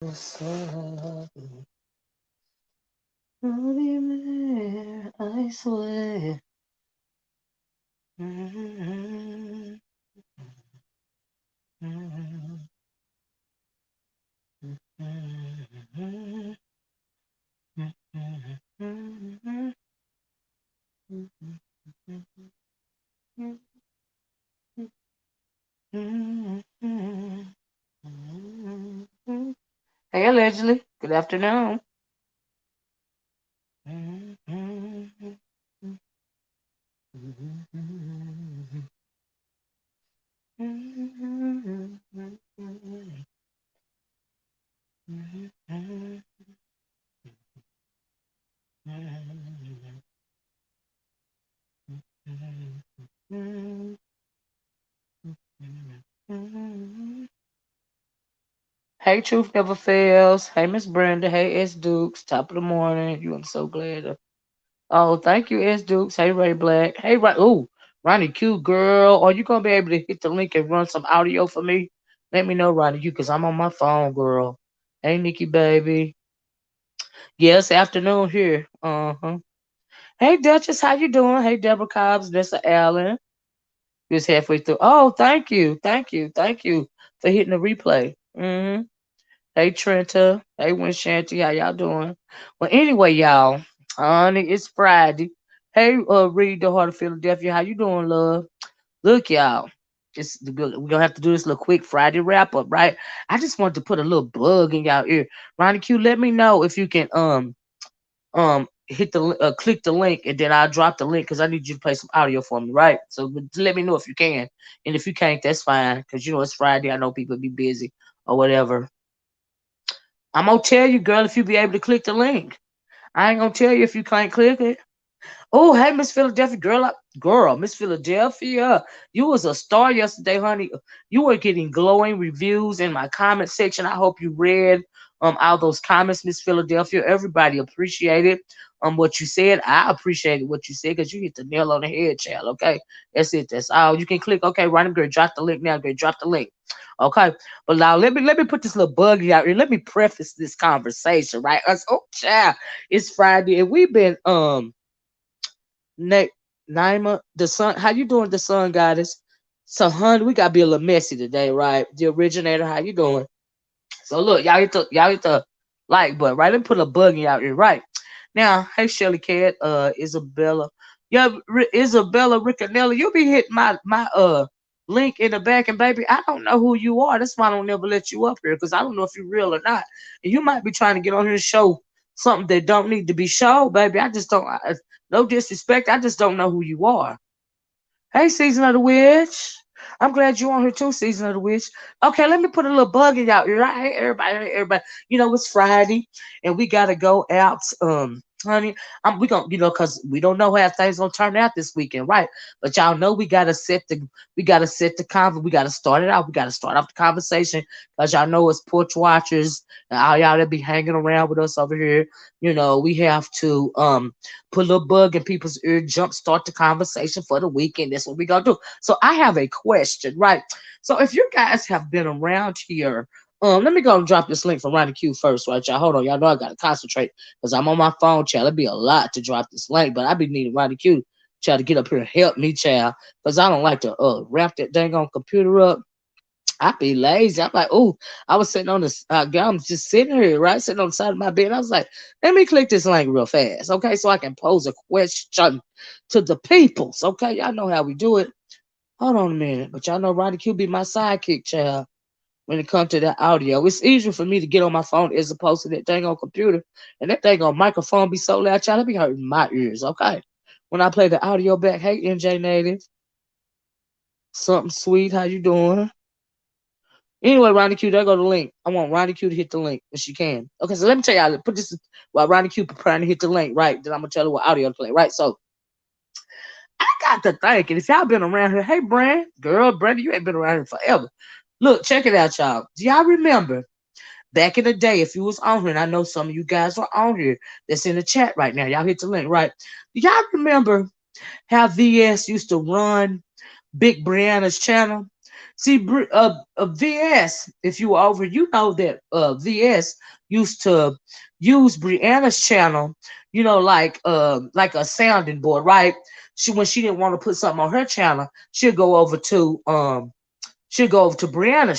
I swear. Mm-hmm. Hey, allegedly. Good afternoon. Hey, Truth Never Fails. Hey, Miss Brenda. Hey, S. Dukes. Top of the morning. You, I'm so glad. Oh, thank you, S. Dukes. Hey, Ray Black. Hey, ooh, Ronnie Q, girl. Are you going to be able to hit the link and run some audio for me? Let me know, Ronnie Q, because I'm on my phone, girl. Hey, Nikki, baby. Yes, afternoon here. Uh-huh. Hey, Duchess, how you doing? Hey, Deborah Cobbs, Nessa Allen. You was halfway through. Oh, thank you. Thank you. Thank you for hitting the replay. Mm-hmm. Hey Trenta. Hey Winshanty. How y'all doing? Well, anyway, y'all. Honey, it's Friday. Hey, Reed, the Heart of Philadelphia. How you doing, love? Look, y'all. We're gonna have to do this little quick Friday wrap up, right? I just wanted to put a little bug in y'all ear. Ronnie Q, let me know if you can hit the click the link, and then I'll drop the link because I need you to play some audio for me, right? So let me know if you can, and if you can't, that's fine because you know it's Friday. I know people be busy or whatever. I'm gonna tell you, girl, if you be able to click the link. I ain't gonna tell you if you can't click it. Oh, hey, Miss Philadelphia, girl, Miss Philadelphia, you was a star yesterday, honey. You were getting glowing reviews in my comment section. I hope you read all those comments, Miss Philadelphia. Everybody appreciated what you said. I appreciated what you said because you hit the nail on the head, child. Okay, that's it. That's all. You can click. Okay, right, girl, drop the link now. Girl, drop the link. Okay, but now let me put this little buggy out here. Let me preface this conversation, right? Us, oh, child, it's Friday and we've been Na- Naima, the sun. How you doing, the sun goddess? So, hun, we gotta be a little messy today, right? The originator, how you doing? So, look, y'all hit the like button, right? Let me put a buggy out here, right? Now, hey, Shelly Cat, Isabella, yeah, Isabella Riccanelli, you be hitting my link in the back, and baby, I don't know who you are. That's why I don't never let you up here because I don't know if you're real or not. And you might be trying to get on here and show something that don't need to be shown, baby. I just don't. No disrespect, I just don't know who you are. Hey, Season of the Witch. I'm glad you on here too, Season of the Witch. Okay, let me put a little bug in out here. Right? Hey, everybody. You know, it's Friday and we gotta go out. Honey, we gonna, cause we don't know how things gonna turn out this weekend, right? But y'all know we gotta start it out. We gotta start off the conversation, cause y'all know it's porch watchers and all y'all that be hanging around with us over here. We have to put a little bug in people's ear, jump start the conversation for the weekend. That's what we gonna do. So I have a question, right? So if you guys have been around here, let me go and drop this link from Ronnie Q first, right, y'all? Hold on, y'all know I gotta concentrate because I'm on my phone, child. It'd be a lot to drop this link, but I be needing Ronnie Q, child, to get up here and help me, child, because I don't like to wrap that dang on computer up. I be lazy. I'm like, oh, I was sitting on this. I'm just sitting here, right, sitting on the side of my bed. I was like, let me click this link real fast, okay, so I can pose a question to the peoples. Okay, y'all know how we do it. Hold on a minute, but y'all know Ronnie Q be my sidekick, child. When it comes to that audio, it's easier for me to get on my phone as opposed to that thing on computer, and that thing on microphone be so loud, child. It be hurting my ears. Okay, when I play the audio back, hey NJ Native, something sweet, how you doing? Anyway, Ronnie Q, there go the link. I want Ronnie Q to hit the link if she can. Okay, so let me tell y'all, put this while Ronnie Q preparing to hit the link, right? Then I'm gonna tell her what audio to play, right? So I got to thinking, if y'all been around here, hey Brand, girl, Brandon, you ain't been around here forever. Look, check it out, y'all. Do y'all remember back in the day, if you was on here, and I know some of you guys are on here that's in the chat right now, y'all hit the link, right? Do y'all remember how VS used to run Big Brianna's channel? See, VS, if you were over, you know that VS used to use Brianna's channel, like a sounding board, right? She when she didn't want to put something on her channel, she'll go over to Brianna's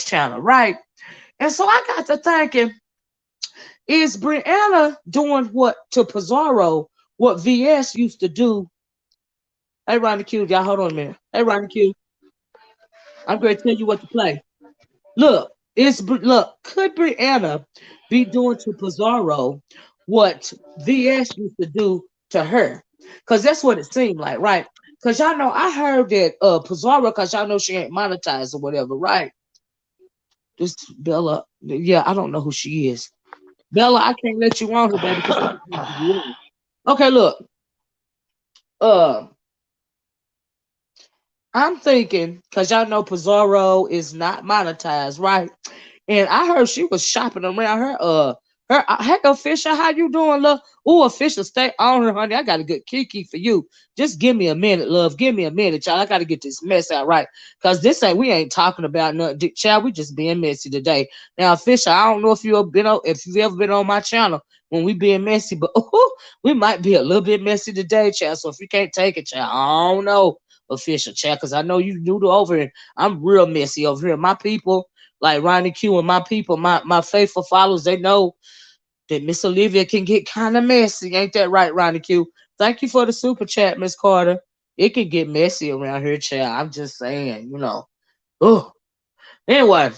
channel, right? And so I got to thinking, is Brianna doing what to Pizzaro, what VS used to do? Hey, Ronnie Q, y'all hold on a minute. Hey, Ronnie Q, I'm going to tell you what to play. Look, could Brianna be doing to Pizzaro what VS used to do to her? Because that's what it seemed like, right? Because y'all know, I heard that Pizzaro, because y'all know she ain't monetized or whatever, right? This Bella, yeah, I don't know who she is. Bella, I can't let you on here, baby, because okay, look, uh, I'm thinking, because y'all know Pizzaro is not monetized, right? And I heard she was shopping around hey official, how you doing, love? Oh, official, stay on her, honey. I got a good kiki for you. Just give me a minute, love. Give me a minute, y'all. I gotta get this mess out right. Cause we ain't talking about nothing. Child, we just being messy today. Now, official, I don't know if you've ever been on my channel when we being messy, but we might be a little bit messy today, child. So if you can't take it, child, I don't know, official, child, because I know you new to over here. I'm real messy over here. My people, like Ronnie Q and my people, my faithful followers, they know that Miss Olivia can get kind of messy. Ain't that right, Ronnie Q? Thank you for the super chat, Miss Carter. It can get messy around here, child. I'm just saying, Oh, anyway,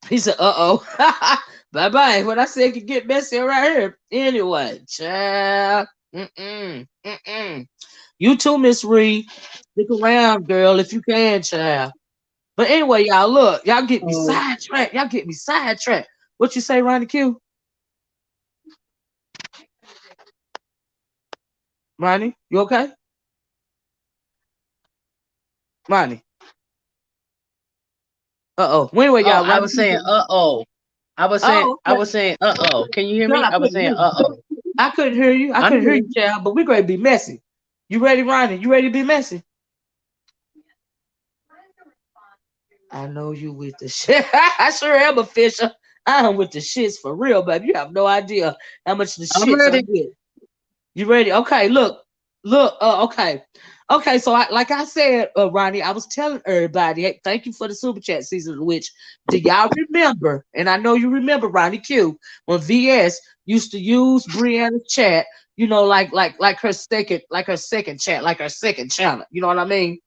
he said, uh-oh. Bye-bye. What I said can get messy around here. Anyway, child. Mm-mm. You too, Miss Reed. Stick around, girl, if you can, child. But anyway, y'all, look, y'all get me sidetracked. Y'all get me sidetracked. What you say, Ronnie Q? Ronnie, you okay? Ronnie. Uh-oh. Well, anyway, Oh, y'all, I Ronnie was Q. saying, uh-oh. Oh, okay. Uh-oh. Can you hear Girl, me? I I was couldn't saying, hear you. uh-oh. I couldn't hear you. I I'm couldn't hear here. you, child, but we're going to be messy. You ready, Ronnie? You ready to be messy? I know you with the shit. I sure am official. I am with the shits for real, baby. You have no idea how much the I'm shits I ready. get. You ready? Okay, look, okay. Okay, so like I said, Ronnie, I was telling everybody, hey, thank you for the super chat, Season of the Witch. Do y'all remember, and I know you remember, Ronnie Q, when VS used to use Brianna's chat, like her second chat, like her second channel. You know what I mean?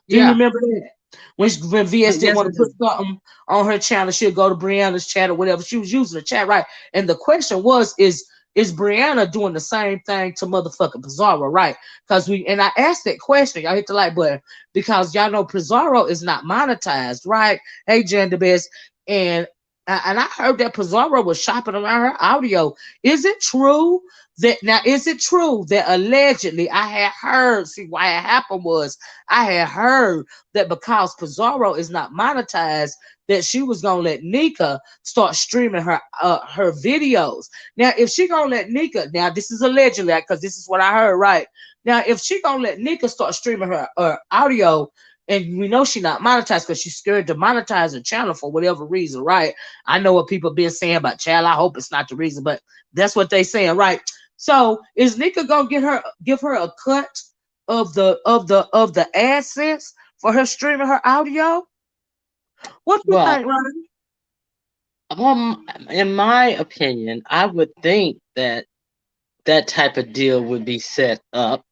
Do you Yeah. remember that? When VS didn't Yes, want I to put do. something on her channel, she'll go to Brianna's chat or whatever. She was using the chat, right? And the question was, is Brianna doing the same thing to motherfucking Pizzaro, right? And I asked that question, y'all hit the like button, because y'all know Pizzaro is not monetized, right? Hey, Jan the Best. And I heard that Pizzaro was shopping around her audio. Is it true is it true that allegedly I had heard, see why it happened was I had heard that because Pizzaro is not monetized, that she was gonna let Nika start streaming her videos. Now, if she gonna let Nika, now this is allegedly because this is what I heard, right? Now, if she gonna let Nika start streaming her audio, and we know she not monetized because she's scared to monetize her channel for whatever reason, right? I know what people been saying about child. I hope it's not the reason, but that's what they saying, right? So is Nika gonna give her a cut of the AdSense for her streaming her audio? What you Well, think, Ronnie? in my opinion, I would think that that type of deal would be set up.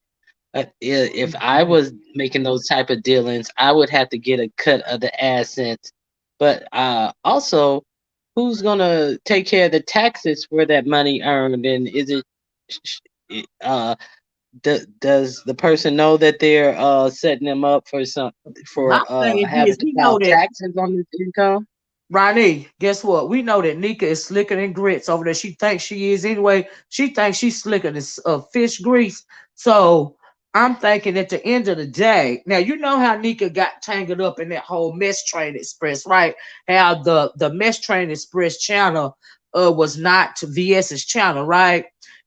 If I was making those type of dealings, I would have to get a cut of the AdSense. But also, who's gonna take care of the taxes for that money earned? And is it uh does the person know that they're setting them up for My thing having is, to we know file that taxes on this income? Ronnie, guess what? We know that Nika is slicker than grits over there. She thinks she is anyway. She thinks she's slicker than fish grease. So I'm thinking at the end of the day, now you know how Nika got tangled up in that whole Mess Train Express, right? How the Mess Train Express channel was not to VS's channel, right?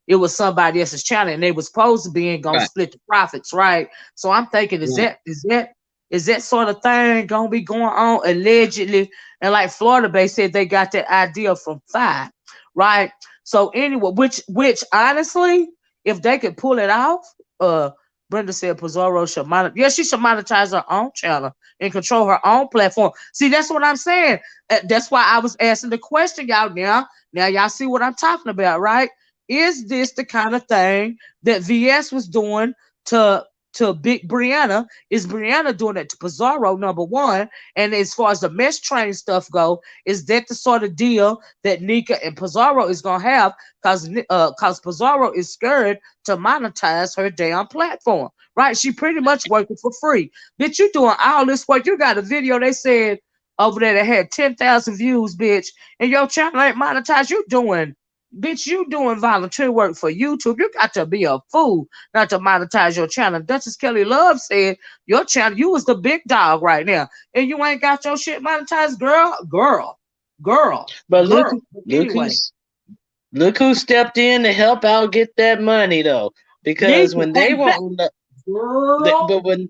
It was somebody else's channel, and they was supposed to be and gonna Right. split the profits, right? So I'm thinking, Right. Is that sort of thing gonna be going on allegedly? And like Florida Bay said, they got that idea from Five, right? So anyway, which honestly, if they could pull it off, Brenda said Pizzaro should yeah, she should monetize her own channel and control her own platform. See, that's what I'm saying. That's why I was asking the question, y'all. Now y'all see what I'm talking about, right? Is this the kind of thing that VS was doing to Big Brianna? Is Brianna doing it to Pizzaro, number one? And as far as the mesh train stuff go, is that the sort of deal that Nika and Pizzaro is gonna have? Cause Pizzaro is scared to monetize her damn platform, right? She pretty much working for free. Bitch, you doing all this work. You got a video they said over there that had 10,000 views, bitch, and your channel ain't monetized. Bitch, you doing volunteer work for YouTube. You got to be a fool not to monetize your channel. Duchess Kelly Love said your channel, you was the big dog right now, and you ain't got your shit monetized, But girl. But look anyway, who's look who stepped in to help out get that money though. Because Nika, when they were on girl. but when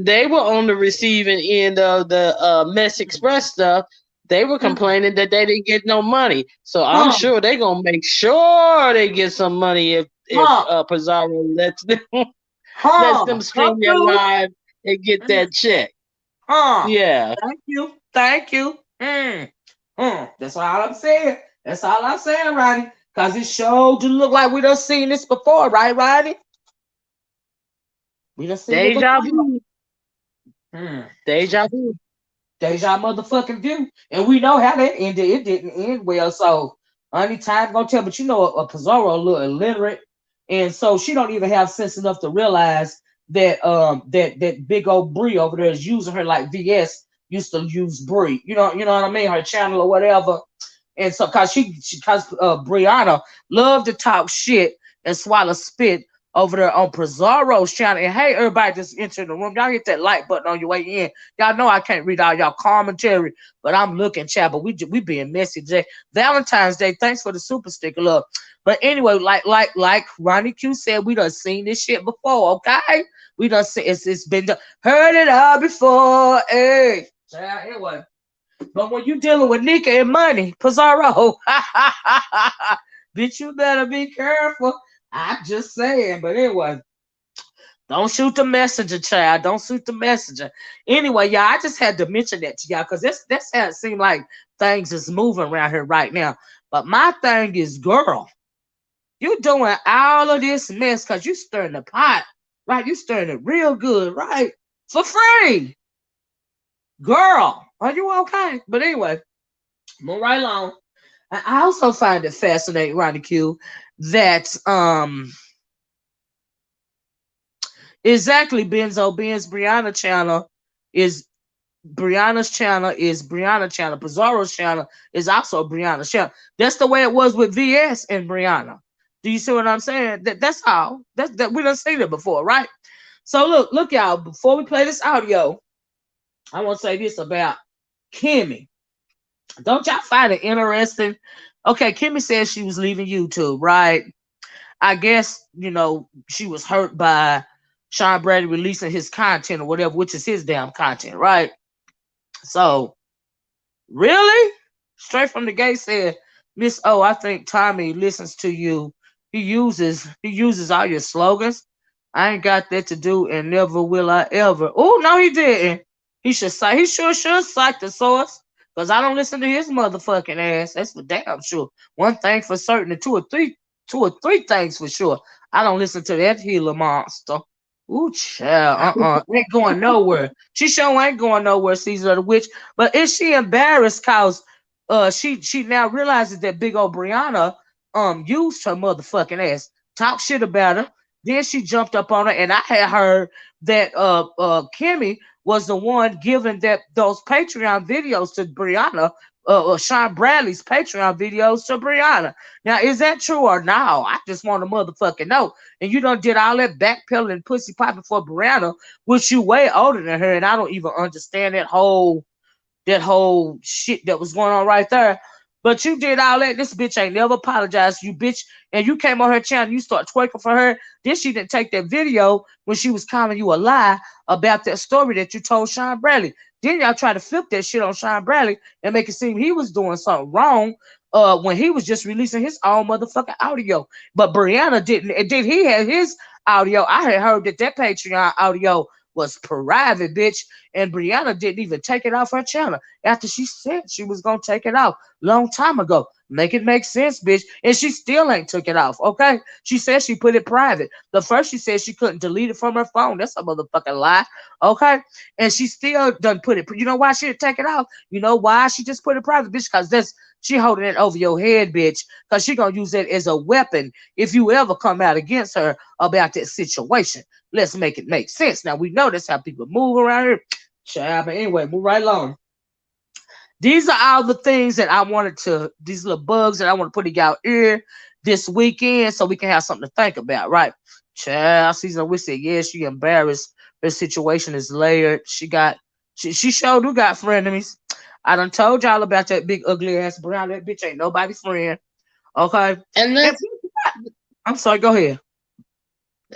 they were on the receiving end of the Mess Express stuff, they were complaining that they didn't get no money. So I'm Huh, sure they're gonna make sure they get some money if huh, Pizzaro lets huh. them Come stream their through. live and get that check. Huh. Yeah. Thank you. Thank you. That's all I'm saying. That's all I'm saying, Ronnie. Cause it showed to look like we done seen this before, right, Ronnie? We done seen it Deja before. vu. Hmm. Deja vu. Deja motherfucking view. And we know how that ended. It didn't end well. So only time gonna tell. But you know, a Pizzaro a little illiterate, and so she don't even have sense enough to realize that that big old Bree over there is using her like VS used to use Bree. You know what I mean? Her channel or whatever. And so, cause Brianna loved to talk shit and swallow spit over there on Pizzaro's channel. And hey, everybody just entered the room. Y'all hit that like button on your way in. Y'all know I can't read all y'all commentary, but I'm looking, chat. But we being messy today. Valentine's Day. Thanks for the super sticker, love. But anyway, like Ronnie Q said, we done seen this shit before. Okay, we done seen it's been done. Heard it all before. Hey, child, anyway. But when you dealing with Nika and money, Pizarro, bitch, you better be careful. I'm just saying. But anyway, don't shoot the messenger, child. Don't shoot the messenger. Anyway, y'all, I just had to mention that to y'all because that's how it seems like things is moving around here right now. But my thing is, girl, you doing all of this mess because you stirring the pot, right? You stirring it real good, right? For free. Girl, are you okay? But anyway, move right along. I also find it fascinating, Ronnie Q, that exactly Ben's is Brianna's channel is Brianna channel. Pizarro's channel is also Brianna's channel. That's the way it was with VS and Brianna. Do you see what I'm saying? That's all. That we done seen it before, right? So look, y'all. Before we play this audio, I want to say this about Kimmy. Don't y'all find it interesting? Okay, Kimmy said she was leaving YouTube, right? I guess, she was hurt by Sean Brady releasing his content or whatever, which is his damn content, right? So, really? Straight from the gate said, Miss O, I think Tommy listens to you. He uses all your slogans. I ain't got that to do and never will I ever. Oh, no, he didn't. He sure should cite the source. Because I don't listen to his motherfucking ass. That's for damn sure. One thing for certain, and two or three things for sure. I don't listen to that Gila monster. Ooh, child, ain't going nowhere. She sure ain't going nowhere, Caesar the Witch. But is she embarrassed cause she now realizes that big old Brianna used her motherfucking ass, talk shit about her. Then she jumped up on her, and I had heard that Kimmy was the one giving those Patreon videos to Brianna, Sean Bradley's Patreon videos to Brianna. Now, is that true or no? I just want to motherfucking know. And you done did all that backpedaling and pussy popping for Brianna, which you way older than her, and I don't even understand that whole shit that was going on right there. But you did all that. This bitch ain't never apologized, you bitch. And you came on her channel, you start twerking for her. Then she didn't take that video when she was calling you a lie about that story that you told Sean Bradley. Then y'all try to flip that shit on Sean Bradley and make it seem he was doing something wrong when he was just releasing his own motherfucking audio. But Brianna didn't. And did he have his audio? I had heard that that Patreon audio was private, bitch. And Brianna didn't even take it off her channel after she said she was gonna take it off long time ago. Make it make sense, bitch. And she still ain't took it off, okay? She said she put it private. The first she said she couldn't delete it from her phone. That's a motherfucking lie, okay? And she still done put it. You know why she didn't take it off? You know why she just put it private, bitch? Because that's she holding it over your head, bitch. Because she gonna use it as a weapon if you ever come out against her about that situation. Let's make it make sense. Now we know that's how people move around here. Child, but anyway, move right along. These are all the things that I wanted to, these little bugs that I want to put in y'all ear this weekend so we can have something to think about, right? Child, Season we said, yeah, she embarrassed. Her situation is layered. She showed who got frenemies. I done told y'all about that big ugly ass brown. That bitch ain't nobody's friend. Okay. And And I'm sorry, go ahead.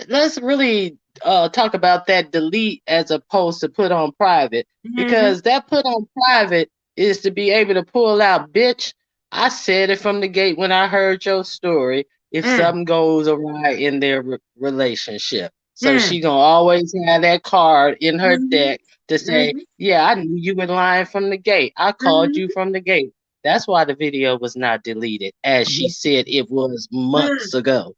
let's really talk about that delete as opposed to put on private, Mm-hmm. because that put on private is to be able to pull out, bitch, I said it from the gate when I heard your story if Mm, something goes awry in their relationship. So mm, she gonna always have that card in her mm-hmm. deck to say, Mm-hmm. yeah, I knew you were lying from the gate, I called you Mm-hmm. from the gate. That's why the video was not deleted, as she Yes. said it was Mm, months ago.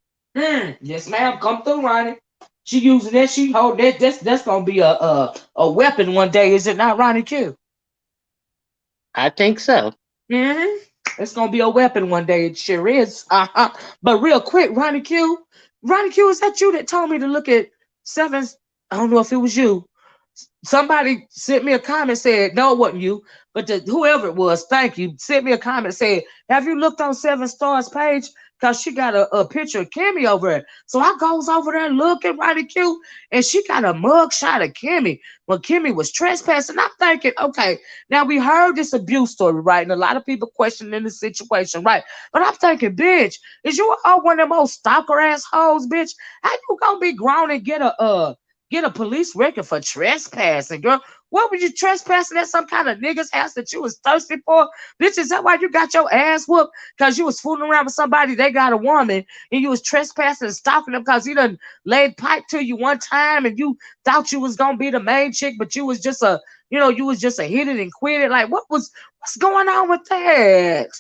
yes, ma'am. Come through, Ronnie. She using that. She hold that. That's gonna be a weapon one day. Is it not, Ronnie Q? I think so. Mm-hmm. It's gonna be a weapon one day. It sure is. Uh-huh. But real quick, Ronnie Q. Ronnie Q, is that you that told me to look at seven? I don't know if it was you. Somebody sent me a comment said, no, it wasn't you, but whoever it was, thank you, sent me a comment said, have you looked on Seven Stars page? Because she got a picture of Kimmy over there. So I goes over there looking right cute, and she got a mug shot of Kimmy when Kimmy was trespassing. I'm thinking, okay, now we heard this abuse story, right? And a lot of people questioning the situation, right? But I'm thinking, bitch, is you all one of them old stalker ass hoes, bitch? How you gonna be grown and get a police record for trespassing, girl? What were you trespassing at some kind of nigga's house that you was thirsty for? Bitch, is that why you got your ass whooped? Because you was fooling around with somebody, they got a woman, and you was trespassing and stalking them because he done laid pipe to you one time and you thought you was gonna be the main chick, but you was just you was just a hit it and quit it. Like, what's going on with that?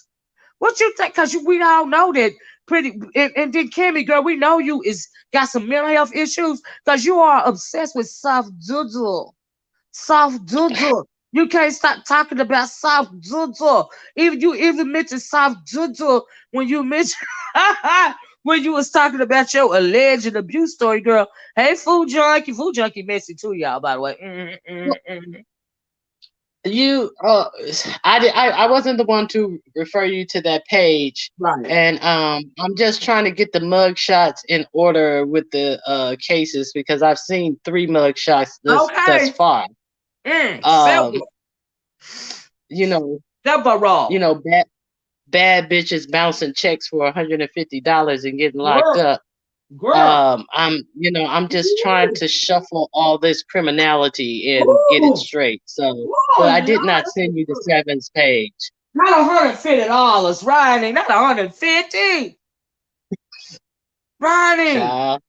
What you think? Because we all know that pretty. And then Kimmy, girl, we know you is got some mental health issues because you are obsessed with soft doodle. Soft doodle. You can't stop talking about soft doodle. Even you even mentioned soft doodle when you mentioned when you was talking about your alleged abuse story, girl. Hey, food junkie, messy too, y'all. By the way, You, I wasn't the one to refer you to that page, right. and I'm just trying to get the mug shots in order with the cases because I've seen 3 mug shots thus Okay. far. Um, Several. you know, Several. bad bitches bouncing checks for $150 and getting locked Girl, up. girl. I'm just trying Ooh, to shuffle all this criminality and get it ooh, straight. So, but oh I did not send you the Lord. sevens page. Not $150, Ronnie. Not 150, Ronnie. Child,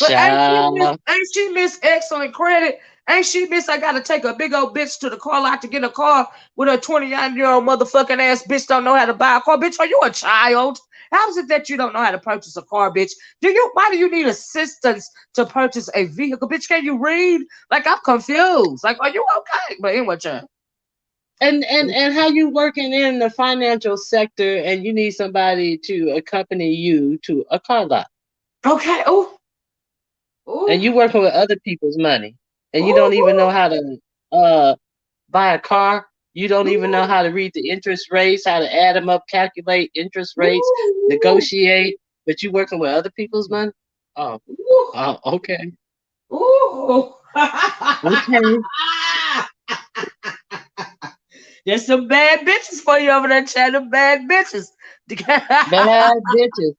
But child. ain't she miss excellent credit? Ain't she miss I gotta take a big old bitch to the car lot to get a car with a 29-year-old motherfucking ass bitch don't know how to buy a car? Bitch, are you a child? How is it that you don't know how to purchase a car, bitch? Why do you need assistance to purchase a vehicle? Bitch, can you read? Like, I'm confused. Like, are you okay? But anyway, child. And how you working in the financial sector and you need somebody to accompany you to a car lot Okay. Oh, and oh, you working with other people's money and you don't even know oh, how to uh buy a car. You don't even know oh, how to read the interest rates, how to add them up, calculate interest rates, oh, negotiate, but you working with other people's money? Oh, oh, okay. oh, oh. Okay. There's some bad bitches for you over there, Chad. Them bad bitches. Bad bitches.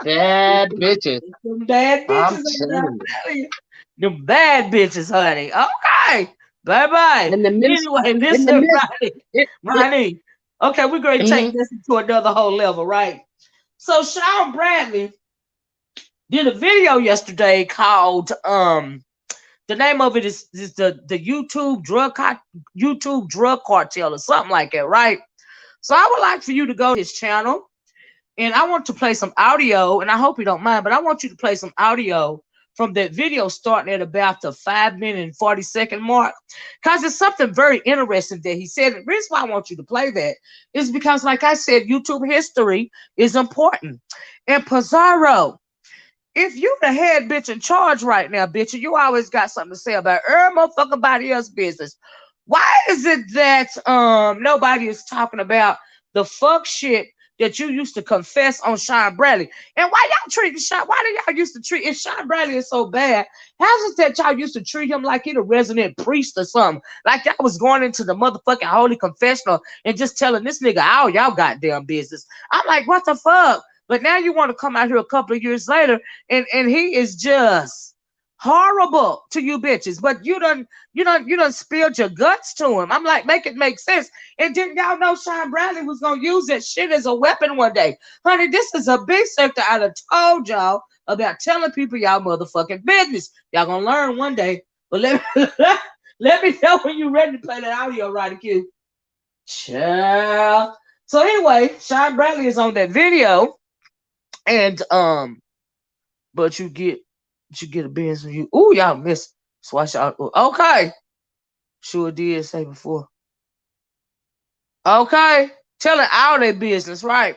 Bad bitches. Some bad I'm bitches over there, I'm telling you. telling you. Them bad bitches, honey. Okay. Bye-bye. In the midst, Anyway, in the listen, midst, Ronnie. it Ronnie. Okay, we're going to take mhm. this to another whole level, right? So Sean Bradley did a video yesterday called the name of it is the YouTube drug cartel or something like that, right? So I would like for you to go to his channel, and I want to play some audio, and I hope you don't mind, but I want you to play some audio from that video starting at about the 5 minute and 40 second mark. Because it's something very interesting that he said. And the reason why I want you to play that is because, like I said, YouTube history is important. And Pizzaro, if you the head bitch in charge right now, bitch, and you always got something to say about every motherfucking body else's business, why is it that nobody is talking about the fuck shit that you used to confess on Sean Bradley? And why y'all treating Sean? Why do y'all used to treat, if Sean Bradley is so bad, how's it that y'all used to treat him like he the resident priest or something? Like y'all was going into the motherfucking holy confessional and just telling this nigga all y'all goddamn business. I'm like, what the fuck? But now you want to come out here a couple of years later and he is just horrible to you bitches. But you done spilled your guts to him. I'm like, make it make sense. And didn't y'all know Sean Bradley was gonna use that shit as a weapon one day? Honey, this is a big sector. I done told y'all about telling people y'all motherfucking business. Y'all gonna learn one day. But let me let me know when you're ready to play that audio, right, Q. Child. So anyway, Sean Bradley is on that video, and but you get a business from you. Ooh, y'all miss swatch out. Okay. Sure did say before. Okay. Telling all their business, right?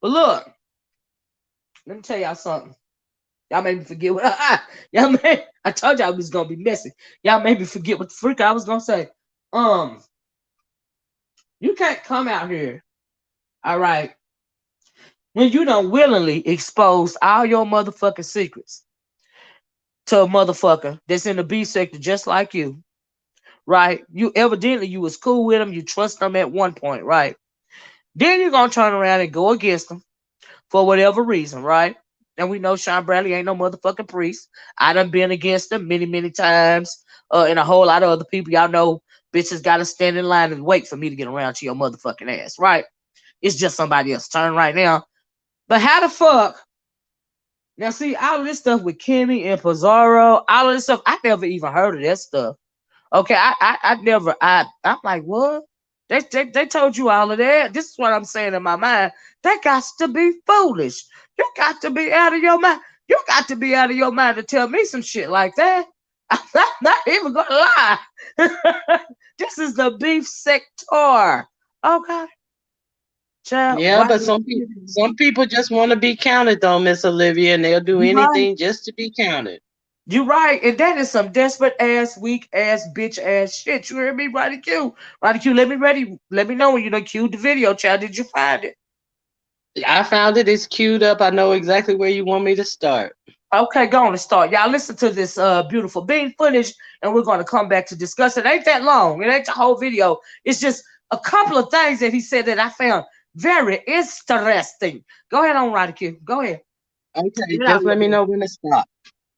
But look, let me tell y'all something. Y'all made me forget what I told y'all it was gonna be messy. Y'all made me forget what the freak I was gonna say. Um, you can't come out here, all right, when you don't willingly expose all your motherfucking secrets to a motherfucker that's in the B sector just like you, right? You evidently you was cool with them, you trust them at one point, right? Then you're gonna turn around and go against them for whatever reason, right? And we know Sean Bradley ain't no motherfucking priest. I done been against him many, many times. And a whole lot of other people. Y'all know bitches gotta stand in line and wait for me to get around to your motherfucking ass, right? It's just somebody else's turn right now. But how the fuck? Now see all of this stuff with Kimmy and Pizzaro, all of this stuff, I never even heard of that stuff. Okay, I never I'm like, what? They told you all of that. This is what I'm saying in my mind. That got to be foolish. You got to be out of your mind. You got to be out of your mind to tell me some shit like that. I'm not even gonna lie. This is the beef sector. Okay. Child, Yeah, why but you some people just want to be counted though, Miss Olivia, and they'll do you right. anything just to be counted. You right. And that is some desperate ass, weak ass, bitch ass shit. You hear me, Roddy Q? Roddy Q, let me know when you done queued the video, child. Did you find it? I found it. It's queued up. I know exactly where you want me to start. Okay, go on and start. Y'all listen to this beautiful bean footage, and we're going to come back to discuss it. Ain't that long. It ain't the whole video. It's just a couple of things that he said that I found very interesting. Go ahead on, Roddy Q. Go ahead. Okay, Get it out just of your let me business. know when to stop.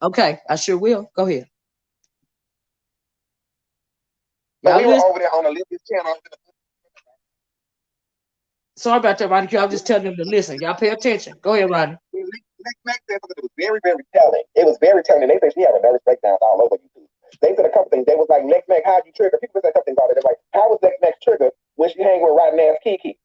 Okay, I sure will. Go ahead. So Y'all we were listen. over there on Olivia's channel. Sorry about that, Roddy Q. I was just telling them to listen. Y'all pay attention. Go ahead, Roddy. Nick Mack said something that was very, very telling. It was very telling. They said she had a nervous breakdown all over YouTube. They said a couple things. They was like, Nick Mack, how'd you trigger? People said something about it. They're like, how was Nick Mack triggered when she hanging with rotten ass Kiki?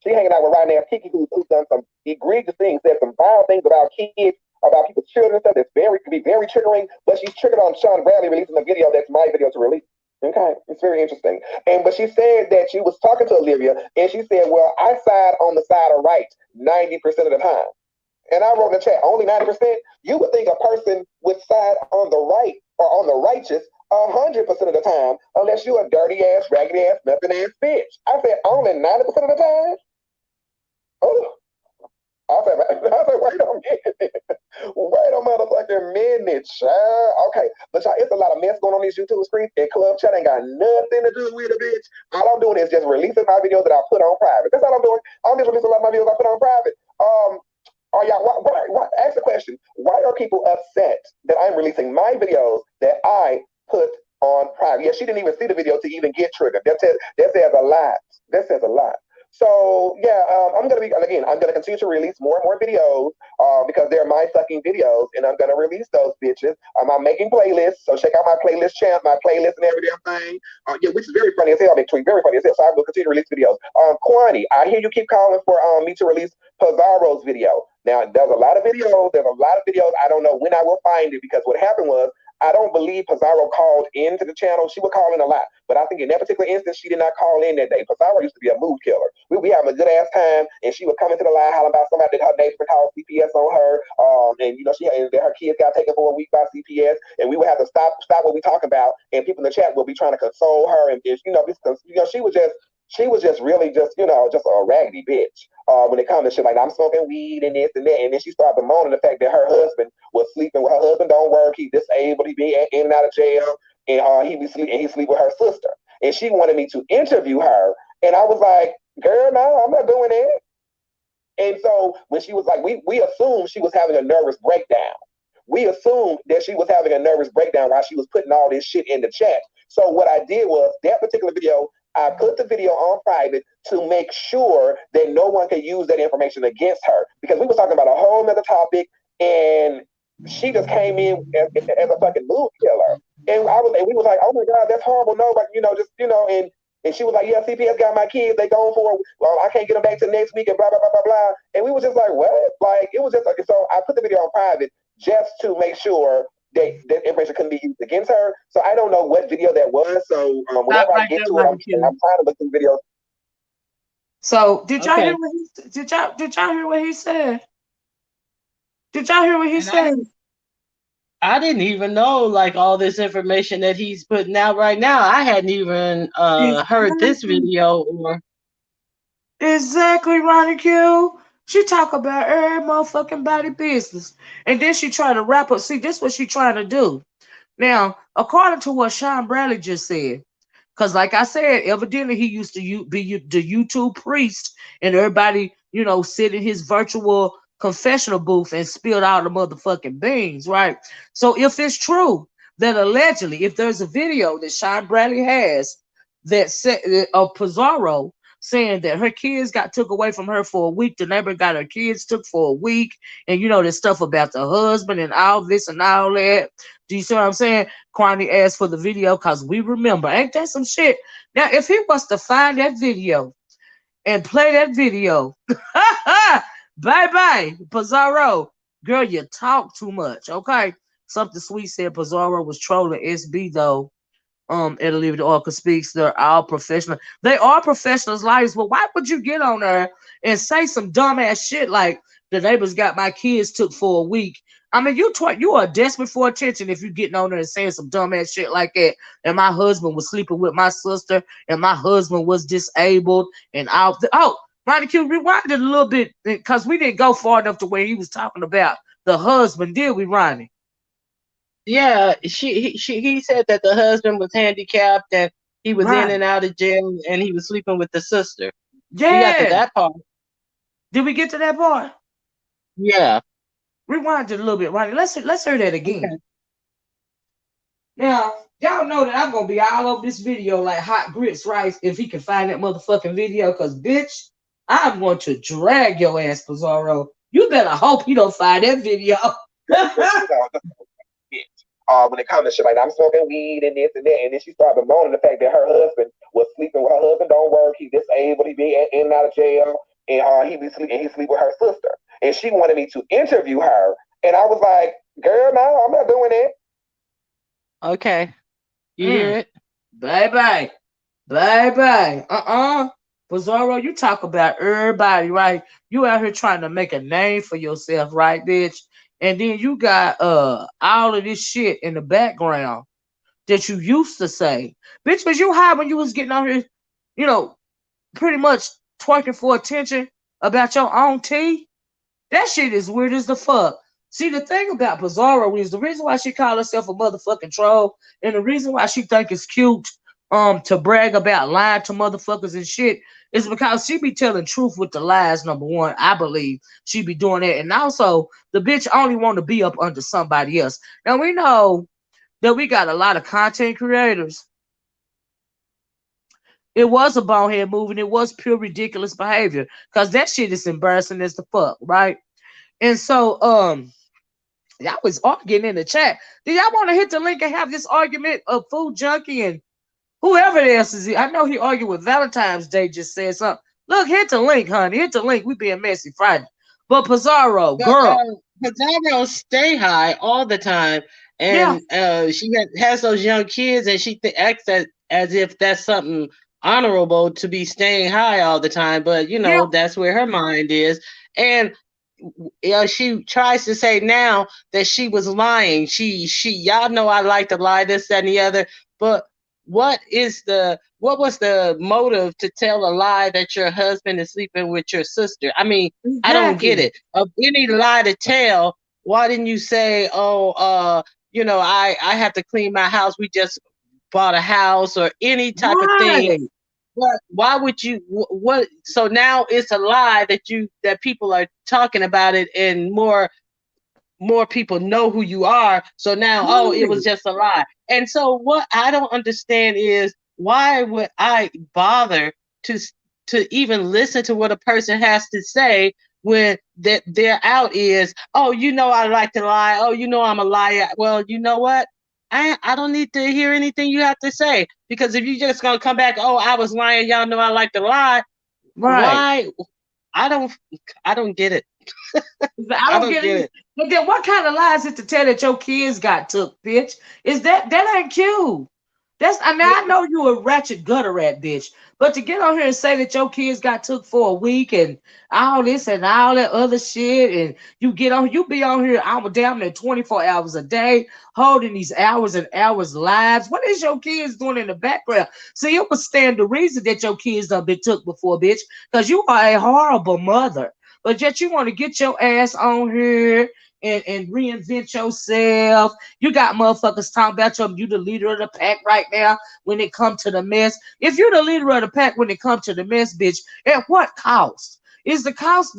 She hanging out with rotten ass Kiki, who's done some egregious things, said some vile things about kids, about people's children and stuff that's very could be very triggering. But she's triggered on Sean Bradley releasing a video that's my video to release. Okay, it's very interesting. But she said that she was talking to Olivia, and she said, "Well, I side on the side of right 90% of the time." And I wrote in the chat, only 90%. You would think a person would side on the right or on the righteous 100% of the time, unless you're a dirty ass, raggedy ass, nothing ass bitch. I said only 90% of the time. Oh, I said, wait a minute. Wait a motherfucking after minute, child. Okay, but y'all, it's a lot of mess going on these YouTube streets, and Club Chat ain't got nothing to do with it, bitch. All I'm doing is just releasing my videos that I put on private. That's all I'm doing. I'm just releasing a lot of my videos I put on private. Are y'all? Ask the question. Why are people upset that I'm releasing my videos that I put on private? Yeah, she didn't even see the video to even get triggered. That says a lot. That says a lot. So yeah, I'm gonna continue to release more and more videos because they're my fucking videos, and I'm gonna release those bitches. I'm making playlists, so check out my playlist channel, my playlist and every damn thing. Yeah, which is very funny as hell. Big tweet, very funny as hell. So I will continue to release videos. Quantity, I hear you keep calling for me to release Pizzaro's video. Now there's a lot of videos. I don't know when I will find it because what happened was I don't believe Pizzaro called into the channel. She would call in a lot, but I think in that particular instance, she did not call in that day. Pizzaro used to be a mood killer. We having a good ass time, and she would come into the line hollering about somebody that her neighbor called CPS on her, and her kids got taken for a week by CPS, and we would have to stop what we talking about, and people in the chat will be trying to console her, and she was just really just a raggedy bitch when it comes to shit like I'm smoking weed and this and that, and then she started bemoaning the fact that her husband was sleeping with her husband. Don't work, he's disabled, he be in and out of jail, and he sleep with her sister, and she wanted me to interview her, and I was like, girl, no, I'm not doing that. And so when she was like, we assumed she was having a nervous breakdown. We assumed that she was having a nervous breakdown while she was putting all this shit in the chat. So what I did was that particular video, I put the video on private to make sure that no one could use that information against her, because we were talking about a whole nother topic, and she just came in as a fucking mood killer. And we was like, oh my God, that's horrible. No, but and she was like, yeah, CPS got my kids. They going for, well, I can't get them back to next week and blah, blah, blah, blah, blah. And we was just like, what? Like, it was just like, so I put the video on private just to make sure that information couldn't be used against her. So I don't know what video that was. So whenever I get to it, I'm trying to look through videos. So did y'all hear what he said? Did y'all hear what he said? I didn't even know like all this information that he's putting out right now. I hadn't even heard this video or exactly, Ronnie Q. She talk about every motherfucking body business, and then she try to wrap up. See, this is what she trying to do. Now, according to what Sean Bradley just said, because like I said, evidently he used to be the YouTube priest, and everybody, sit in his virtual confessional booth and spilled out the motherfucking beans, right? So if it's true that allegedly, if there's a video that Sean Bradley has that said of Pizzaro saying that her kids got took away from her for a week, the neighbor got her kids took for a week, and this stuff about the husband and all this and all that. Do you see what I'm saying? Kwani asked for the video because we remember. Ain't that some shit? Now, if he was to find that video and play that video, bye-bye, Pizzaro. Girl, you talk too much, okay? Something Sweet said Pizzaro was trolling SB, though. And Olivia, the OracleSpeaks, they're all professional. They are professionals, liars, but why would you get on there and say some dumbass shit like the neighbors got my kids took for a week? I mean, you are desperate for attention if you're getting on there and saying some dumbass shit like that. And my husband was sleeping with my sister, and my husband was disabled, and Ronnie Q, rewind it a little bit because we didn't go far enough to where he was talking about the husband, did we, Ronnie? Yeah, he said that the husband was handicapped and he was in and out of jail and he was sleeping with the sister. Yeah. We got to that part. Did we get to that part? Yeah. Rewind it a little bit, Ronnie. Let's hear that again. Okay. Now, y'all know that I'm gonna be all over this video like hot grits, right? If he can find that motherfucking video, because bitch, I'm going to drag your ass, Pizzaro. You better hope he don't find that video. When it comes to shit like I'm smoking weed and this and that, and then she started bemoaning the fact that her husband was sleeping with her husband. Don't work, he's disabled, he be in and out of jail, and he sleep with her sister. And she wanted me to interview her, and I was like, girl, no, I'm not doing that. Okay, you hear it? Bye. Pizzaro, you talk about everybody, right? You out here trying to make a name for yourself, right, bitch? And then you got all of this shit in the background that you used to say. Bitch, was you high when you was getting on here, pretty much twerking for attention about your own tea? That shit is weird as the fuck. See, the thing about Pizzaro is the reason why she called herself a motherfucking troll, and the reason why she think it's cute to brag about lying to motherfuckers and shit is because she be telling truth with the lies. Number one, I believe she be doing that, and also the bitch only want to be up under somebody else. Now we know that we got a lot of content creators. It was a bonehead move, and it was pure ridiculous behavior because that shit is embarrassing as the fuck, right? And so y'all was arguing in the chat. Do y'all want to hit the link and have this argument of Food Junkie and whoever else is it? I know he argued with Valentine's Day, just said something. Look, hit the link, honey. Hit the link. We being messy Friday. But Pizzaro, But girl. Pizzaro stay high all the time, Yeah. and she has those young kids, and she acts as if that's something honorable to be staying high all the time. But you Yeah. know that's where her mind is, and she tries to say now that she was lying. Y'all know I like to lie, this, that, and the other. But what was the motive to tell a lie that your husband is sleeping with your sister? I mean, I don't get Exactly. it. Of any lie to tell, why didn't you say, oh, I have to clean my house. We just bought a house, or any type of thing. Right. Why would you? What? So now it's a lie that people are talking about it, and more people know who you are. So now, oh, it was Right. just a lie. And so what I don't understand is, why would I bother to even listen to what a person has to say when that their out is, oh, I like to lie. Oh, I'm a liar. Well, you know what? I don't need to hear anything you have to say, because if you just gonna come back, oh, I was lying. Y'all know I like to lie. Right. Why? I don't I don't get it. I I don't don't get get it. it. But then what kind of lies is it to tell that your kids got took, bitch? Is that ain't cute. I mean, I know you a ratchet gutter rat, bitch. But to get on here and say that your kids got took for a week and all this and all that other shit, and you be on here I'm down there 24 hours a day, holding these hours and hours lives. What is your kids doing in the background? See, it would stand the reason that your kids done been took before, bitch, because you are a horrible mother. But yet you want to get your ass on here and reinvent yourself. You got motherfuckers talking about you the leader of the pack right now when it comes to the mess. If you're the leader of the pack when it comes to the mess, bitch, at what cost? Is the cost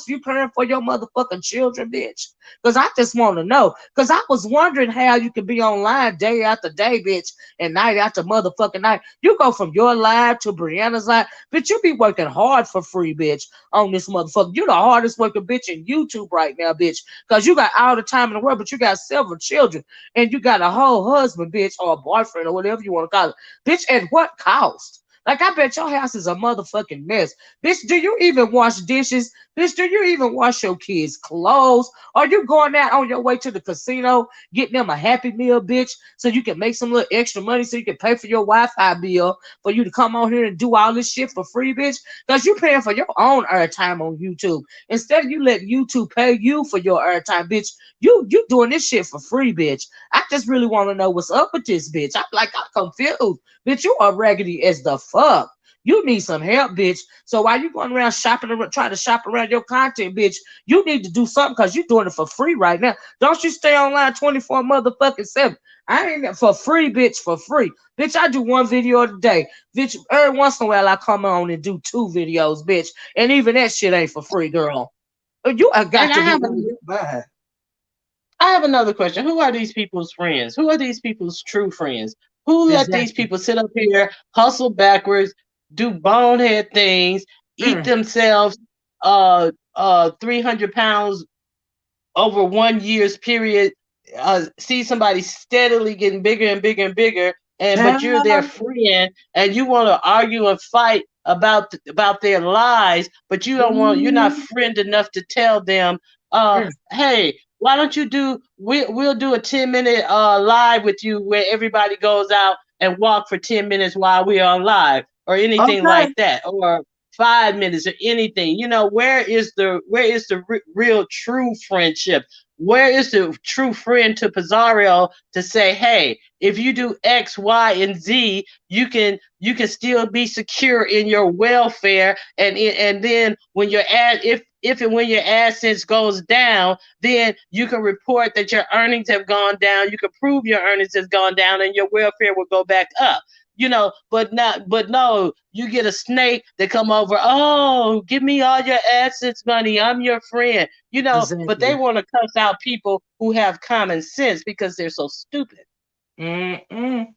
you caring for your motherfucking children, bitch? Because I just want to know. Because I was wondering how you can be online day after day, bitch, and night after motherfucking night. You go from your live to Brianna's live, bitch. You be working hard for free, bitch, on this motherfucker. You the hardest working bitch in YouTube right now, bitch. Because you got all the time in the world, but you got several children, and you got a whole husband, bitch, or a boyfriend, or whatever you want to call it. Bitch, at what cost? Like, I bet your house is a motherfucking mess. Bitch, do you even wash dishes? Bitch, do you even wash your kids' clothes? Are you going out on your way to the casino, getting them a Happy Meal, bitch, so you can make some little extra money so you can pay for your Wi-Fi bill for you to come on here and do all this shit for free, bitch? Because you paying for your own airtime on YouTube. Instead of you let YouTube pay you for your airtime, bitch, you doing this shit for free, bitch. I just really want to know what's up with this, bitch. I'm confused. Bitch, you are raggedy as the fuck. You need some help, bitch. So while you going around trying to shop around your content, bitch, you need to do something because you're doing it for free right now. Don't you stay online 24 motherfucking 7. I ain't for free, bitch, for free. Bitch, I do one video a day. Bitch, every once in a while I come on and do 2 videos, bitch. And even that shit ain't for free, girl. You have And got to be bad. I have another question. Who are these people's friends? Who are these people's true friends? Who let these Exactly. people sit up here, hustle backwards, do bonehead things, eat Mm. themselves 300 pounds over 1 year's period, see somebody steadily getting bigger and bigger and bigger, but you're their Hell, friend, and you want to argue and fight about their lies, but you're not mm, friend enough to tell them, mm. hey, why don't you we'll do a 10-minute live with you where everybody goes out and walk for 10 minutes while we're on live, or anything Okay. like that, or 5 minutes, or anything. Where is the real true friendship? Where is the true friend to Pizzaro to say, hey, if you do X, Y, and Z, you can still be secure in your welfare, and then when you're if and when your AdSense goes down, then you can report that your earnings have gone down. You can prove your earnings has gone down, and your welfare will go back up. But no, you get a snake that come over. Oh, give me all your AdSense money. I'm your friend. But they Exactly. want to cuss out people who have common sense because they're so stupid. Mm-mm.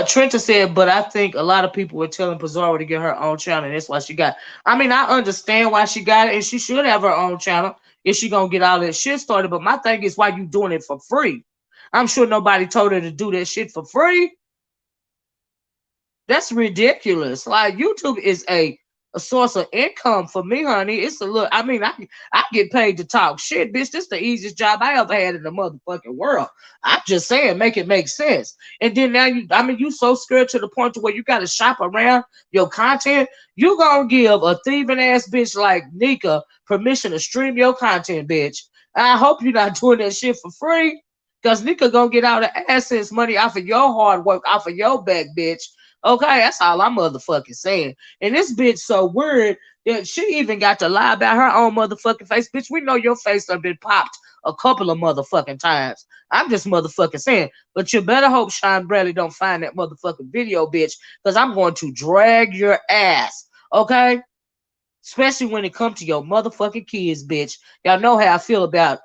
Trenta said, but I think a lot of people were telling Pizzaro to get her own channel, and that's why she got. I mean, I understand why she got it, and she should have her own channel if she gonna get all that shit started. But my thing is, why you doing it for free? I'm sure nobody told her to do that shit for free. That's ridiculous. Like YouTube is a source of income for me, honey. It's a look. I mean, I get paid to talk shit, bitch. This the easiest job I ever had in the motherfucking world. I'm just saying, make it make sense. And then now I mean, you so scared to the point to where you got to shop around your content. You gonna give a thieving ass bitch like Nika permission to stream your content, bitch. I hope you're not doing that shit for free. Cause Nika gonna get all the AdSense money off of your hard work, off of your back, bitch. Okay, that's all I'm motherfucking saying. And this bitch so weird that she even got to lie about her own motherfucking face. Bitch, we know your face have been popped a couple of motherfucking times. I'm just motherfucking saying. But you better hope Sean Bradley don't find that motherfucking video, bitch, because I'm going to drag your ass. Okay? Especially when it comes to your motherfucking kids, bitch. Y'all know how I feel about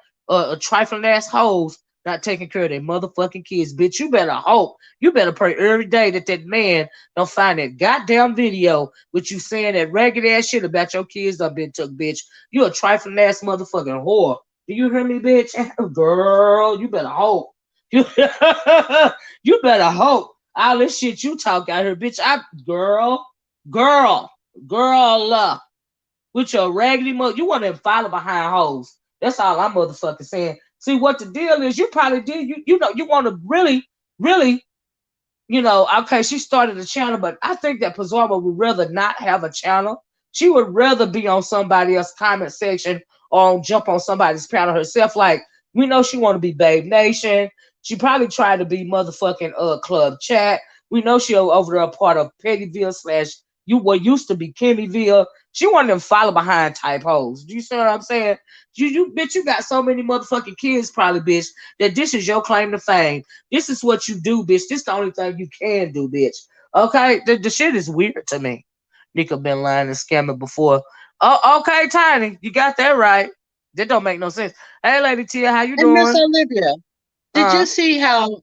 trifling ass hoes not taking care of their motherfucking kids, bitch. You better hope. You better pray every day that that man don't find that goddamn video with you saying that ragged ass shit about your kids done been took, bitch. You a trifling ass motherfucking whore. Do you hear me, bitch? Girl, you better hope. You, you better hope. All this shit you talk out here, bitch. Girl, girl, with your raggedy mother. You want to follow behind hoes. That's all I'm motherfucking saying. See what the deal is? You probably did. You want to really, okay, she started a channel, but I think that Pizzaro would rather not have a channel. She would rather be on somebody else's comment section or jump on somebody's panel herself. Like, we know she want to be Babe Nation. She probably tried to be motherfucking Club Chat. We know she over there a part of Pettyville slash you what used to be Kimmyville. She one of them follow behind type hoes. Do you see what I'm saying? You bitch, you got so many motherfucking kids probably, bitch, that this is your claim to fame. This is what you do, bitch. This is the only thing you can do, bitch. Okay? The shit is weird to me. Nika been lying and scamming before. Oh, okay, Tiny. You got that right. That don't make no sense. Hey, Lady Tia, how you And Miss doing? Olivia, did you see how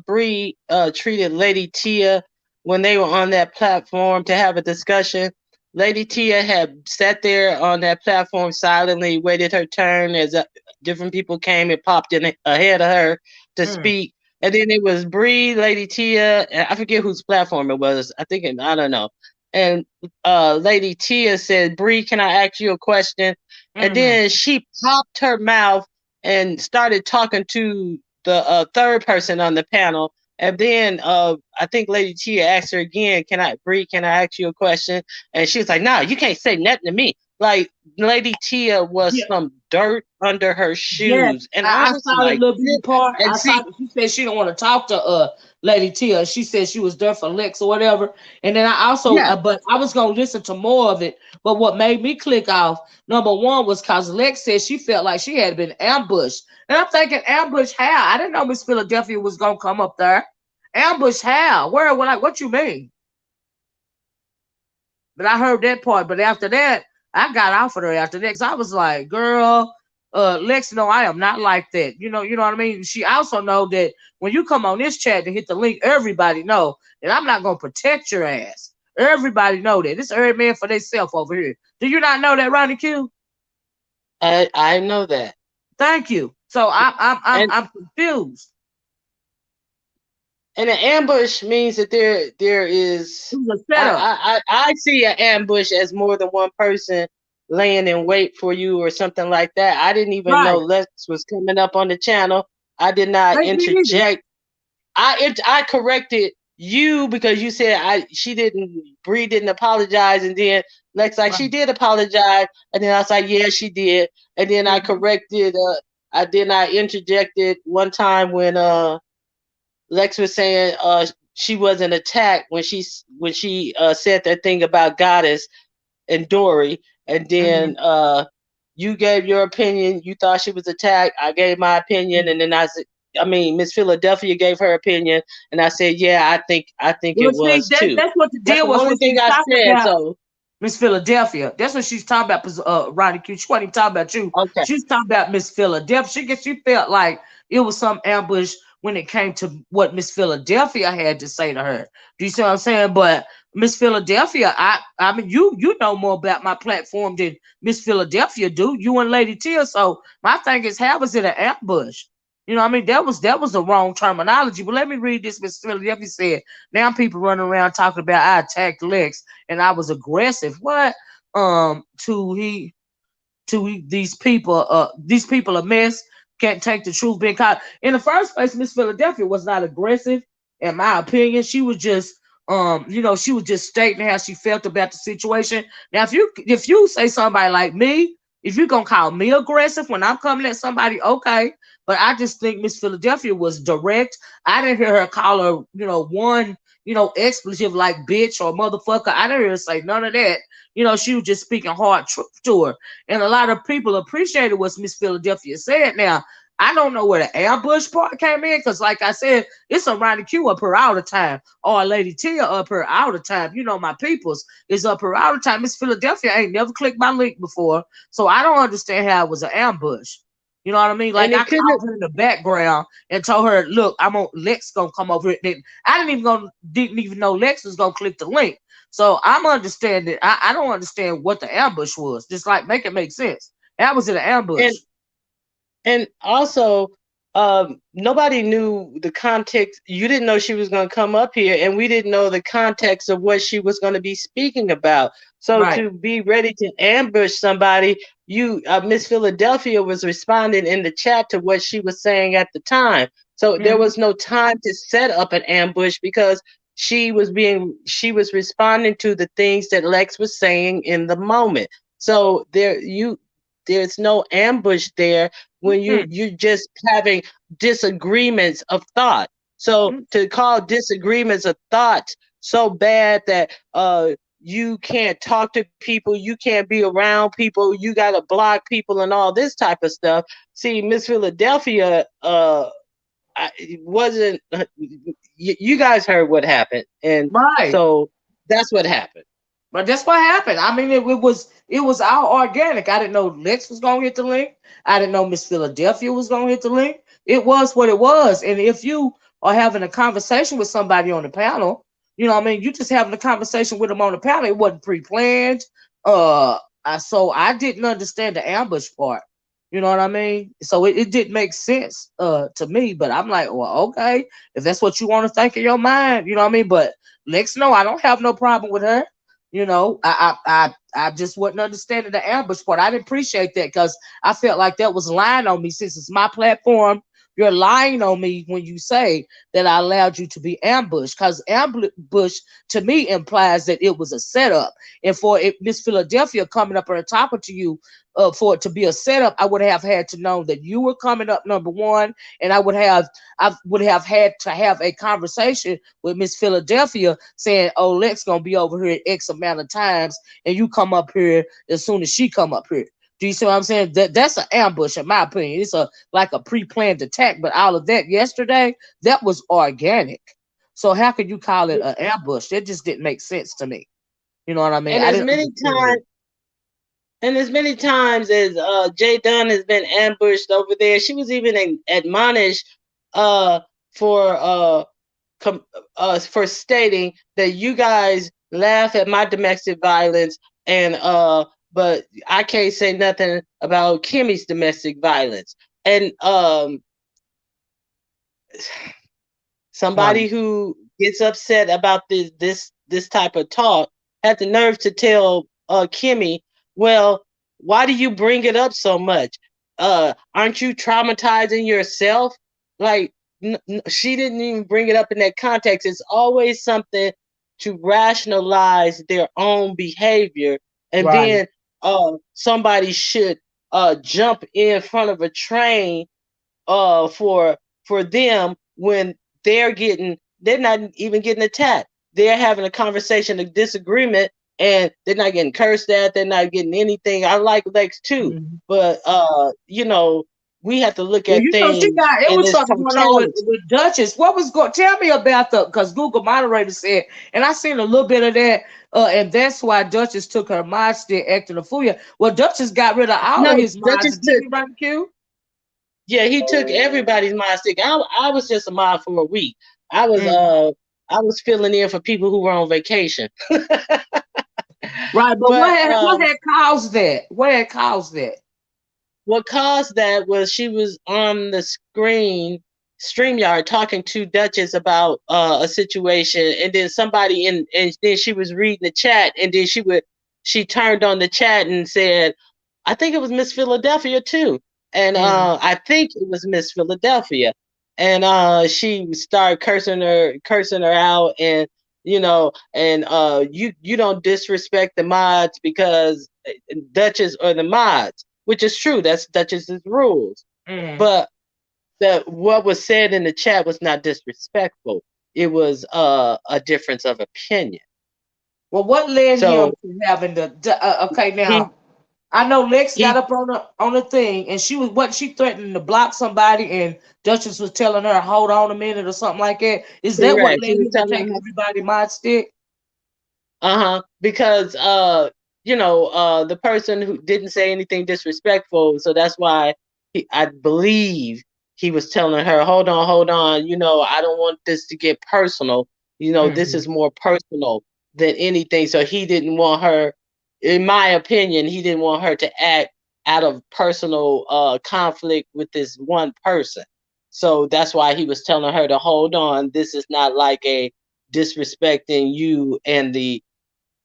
Bree treated Lady Tia when they were on that platform to have a discussion? Lady Tia had sat there on that platform silently, waited her turn as different people came and popped in ahead of her to Mm. speak. And then it was Bree, Lady Tia, and I forget whose platform it was. I don't know. And Lady Tia said, "Bree, can I ask you a question?" And Mm. then she popped her mouth and started talking to the third person on the panel. And then I think Lady Tia asked her again, Bree, can I ask you a question? And she was like, no, you can't say nothing to me. Like, Lady Tia was Yeah. some dirt under her Yes, shoes. And I I was saw the like, little bitty part. and I saw see, that she said she don't want to talk to Lady Tia. She said she was there for Lex or whatever. And then I also, yeah, but I was gonna listen to more of it. But what made me click off number one was cause Lex said she felt like she had been ambushed. And I'm thinking, ambush how? I didn't know Miss Philadelphia was gonna come up there. Ambush how? Where? What you mean? But I heard that part. But after that, I got off of her after that because I was like, girl, Lex, no, I am not like that. You know what I mean? She also know that when you come on this chat to hit the link, everybody know that I'm not gonna protect your ass. Everybody know that. This every man for themselves over here. Do you not know that, Ronnie Q? I know that. Thank you. So And I'm confused. an ambush means that there It is was a setup. I see an ambush as more than one person laying in wait for you or something like that. I didn't even know Right. Lex was coming up on the channel. I did not Ain't me either. interject. I corrected you because you said Bree didn't apologize, and then Lex like Right. she did apologize, and then I was like, yeah, she did, and then I Mhm. corrected. I interjected one time when Lex was saying she wasn't attacked when she said that thing about Goddess and Dory. and then you gave your opinion. You thought she was attacked. I gave my opinion, and then Miss Philadelphia gave her opinion, and I said, yeah, I think Well, it see, was too. that's what the That's deal the was only when thing she's I talking said. about So Miss Philadelphia. That's what she's talking about. Ronnie Q. She wasn't even talking about you. okay, She's talking about Miss Philadelphia. She felt like it was some ambush when it came to what Miss Philadelphia had to say to her. Do you see what I'm saying? But Miss Philadelphia, I mean, you know more about my platform than Miss Philadelphia do. You and Lady Tia. So my thing is, how was it an ambush? You know, what I mean, that was the wrong terminology. But let me read this. Miss Philadelphia said, "Now people running around talking about I attacked Lex and I was aggressive. What? To he these people a mess. Can't take the truth being caught. In the first place, Miss Philadelphia was not aggressive, in my opinion. She was just she was just stating how she felt about the situation. Now, if you say somebody like me, if you're gonna call me aggressive when I'm coming at somebody, okay. But I just think Miss Philadelphia was direct. I didn't hear her call her, one, expletive like bitch or motherfucker. I didn't hear her say none of that. She was just speaking hard truth to her. And a lot of people appreciated what Miss Philadelphia said. Now, I don't know where the ambush part came in, because like I said, it's a Ronnie Q up her all the time. Or Lady Tia up her all the time. My peoples is up her all the time. Miss Philadelphia ain't never clicked my link before. So I don't understand how it was an ambush. You know what I mean? Like and I it couldn't. called her in the background and told her, look, Lex gonna come over here. Then I didn't even know Lex was gonna click the link. So I'm understanding. I don't understand what the ambush was. Just like make it make sense. That was an ambush. And also, nobody knew the context. You didn't know she was going to come up here, and we didn't know the context of what she was going to be speaking about. So Right. to be ready to ambush somebody, Miss Philadelphia was responding in the chat to what she was saying at the time. So there Mhm. was no time to set up an ambush because she was responding to the things that Lex was saying in the moment. So there's no ambush there when Mhm. you're just having disagreements of thought. So Mhm. to call disagreements of thought so bad that you can't talk to people, you can't be around people, you gotta block people and all this type of stuff. See, Miss Philadelphia it wasn't you guys heard what happened, and Right. so that's what happened. But that's what happened. I mean, it was all organic. I didn't know Lex was gonna hit the link. I didn't know Miss Philadelphia was gonna hit the link. It was what it was. And if you are having a conversation with somebody on the panel, what I mean, you just having a conversation with them on the panel. It wasn't pre-planned. So I didn't understand the ambush part. You know what I mean? So it didn't make sense to me. But I'm like, well, okay, if that's what you want to think in your mind, you know what I mean. But Lex, no, I don't have no problem with her. I just wasn't understanding the ambush part. I didn't appreciate that because I felt like that was lying on me. Since it's my platform, you're lying on me when you say that I allowed you to be ambushed. Because ambush to me implies that it was a setup. And for Miss Philadelphia coming up and talking to you, for it to be a setup, I would have had to know that you were coming up number one, and I would have had to have a conversation with Miss Philadelphia saying, "Oh, Lex gonna be over here X amount of times, and you come up here as soon as she come up here." Do you see what I'm saying? That's an ambush, in my opinion. It's like a pre-planned attack. But all of that yesterday, that was organic. So how could you call it an ambush? That just didn't make sense to me. You know what I mean? And I as didn't many understand times it. And as many times as Jay Dunn has been ambushed over there, she was even admonished uh, for com- for stating that you guys laugh at my domestic violence, and but I can't say nothing about Kimmy's domestic violence. And Right. somebody who gets upset about this type of talk had the nerve to tell Kimmy, well, why do you bring it up so much? Aren't you traumatizing yourself? Like she didn't even bring it up in that context. It's always something to rationalize their own behavior, and Right. then somebody should jump in front of a train for them when they're not even getting attacked. They're having a conversation, a disagreement, and they're not getting cursed at, they're not getting anything. I like Lex too, Mhm. but we have to look Well, at she things got it in was its something going on totality. with Duchess. What was going? Tell me about the because Google moderator said, and I seen a little bit of that, and that's why Duchess took her mod stick acting a fool. Yeah. Well, Duchess got rid of all of No, his mods, Duchess didn't took, he, Run Q? yeah, he took everybody's mod stick. I was just a mod for a week. I was Mm. I was filling in for people who were on vacation. Right, but But what had caused that? What had caused that? what caused that was she was on the screen, StreamYard, talking to Duchess about a situation, and then and then she was reading the chat, and then she turned on the chat and said, I think it was Miss Philadelphia too. And Mm. I think it was Miss Philadelphia. And she started cursing her out, and you don't disrespect the mods because Duchess or the mods, which is true. That's Duchess's rules. Mm. But what was said in the chat was not disrespectful. It was a difference of opinion. Well, what led him So to having okay, he now I know Lex got he up on the thing, and she threatening to block somebody, and Duchess was telling her, "Hold on a minute" or something like that. Is that what correct. He led was him to take telling her, everybody mod stick? because the person who didn't say anything disrespectful, so that's why I believe he was telling her, hold on, I don't want this to get personal. This Mm-hmm. is more personal than anything. So he didn't want her, in my opinion, he didn't want her to act out of personal conflict with this one person. So that's why he was telling her to hold on. This is not like a disrespecting you and the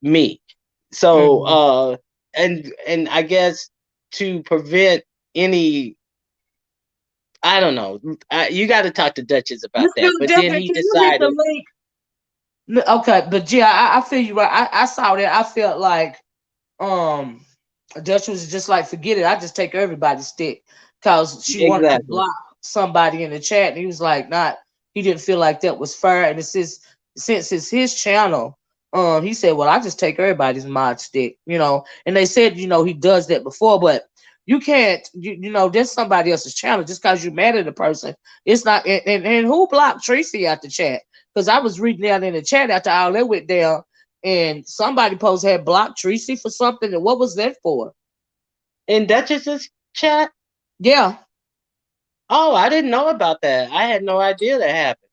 me. So Mm-hmm. and I guess to prevent any, I don't know, you got to talk to Duchess about Miss that. But then Philadelphia, he can you hit the decided, link? Okay, but yeah, I feel you right. I saw that. I felt like um Dutch was just like, forget it. I just take everybody's stick because she wanted to exactly. block somebody in the chat, and he was like, not. He didn't feel like that was fair, and since it's his channel. He said, well, I just take everybody's mod stick, and they said, he does that before, but you can't, there's somebody else's channel just because you're mad at the person. It's not, and who blocked Tracy out the chat? Because I was reading out in the chat after all that went down, and somebody post had blocked Tracy for something. And what was that for? In Duchess's chat? Yeah. Oh, I didn't know about that. I had no idea that happened.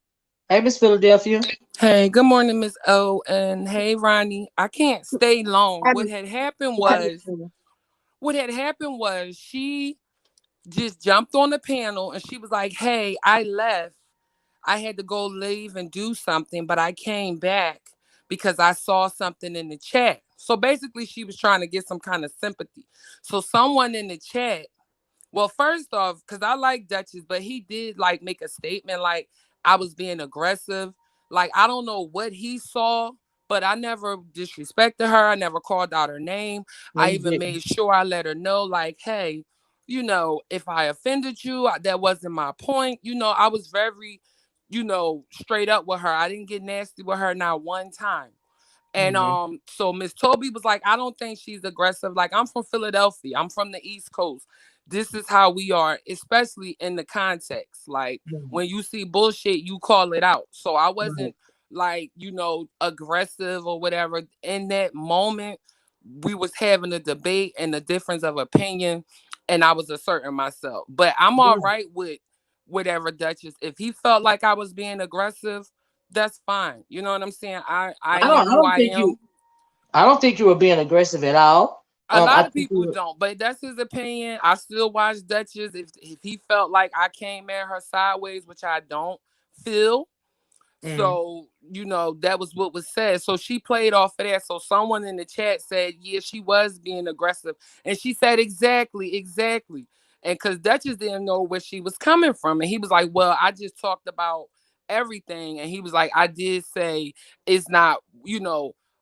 Hey, Miss Philadelphia. Hey, good morning, Miss O, and hey, Ronnie. I can't stay long. I'm, What had happened was she just jumped on the panel and she was like, "Hey, I left. I had to go leave and do something, but I came back because I saw something in the chat." So basically, she was trying to get some kind of sympathy. So someone in the chat, well, first off, because I like Duchess, but he did like make a statement like I was being aggressive. Like, I don't know what he saw, but I never disrespected her. I never called out her name. No, I you even didn't. made sure I let her know, like, hey, if I offended you, that wasn't my point. I was very, straight up with her. I didn't get nasty with her not one time. And Mm-hmm. so Miss Toby was like, I don't think she's aggressive. Like, I'm from Philadelphia. I'm from the East Coast. This is how we are, especially in the context. Like, Mm-hmm. when you see bullshit, you call it out. So I Right. wasn't like, aggressive or whatever. In that moment, we was having a debate and a difference of opinion, and I was asserting myself. But I'm all Right. right with whatever, Duchess. If he felt like I was being aggressive, that's fine. You know what I'm saying? I I don't. am I who don't I think am. you. I don't think you were being aggressive at all. A I lot of think people you. don't, but that's his opinion. I still watch Duchess. If he felt like I came at her sideways, which I don't feel. Mm, So, that was what was said. So she played off of that. So someone in the chat said, yeah, she was being aggressive. And she said, exactly, exactly. And because Duchess didn't know where she was coming from. And he was like, well, I just talked about everything. And he was like, I did say it's not,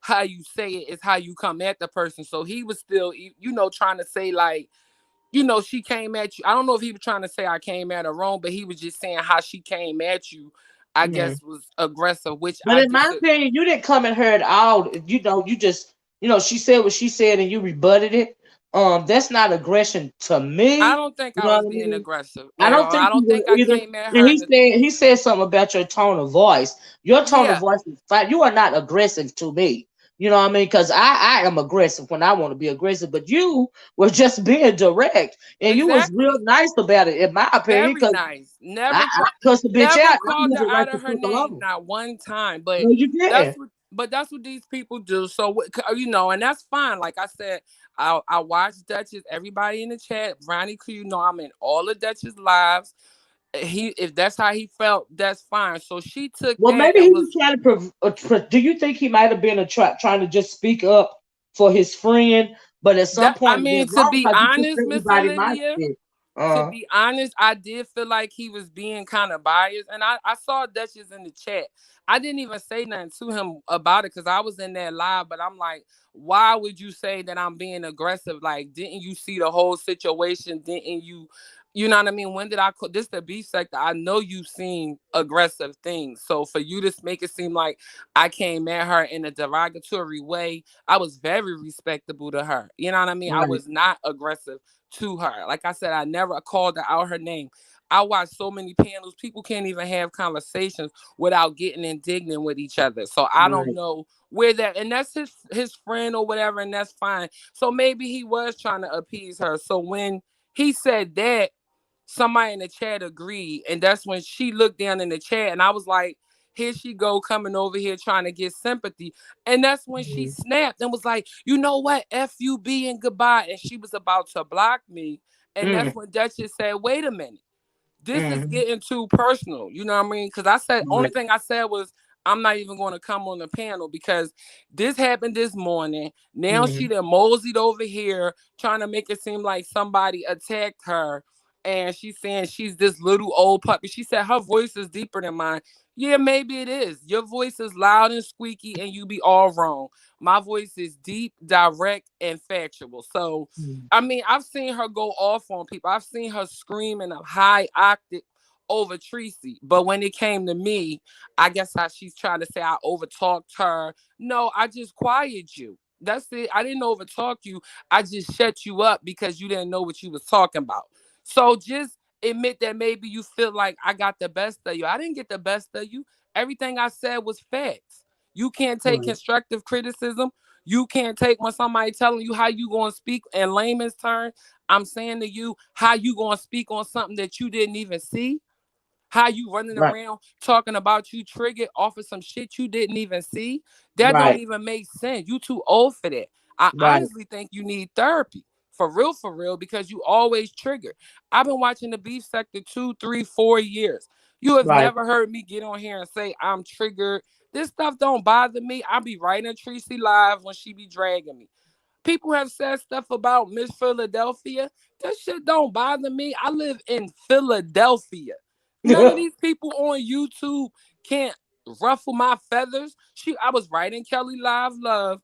how you say it, it's how you come at the person. So he was still, trying to say like, she came at you. I don't know if he was trying to say I came at her wrong, but he was just saying how she came at you, I mm. guess, was aggressive, which But I in my disagree. opinion, you didn't come at her at all. You just she said what she said and you rebutted it. That's not aggression to I me. don't think You I know was what I being mean? aggressive I at don't all. I think you don't think were I either. came at And her he in the said something about your tone of voice. Your tone of yeah, voice is fine. You are not aggressive to me. You know what I mean? Because I am aggressive when I want to be aggressive, but you were just being direct, and you was real exactly. nice about it, in my opinion. Very Because nice. I cussed the bitch Never out. I called moved her it right out the of her fuck name, along. not one time. But No, you that's didn't. what that's what these people do. So and that's fine. Like I said, I watch Duchess. Everybody in the chat, Ronnie, I'm in all of Duchess lives. If that's how he felt, that's fine. So she took Well, that maybe and he was was trying to. Do you think he might have been trying to just speak up for his friend? But at some that. I point, it mean, went to wrong be because he took honest, Miss everybody my Olivia, shit. to be honest, I did feel like he was being kind of biased. And I saw Duchess in the chat. I didn't even say nothing to him about it because I was in that live. But I'm like, why would you say that I'm being aggressive? Like, didn't you see the whole situation? Didn't you? You know what I mean? When did I call this the beef sector? I know you've seen aggressive things. So for you to make it seem like I came at her in a derogatory way, I was very respectable to her. You know what I mean? I Right, was not aggressive to her. Like I said, I never called her out her name. I watch so many panels. People can't even have conversations without getting indignant with each other. So I don't right, know where that, and that's his friend or whatever, and that's fine. So maybe he was trying to appease her. So when he said that, somebody in the chat agreed, and that's when she looked down in the chat, and I was like, here she go coming over here trying to get sympathy. And that's when she mhm, snapped and was like, you know what, FUB and goodbye. And she was about to block me. And that's mm, when Duchess said, wait a minute, this is mhm, getting too personal. You know what I mean? Because I said, only right, thing I said was, I'm not even going to come on the panel because this happened this morning. Now she mhm, done moseyed over here trying to make it seem like somebody attacked her. And she's saying she's this little old puppy. She said her voice is deeper than mine. Yeah, maybe it is. Your voice is loud and squeaky, and you be all wrong. My voice is deep, direct, and factual. So mhm, I mean, I've seen her go off on people. I've seen her scream in a high octave over Tracy. But when it came to me, I guess how she's trying to say I overtalked her. No, I just quieted you. That's it. I didn't overtalk you. I just shut you up because you didn't know what you was talking about. So just admit that maybe you feel like I got the best of you. I didn't get the best of you. Everything I said was facts. You can't take right, constructive criticism. You can't take when somebody telling you how you going to speak in layman's terms. I'm saying to you how you going to speak on something that you didn't even see. How you running right, around talking about you triggered off of some shit you didn't even see. That don't right, even make sense. You too old for that. I right, honestly think you need therapy. For real, because you always trigger. I've been watching the beef sector 2, 3, 4 years. You have right. never heard me get on here and say I'm triggered. This stuff don't bother me. I be writing Tracy live when she be dragging me. People have said stuff about Miss Philadelphia. That shit don't bother me. I live in Philadelphia. None of these people on YouTube can't ruffle my feathers. I was writing Kelly Love Live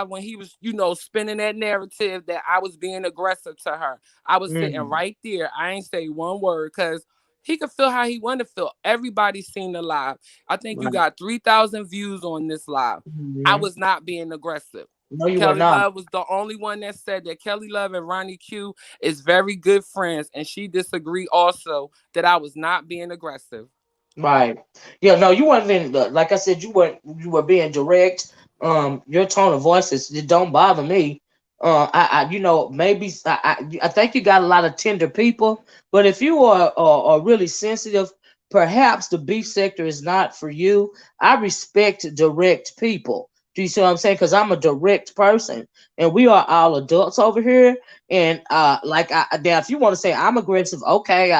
when he was, spinning that narrative that I was being aggressive to her. I was sitting Mhm, right there. I ain't say one word because he could feel how he want to feel. Everybody's seen the live. I think you right. got 3,000 views on this live. I Mhm. was not being aggressive. No, you were Kelly not. Love was the only one that said that Kelly Love and Ronnie Q is very good friends, and she disagreed also that I was not being aggressive. Right. Yeah, no, you weren't being like I said, you were being direct. Your tone of voice it don't bother me. Maybe I think you got a lot of tender people, but if you are really sensitive, perhaps the beef sector is not for you. I respect direct people. Do you see what I'm saying? Because I'm a direct person, and we are all adults over here. And now, if you want to say I'm aggressive, okay,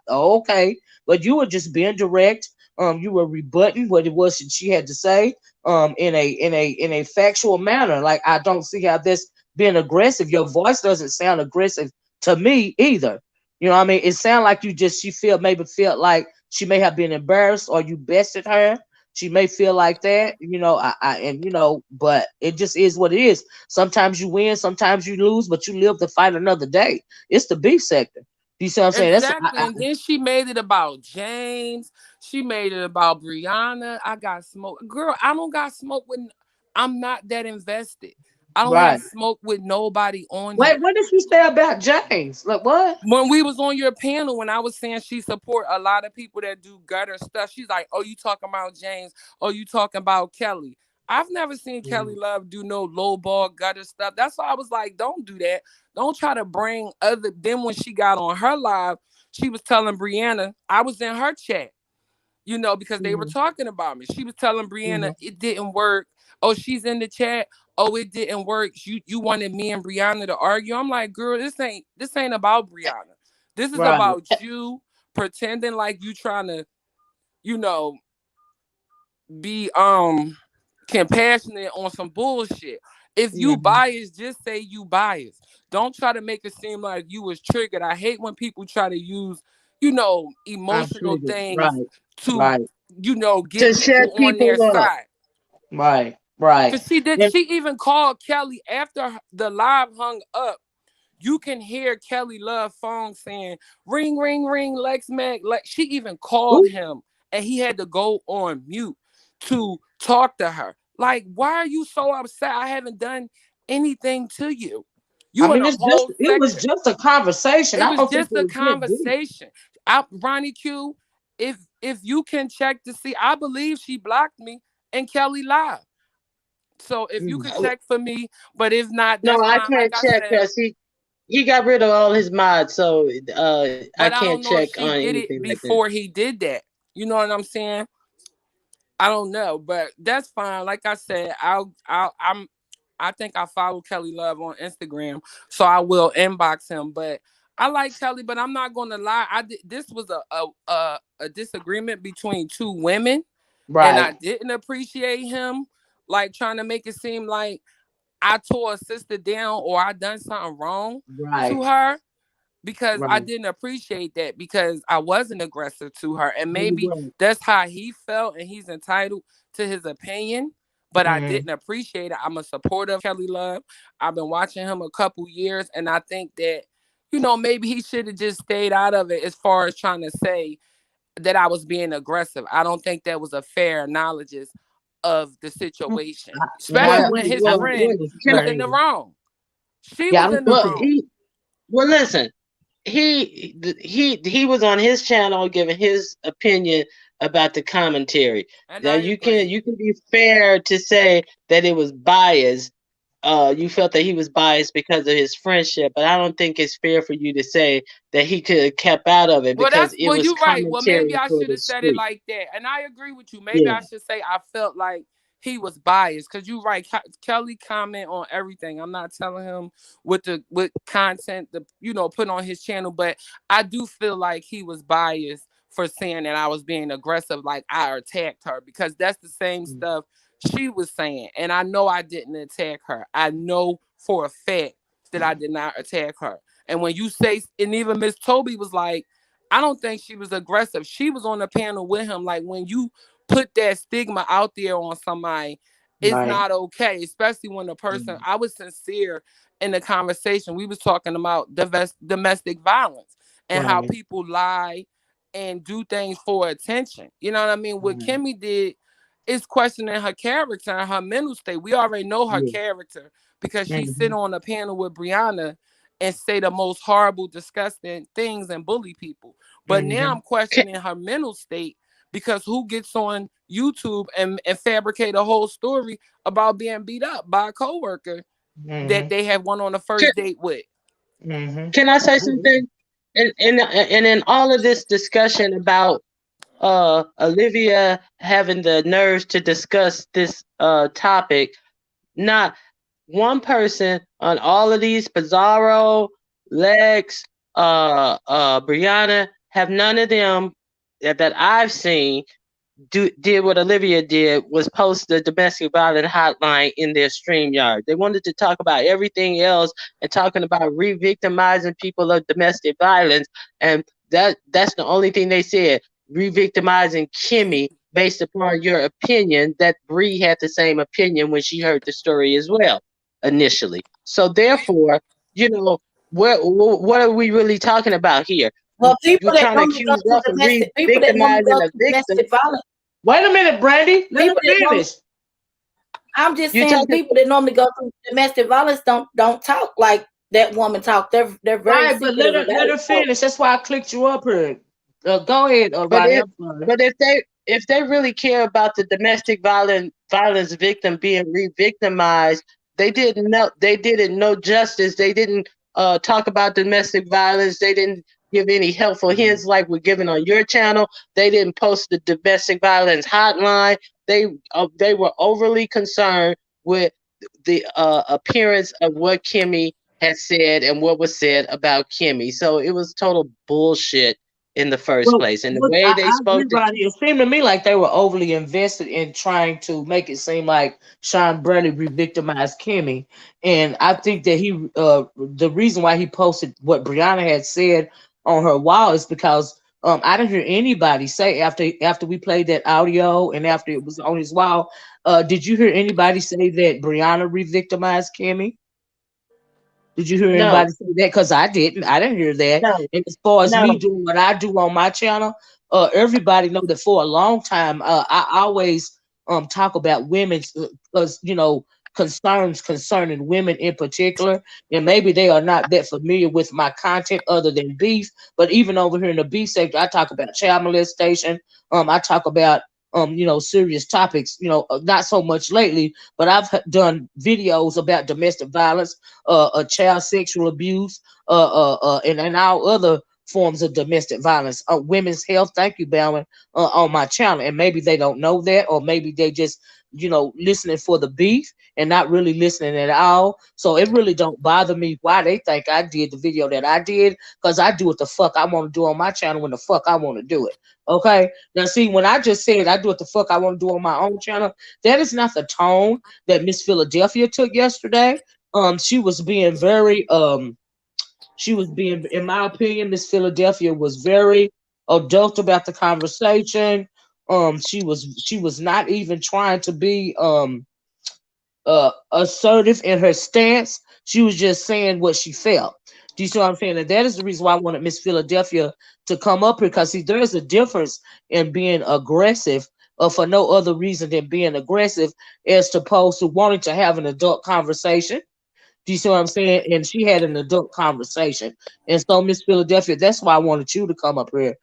okay, but you were just being direct. You were rebutting what it was that she had to say. In a factual manner. Like I don't see how this being aggressive. Your voice doesn't sound aggressive to me either. You know what I mean? It sounded like she felt like she may have been embarrassed or you bested her. She may feel like that, but it just is what it is. Sometimes you win, sometimes you lose, but you live to fight another day. It's the beef sector. You see what I'm saying? Exactly. And then she made it about James. She made it about Brianna. I got smoke. Girl, I don't got smoke with I'm not that invested. I don't have Right. smoke with nobody on Wait, here. what did you say about James? Like what? When we was on your panel, when I was saying she support a lot of people that do gutter stuff, she's like, "Oh, you talking about James? Oh, you talking about Kelly?" I've never seen Kelly Love do no low ball gutter stuff. That's why I was like, "Don't do that. Don't try to bring other." Then when she got on her live, she was telling Brianna, I was in her chat, because they were Mm-hmm. talking about me. She was telling Mm-hmm. Brianna it didn't work. Oh, she's in the chat. Oh, it didn't work. You wanted me and Brianna to argue. I'm like, girl, this ain't about Brianna. This is Right. about you pretending like you trying to, you know, be compassionate on some bullshit. If you Mm-hmm. biased, just say you biased. Don't try to make it seem like you was triggered. I hate when people try to use, I'm emotional triggered. things Right. to, Right. get To shut people on people their up. side. Right. Right. Cause she did. And, She even called Kelly after the live hung up. You can hear Kelly Love phone saying, "Ring, ring, ring, Lex Mac." Like she even called ooh, him, and he had to go on mute to talk to her. Like, why are you so upset? I haven't done anything to you. I You in mean, a whole it was sector. just a conversation. It I was don't think just it a was that deep. conversation. Ronnie Q, if you can check to see, I believe she blocked me and Kelly Live. So if you Mm. could check for me, but if not, No, that's I fine. Like can't I check said, because he got rid of all his mods, so I but I can't don't know check if on she did anything it like that. before he did that. You know what I'm saying? I don't know, but that's fine. Like I said, I think I follow Kelly Love on Instagram, so I will inbox him. But I like Kelly, but I'm not gonna lie. This was a disagreement between two women, and Right. I didn't appreciate him like trying to make it seem like I tore a sister down or I done something wrong to Right. her because I Right. didn't appreciate that because I wasn't aggressive to her. And You maybe right. that's how he felt and he's entitled to his opinion. But I Mm-hmm. didn't appreciate it. I'm a supporter of Kelly Love. I've been watching him a couple years and I think that, maybe he should have just stayed out of it as far as trying to say that I was being aggressive. I don't think that was a fair analysis of the situation, And I especially Well, when agree his with well, friend what you're can I, was in the saying. wrong. She Yeah, I was don't in the think well it. wrong. listen. He was on his channel giving his opinion about the commentary. And Now I agree. you can be fair to say that it was biased. You felt that he was biased because of his friendship, but I don't think it's fair for you to say that he could have kept out of it because it was You're right. Well, maybe commentary I for should the have said it street. like that. And I agree with you. Maybe I Yeah. should say I felt like he was biased because you're right. Kelly comment on everything. I'm not telling him what content to put on his channel, but I do feel like he was biased for saying that I was being aggressive, like I attacked her because that's the same stuff she was saying. And I know I didn't attack her. I know for a fact that I did not attack her. And when you say, and even Miss Toby was like, I don't think she was aggressive. She was on the panel with him. Like when you put that stigma out there on somebody, it's Right. not okay, especially when the person, I was sincere in the conversation. We was talking about domestic violence and how Right. people lie and do things for attention. You know what I mean? What Right. Kimmy did is questioning her character and her mental state. We already know her Yeah. character because she sit Mm-hmm. on a panel with Brianna and say the most horrible, disgusting things and bully people. But now Mm-hmm. I'm questioning her mental state because who gets on YouTube and fabricate a whole story about being beat up by a coworker that Mm-hmm. they have one on the Can, first date with? Mm-hmm. can I say something? And in all of this discussion about Olivia having the nerves to discuss this topic, not one person on all of these Pizzaro, Lex, Brianna, have none of them that I've seen did what Olivia did was post the domestic violence hotline in their StreamYard. They wanted to talk about everything else and talking about re-victimizing people of domestic violence, and that's the only thing they said. Re-victimizing Kimmy based upon your opinion that Bree had the same opinion when she heard the story as well initially. So therefore, you know, what are we really talking about here? Well, You're trying to accuse us of people that normally re-victimizing go a through victim. domestic violence, Wait a minute, Brandy. Let people me that normally finish. I'm just You saying talking people that normally go through domestic violence don't talk like that woman talk. They're very Right, but let secretive her about it. So finish. That's why I clicked you up here. Go ahead, but Ronnie. if I'm sorry. but if they really care about the domestic violence victim being re-victimized, they didn't know justice. They didn't talk about domestic violence. They didn't give any helpful hints like we're giving on your channel. They didn't post the domestic violence hotline. They were overly concerned with the appearance of what Kimmy had said and what was said about Kimmy. So it was total bullshit in the first Well, place. And the but way they I agree, spoke to Ronnie. It seemed to me like they were overly invested in trying to make it seem like Sean Bradley re-victimized Kimmy, and I think that the reason why he posted what Brianna had said on her wall is because I didn't hear anybody say after we played that audio and after it was on his wall. Did you hear anybody say that Brianna re-victimized Kimmy? Did you hear no, anybody say that? Because I didn't. I didn't hear that. no, And as far as me no. doing what I do on my channel, everybody know that for a long time, I always talk about women's because concerns concerning women in particular, and maybe they are not that familiar with my content other than beef. But even over here in the beef sector, I talk about child molestation. I talk about serious topics. Not so much lately, but I've done videos about domestic violence, child sexual abuse, and all other forms of domestic violence, women's health. Thank you, Bowen, on my channel. And maybe they don't know that, or maybe they just, listening for the beef and not really listening at all. So it really don't bother me why they think I did the video that I did, because I do what the fuck I want to do on my channel when the fuck I want to do it. Okay. Now, see, when I just said I do what the fuck I want to do on my own channel, that is not the tone that Miss Philadelphia took yesterday. She was being very in my opinion, Miss Philadelphia was very adult about the conversation. She was not even trying to be assertive in her stance. She was just saying what she felt. Do you see what I'm saying? And that is the reason why I wanted Miss Philadelphia to come up here, because see, there is a difference in being aggressive for no other reason than being aggressive as opposed to wanting to have an adult conversation. Do you see what I'm saying? And she had an adult conversation. And so, Miss Philadelphia, that's why I wanted you to come up here.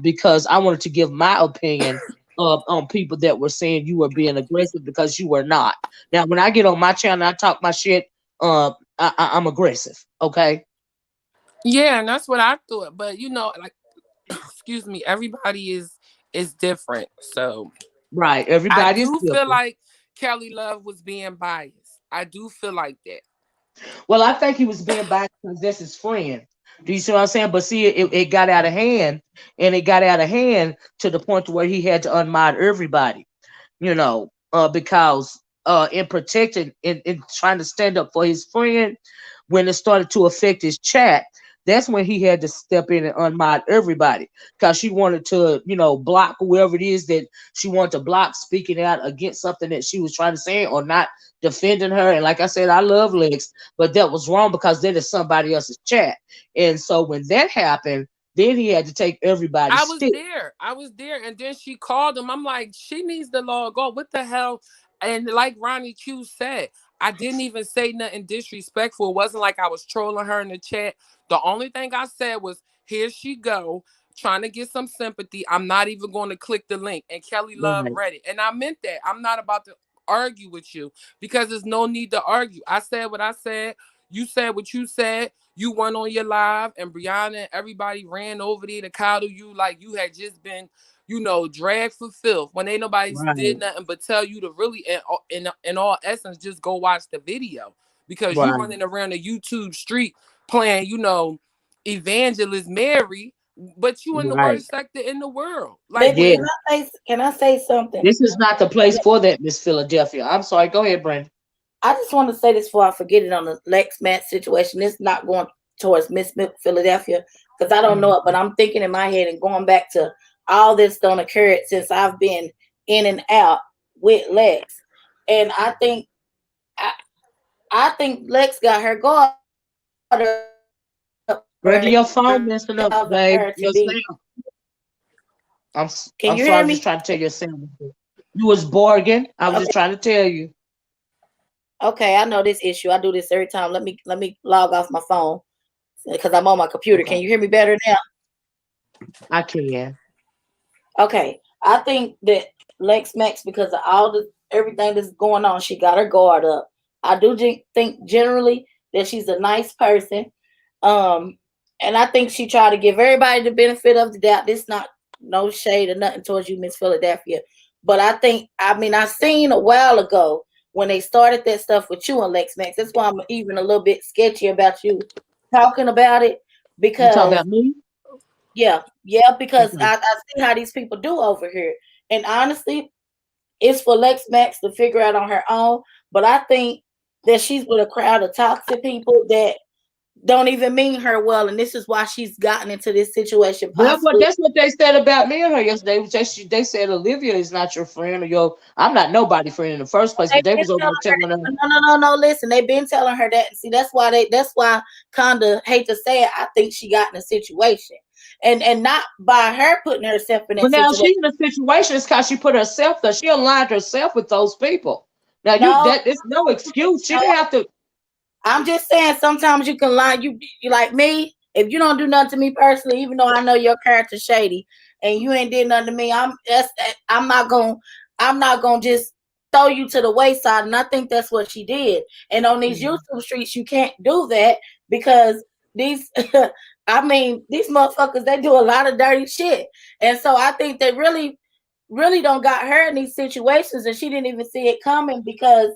Because I wanted to give my opinion on people that were saying you were being aggressive, because you were not. Now, when I get on my channel, I talk my shit. I'm aggressive. Okay. Yeah, and that's what I thought. But like, excuse me, everybody is different. So Right. I Everybody is do feel different. like Kelly Love was being biased. I do feel like that. Well, I think he was being biased because that's his friend. Do you see what I'm saying? But see, it got out of hand, and it got out of hand to the point to where he had to unmod everybody. Because in protecting, in trying to stand up for his friend, when it started to affect his chat, that's when he had to step in and unmod everybody, because she wanted to, block whoever it is that she wanted to block speaking out against something that she was trying to say or not defending her. And like I said, I love Lex, but that was wrong because that is somebody else's chat. And so when that happened, then he had to take everybody's I was stick. there. I was there. And then she called him. I'm like, she needs to log off. What the hell? And like Ronnie Q said, I didn't even say nothing disrespectful. It wasn't like I was trolling her in the chat. The only thing I said was, here she go, trying to get some sympathy. I'm not even going to click the link. And Kelly Love Right, read it. And I meant that. I'm not about to argue with you because there's no need to argue. I said what I said. You said what you said. You went on your live, and Brianna and everybody ran over there to coddle you like you had just been, dragged for filth when ain't nobody did right, nothing but tell you to really, in all essence, just go watch the video because you right, running around the YouTube street playing, Evangelist Mary, but you in the right. worst sector in the world. Like baby, Yeah. what? can I say something? This is not the place for that, Miss Philadelphia. I'm sorry. Go ahead, Brandon. I just want to say this before I forget it on the Lex Matt situation. It's not going towards Miss Philadelphia because I don't know it, but I'm thinking in my head and going back to all this done occurred since I've been in and out with Lex, and I, I think Lex got her guard up Brandon, early your phone messing up, enough for babe. her to Your be. sound. I'm Can I'm you sorry. hear I'm just me? trying to tell you a sound. You was bargain. I was just Okay. trying to tell you. Okay, I know this issue. I do this every time. Let me log off my phone because I'm on my computer. Okay. Can you hear me better now? I can. Okay. I think that Lex Max, because of all the everything that's going on, she got her guard up. I do think generally that she's a nice person. Um, and I think she tried to give everybody the benefit of the doubt. This not no shade or nothing towards you, Miss Philadelphia. But I seen a while ago when they started that stuff with you and Lex Max. That's why I'm even a little bit sketchy about you talking about it You talking because about me? yeah, because Okay. I see how these people do over here. And honestly, it's for Lex Max to figure out on her own. But I think that she's with a crowd of toxic people that don't even mean her well. And this is why she's gotten into this situation, Well, possibly. that's what they said about me and her yesterday. They said Olivia is not your friend or your. I'm not nobody friend in the first place, but They've they been was over telling there telling her. her, no. Listen, they've been telling her that. See, that's why kinda hate to say it. I think she got in a situation. And not by her putting herself in But that now situation. she's in a situation. It's because she put herself there. She aligned herself with those people. Now No, that it's no excuse. She no, didn't have to. I'm just saying sometimes you can lie. You like me. If you don't do nothing to me personally, even though I know your character shady and you ain't did nothing to me, I'm not gonna just throw you to the wayside. And I think that's what she did. And on these YouTube streets, you can't do that because these these motherfuckers, they do a lot of dirty shit. And so I think they really, really don't got her in these situations and she didn't even see it coming because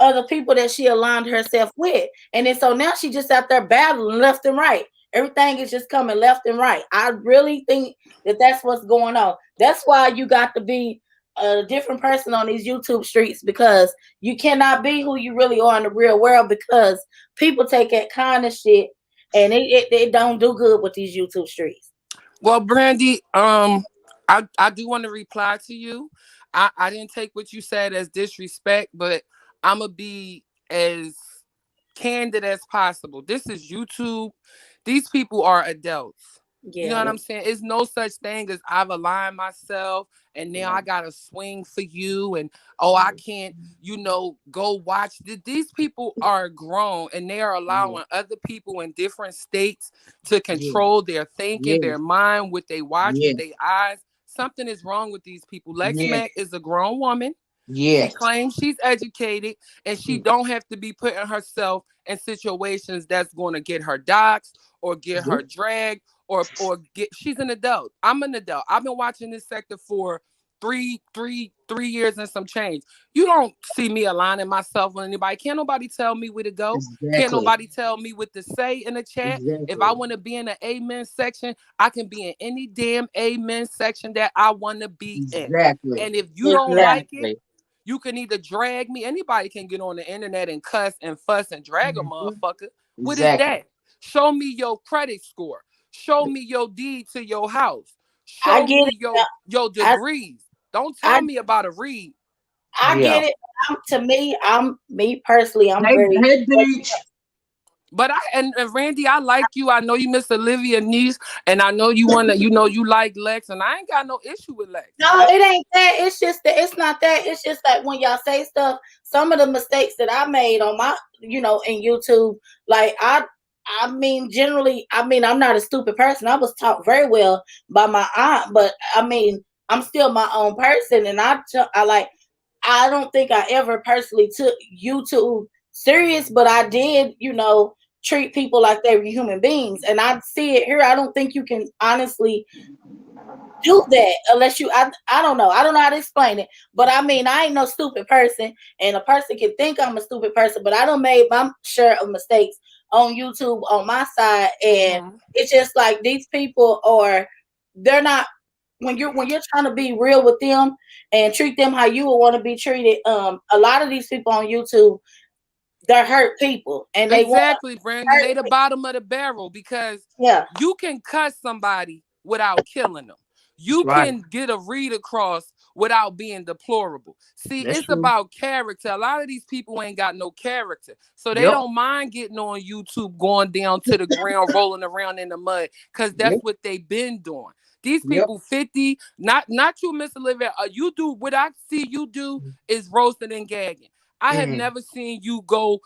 of the people that she aligned herself with. And then so now she just out there battling left and right. Everything is just coming left and right. I really think that that's what's going on. That's why you got to be a different person on these YouTube streets because you cannot be who you really are in the real world because people take that kind of shit and it don't do good with these YouTube streets. Well, Brandy, I do want to reply to you. I didn't take what you said as disrespect, but I'm gonna be as candid as possible. This is YouTube. These people are adults. You know Yeah. what I'm saying? It's no such thing as I've aligned myself and now Yeah. I gotta swing for you and oh I can't, go watch. These people are grown and they are Yeah, allowing other people in different states to yeah, control their thinking, yes, their mind, what they watch with yes, their eyes. Something is wrong with these people. Lex yes, Mack is a grown woman. She yes. claims she's educated and she don't have to be putting herself in situations that's going to get her doxxed or get her dragged or get. She's an adult. I'm an adult. I've been watching this sector for three years and some change. You don't see me aligning myself with anybody. Can't nobody tell me where to go. Can't Exactly, nobody tell me what to say in the chat. If I exactly, want to be in the amen section, I can be in any damn amen section that I want to be in. exactly. And if you don't like it, Exactly. you can either drag me. Anybody can get on the internet and cuss and fuss and drag a Mhm. motherfucker. What is Exactly. that? Show me your credit score. Show me your deed to your house. I Show get it. me your I degrees. Don't I tell me about a read. I Yeah. get it. To me, I'm me personally, I'm Hey, very hey, Beach. But and Randy, I like you. I know you miss Olivia niece, and I know you wanna, you like Lex, and I ain't got no issue with Lex. no, it ain't that. It's just that it's not that. It's just that when y'all say stuff, some of the mistakes that I made on my, in YouTube, like generally, I'm not a stupid person. I was taught very well by my aunt, but I'm still my own person, and I don't think I ever personally took YouTube serious, but I did, treat people like they were human beings, and I see it here. I don't think you can honestly do that unless I don't know. I don't know how to explain it. But I ain't no stupid person. And a person can think I'm a stupid person, but I don't made my share of mistakes on YouTube on my side. And Mhm. it's just like these people they're not when you're trying to be real with them and treat them how you would want to be treated. A lot of these people on YouTube, they're hurt people and they want Exactly, to Brandy. hurt They the people. bottom of the barrel because Yeah. you can cuss somebody without killing them. That's You right. can get a read across without being deplorable. See, That's it's true. about character. A lot of these people ain't got no character. So they Yep. don't mind getting on YouTube, going down to the ground, rolling around in the mud, because that's Yep. what they've been doing. These Yep. people 50, not you, Miss Olivia. You do what I see you do is roasting and gagging. I have never seen you go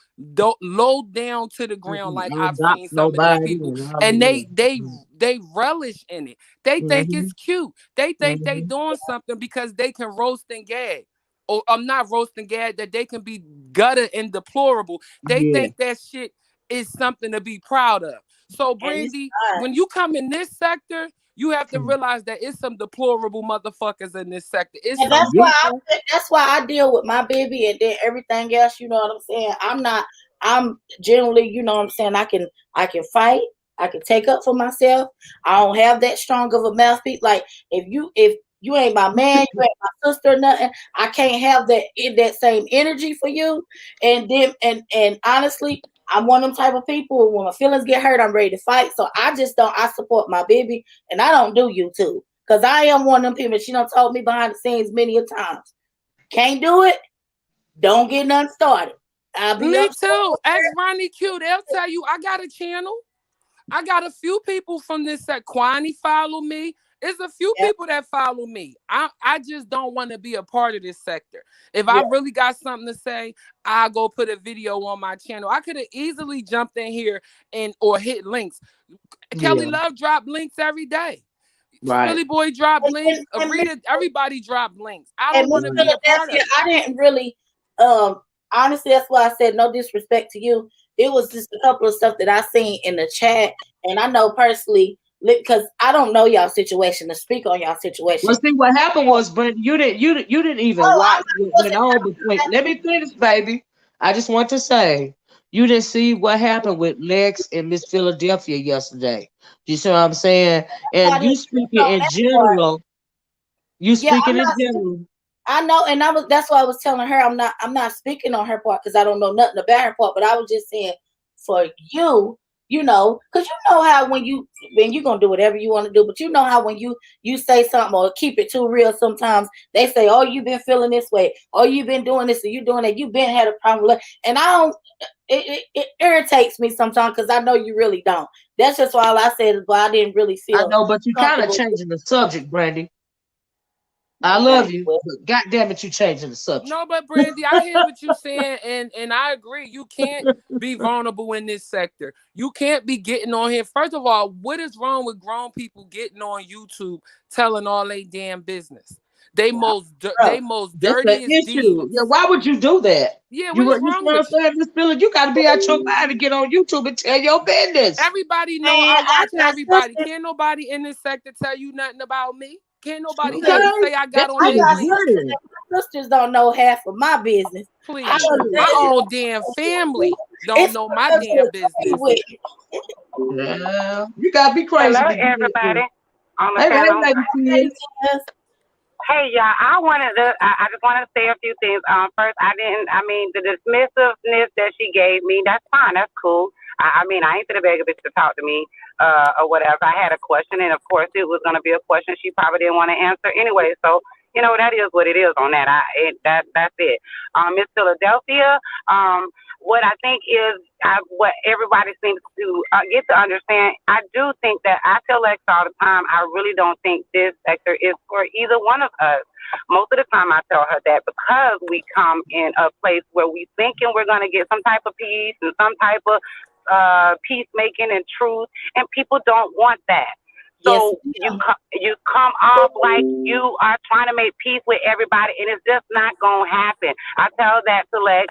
low down to the ground like I've Not seen some of these nobody. people, and they relish in it. They think it's cute. They think they doing something because they can roast and gag. Or I'm not roasting gag, that they can be gutter and deplorable. They think that shit is something to be proud of. So, Brandy, when you come in this sector, you have to realize that it's some deplorable motherfuckers in this sector. It's and that's why I deal with my baby and then everything else. You know what I'm saying? I'm generally, you know what I'm saying. I can fight. I can take up for myself. I don't have that strong of a mouthpiece. Like if you ain't my man, you ain't my sister, or nothing. I can't have that same energy for you. And then and honestly, I'm one of them type of people. When my feelings get hurt, I'm ready to fight. So I just don't. I support my baby, and I don't do YouTube because I am one of them people. She done told me behind the scenes many a times. Can't do it. Don't get nothing started. I'll be me too. Ask Ronnie Q. They'll tell you I got a channel. I got a few people from this set. Kwani follow me. It's a few people that follow me. I just don't want to be a part of this sector. If I really got something to say, I'll go put a video on my channel. I could have easily jumped in here or hit links. Kelly Love dropped links every day. Right. Philly Boy dropped links. Rita, everybody dropped links. I don't want to be a part of it. I didn't really, honestly, that's why I said no disrespect to you. It was just a couple of stuff that I seen in the chat, and I know personally because I don't know y'all situation to speak on y'all situation. Well, see what happened was, Brent, you didn't even watch what went on. Let me finish, baby. I just want to say you didn't see what happened with Lex and Miss Philadelphia yesterday. You see what I'm saying? And you speaking in general. You speaking in general. I know, and that's why I was telling her I'm not speaking on her part because I don't know nothing about her part, but I was just saying for you, you know, because you know how when you gonna do whatever you want to do, but you know how when you say something or keep it too real, sometimes they say, oh, you've been feeling this way, or you've been doing this, or you doing that, you've been had a problem with it. And I don't. It irritates me sometimes because I know you really don't. That's just why all I said is, but I didn't really feel. I know, but you kind of changing the subject, Brandy. I love you, but God damn it, you changing the subject. No, but Brandy, I hear what you're saying, and I agree. You can't be vulnerable in this sector. You can't be getting on here. First of all, what is wrong with grown people getting on YouTube telling all they damn business? They most dirtiest issue. Yeah, why would you do that? Yeah, what's wrong with you? You got to be out your mind to get on YouTube and tell your business. Everybody know I'm watching everybody. Can't nobody in this sector tell you nothing about me. Can't nobody say I got on that. My sisters don't know half of my business. Please, my own damn family don't know my damn business. Yeah, you gotta be crazy. Hello, everybody. On the panel. Hey, y'all. I just wanted to say a few things. First, the dismissiveness that she gave me, that's fine. That's cool. I ain't to the beg a bitch to talk to me, or whatever. I had a question, and of course, it was going to be a question she probably didn't want to answer anyway. So, you know, that is what it is on that. That's it. Miss Philadelphia, what I think is what everybody seems to get to understand. I do think that I tell Lex all the time, I really don't think this sector is for either one of us. Most of the time I tell her that because we come in a place where we thinking we're going to get some type of peace and some type of peacemaking and truth, and people don't want that. So you come off like you are trying to make peace with everybody, and it's just not gonna happen. I tell that to Lex.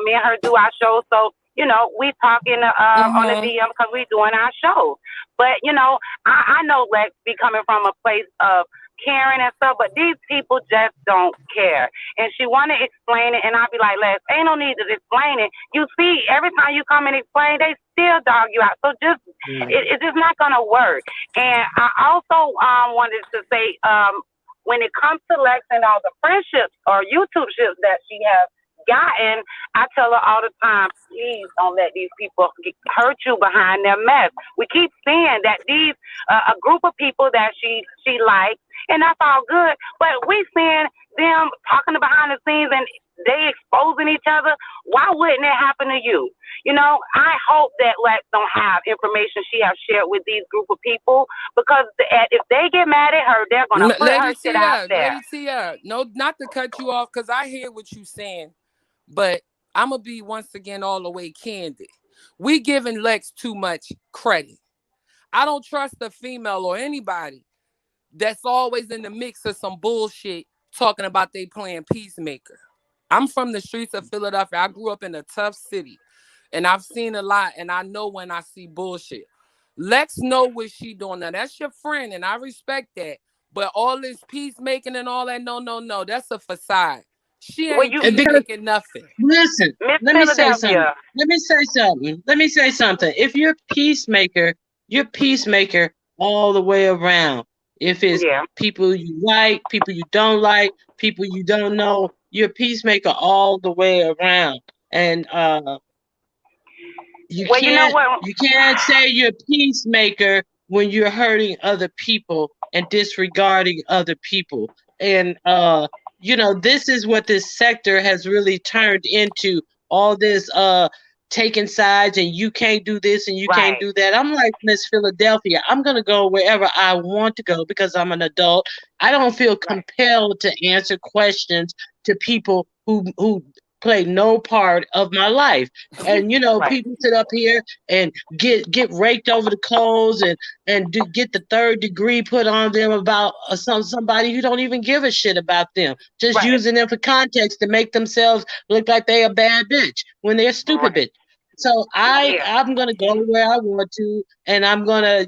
Me and her do our show, so you know we talking on the DM because we doing our show. But you know, I know Lex be coming from a place of caring and stuff, but these people just don't care. And she want to explain it, and I'll be like, Lex, ain't no need to explain it. You see, every time you come and explain, they still dog you out. So just, it's just not going to work. And I also wanted to say, when it comes to Lex and all the friendships or YouTube ships that she has gotten, I tell her all the time, please don't let these people hurt you behind their mess. We keep seeing that these a group of people that she likes, and that's all good, but we seeing them talking behind the scenes and they exposing each other. Why wouldn't it happen to you? You know, I hope that Lex don't have information she has shared with these group of people, because if they get mad at her, they're gonna put her shit out there. Lady Tia, no, not to cut you off, because I hear what you're saying. But I'm gonna be once again all the way candid. We giving Lex too much credit. I don't trust a female or anybody that's always in the mix of some bullshit talking about they playing peacemaker. I'm from the streets of Philadelphia. I grew up in a tough city, and I've seen a lot, and I know when I see bullshit. Lex know what she doing. Now, that's your friend, and I respect that. But all this peacemaking and all that, no. That's a facade. She ain't peacemaking nothing. Listen, let me say something. Let me say something. If you're peacemaker all the way around. If it's people you like, people you don't like, people you don't know, you're a peacemaker all the way around. And you can't say you're a peacemaker when you're hurting other people and disregarding other people. And this is what this sector has really turned into. All this taking sides, and you can't do this and you can't do that. I'm like Miss Philadelphia. I'm gonna go wherever I want to go because I'm an adult. I don't feel compelled to answer questions to people who play no part of my life. And people sit up here and get raked over the coals and get the third degree put on them about somebody who don't even give a shit about them, just using them for context to make themselves look like they a bad bitch when they're a stupid bitch. So I'm gonna go where I want to, and I'm gonna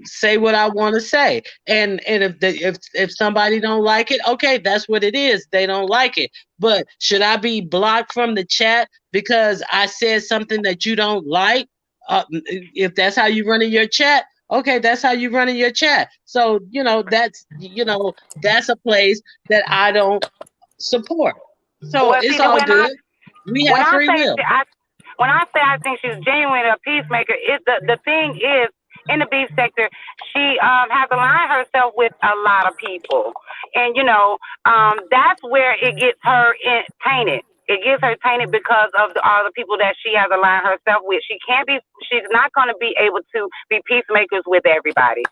say what I want to say. And if somebody don't like it, okay, that's what it is. They don't like it. But should I be blocked from the chat because I said something that you don't like? If that's how you run in your chat, okay, that's how you run in your chat. So that's a place that I don't support. So it's all good. We have free will. When I say I think she's genuinely a peacemaker, the thing is, in the beef sector, she has aligned herself with a lot of people, and that's where it gets her tainted. It gets her tainted because of all the people that she has aligned herself with. She's not going to be able to be peacemakers with everybody,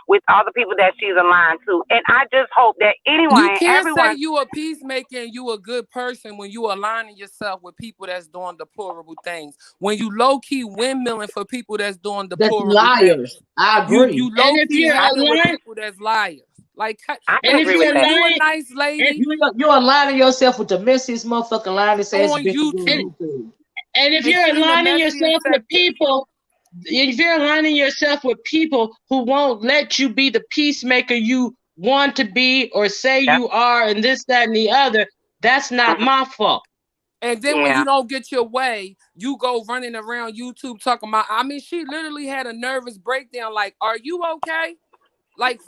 with all the people that she's aligned to. And I just hope that you can't say you a peacemaker and you a good person when you aligning yourself with people that's doing deplorable things. When you low key windmilling for people that's doing deplorable things. I agree. You low key hanging with people that's liars. Like, and if you're a nice lady, you're aligning yourself with the messiest motherfucking line that says on YouTube. And if you're aligning yourself with people, who won't let you be the peacemaker you want to be or say you are, and this, that, and the other, that's not my fault. And then when you don't get your way, you go running around YouTube talking about. I mean, she literally had a nervous breakdown. Like, are you okay? Like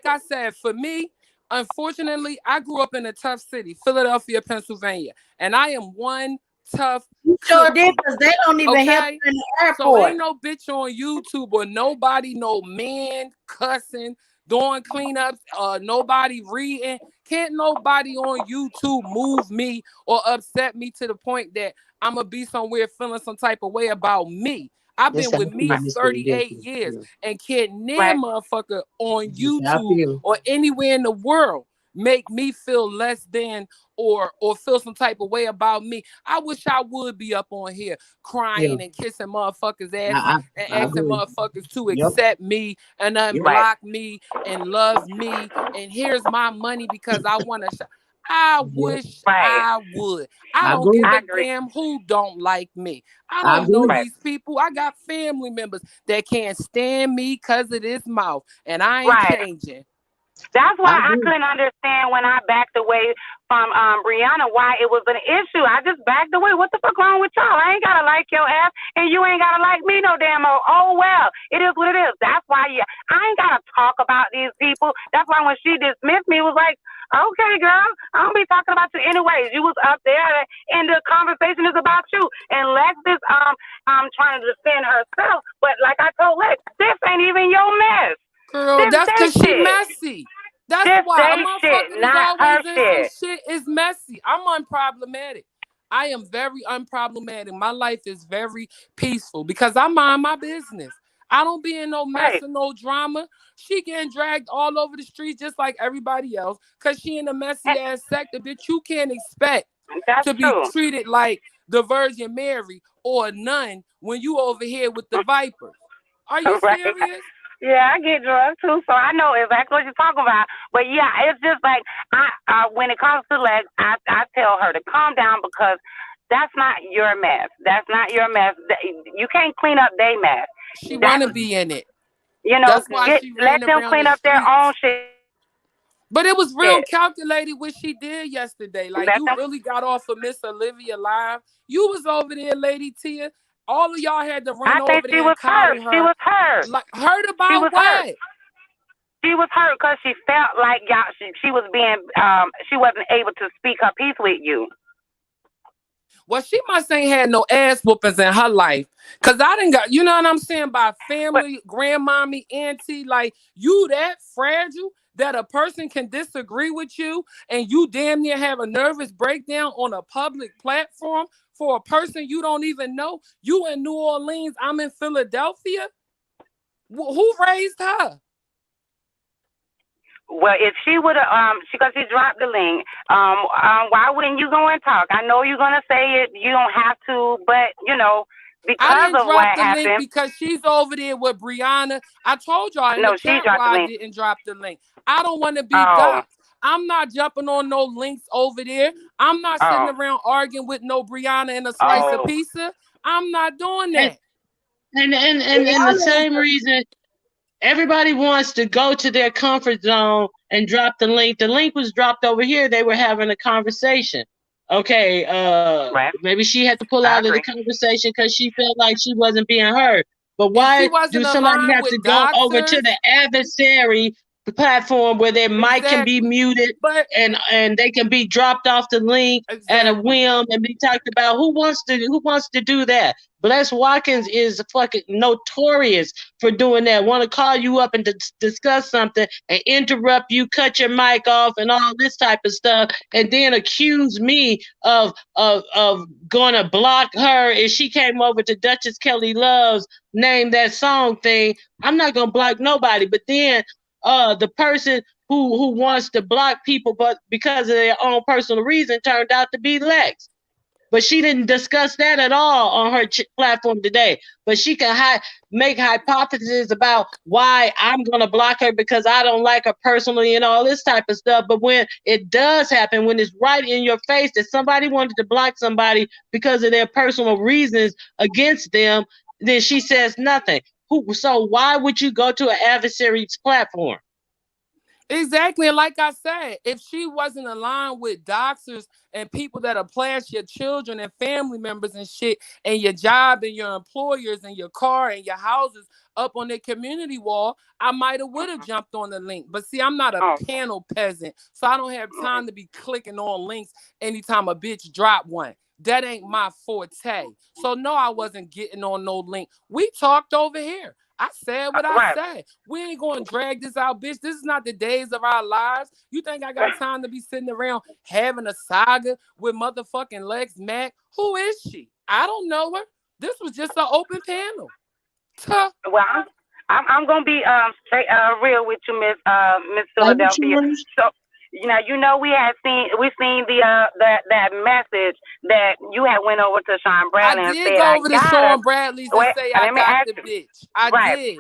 I said, for me, unfortunately, I grew up in a tough city, Philadelphia, Pennsylvania, and I am one tough. You sure did, because they don't even help in the airport. So ain't no bitch on YouTube or nobody, no man cussing, doing cleanups, nobody reading. Can't nobody on YouTube move me or upset me to the point that I'm gonna be somewhere feeling some type of way about me. I've been with me 38 years and can't name motherfucker on YouTube or anywhere in the world make me feel less than or feel some type of way about me. I wish I would be up on here crying and kissing motherfuckers' asses and asking motherfuckers to accept me and unblock me and love me. And here's my money because I want to. I wish I would. I don't give a damn who don't like me. I don't know these people. I got family members that can't stand me because of this mouth, and I ain't changing. That's why I couldn't understand when I backed away from Brianna why it was an issue. I just backed away. What the fuck wrong with y'all? I ain't gotta like your ass, and you ain't gotta like me no damn more. Oh well, it is what it is. That's why I ain't gotta talk about these people. That's why when she dismissed me, it was like, okay, girl, I don't be talking about you anyways. You was up there, and the conversation is about you. And Lex is trying to defend herself, but like I told Lex, this ain't even your mess. Girl, that's because she messy. That's why a motherfucker is always in some shit is messy. I'm unproblematic. I am very unproblematic. My life is very peaceful because I mind my business. I don't be in no mess and no drama. She getting dragged all over the streets just like everybody else because she in a messy ass sector. Bitch, you can't expect That's to be true. treated like the Virgin Mary or a nun when you over here with the vipers. Are you Right? serious? Yeah, I get drugs too, so I know exactly what you're talking about. But yeah, it's just like when it comes to Lex, I tell her to calm down because that's not your mess. That's not your mess. You can't clean up their mess. She That's want to be in it. you know, That's why she let ran them around clean the up their own streets. shit. But it was real calculated what she did yesterday. Like, Let you them. really got off of Miss Olivia live. You was over there, Lady Tia. All of y'all had to run I think over she there and was hurt. coddle She her. was hurt. Like, hurt She about was hurt. what? She was hurt because she felt like y'all. She was being. She wasn't able to speak her piece with you. Well, she must ain't had no ass whoopings in her life. Cause I didn't got, you know what I'm saying, by But family, grandmommy, auntie, like you that fragile that a person can disagree with you and you damn near have a nervous breakdown on a public platform for a person you don't even know. You in New Orleans, I'm in Philadelphia. Who raised her? well, if she would have, because she dropped the link. Why wouldn't you go and talk? I know you're gonna say it. You don't have to, but I because didn't of what drop the link happened. because she's over there with Brianna. I told y'all in the No, she chat dropped the why I link. didn't drop the link. I don't want to be Oh, doxxed. I'm not jumping on no links over there. I'm not sitting oh, around arguing with no Brianna and a slice of oh. pizza. I'm not doing And that. and the same reason everybody wants to go to their comfort zone and drop the link. The link was dropped over here. They were having a conversation. Okay, Right. maybe she had to pull I out of the agree. conversation because she felt like she wasn't being heard. But If she why do wasn't somebody aligned have with to go over to doxers, the adversary platform where their mic can be exactly. muted But and they can be dropped off the link at a exactly. whim and be talked about? Who wants to do that? Bless Watkins is fucking notorious for doing that. Want to call you up and discuss something and interrupt you, cut your mic off, and all this type of stuff, and then accuse me of going to block her if she came over to Duchess Kelly Love's Name That Song thing. I'm not gonna block nobody, but then the person who wants to block people but because of their own personal reason turned out to be Lex. But she didn't discuss that at all on her platform today. But she can make hypotheses about why I'm going to block her because I don't like her personally and all this type of stuff. But when it does happen, when it's right in your face that somebody wanted to block somebody because of their personal reasons against them, then she says nothing. So why would you go to an adversary's platform? Exactly. And like I said, if she wasn't aligned with doxers and people that plash your children and family members and shit, and your job and your employers and your car and your houses up on their community wall, I might have would have jumped on the link. But see, I'm not a Oh, panel peasant, so I don't have time to be clicking on links anytime a bitch drop one. That ain't my forte. So no, I wasn't getting on no link. We talked over here. I said what I right. said. We ain't gonna drag this out, bitch. This is not the days of our lives. You think I got time to be sitting around having a saga with motherfucking Lex Mack? Who is she? I don't know her. This was just an open panel. Tuh. Well, I'm gonna be straight real with you, Miss Like Philadelphia. yours? So we seen the that message that you had went over to Sean I Bradley and did said go I over to got her. Sean Bradley's and Wait, say I let me got ask the you. bitch. I Right. did.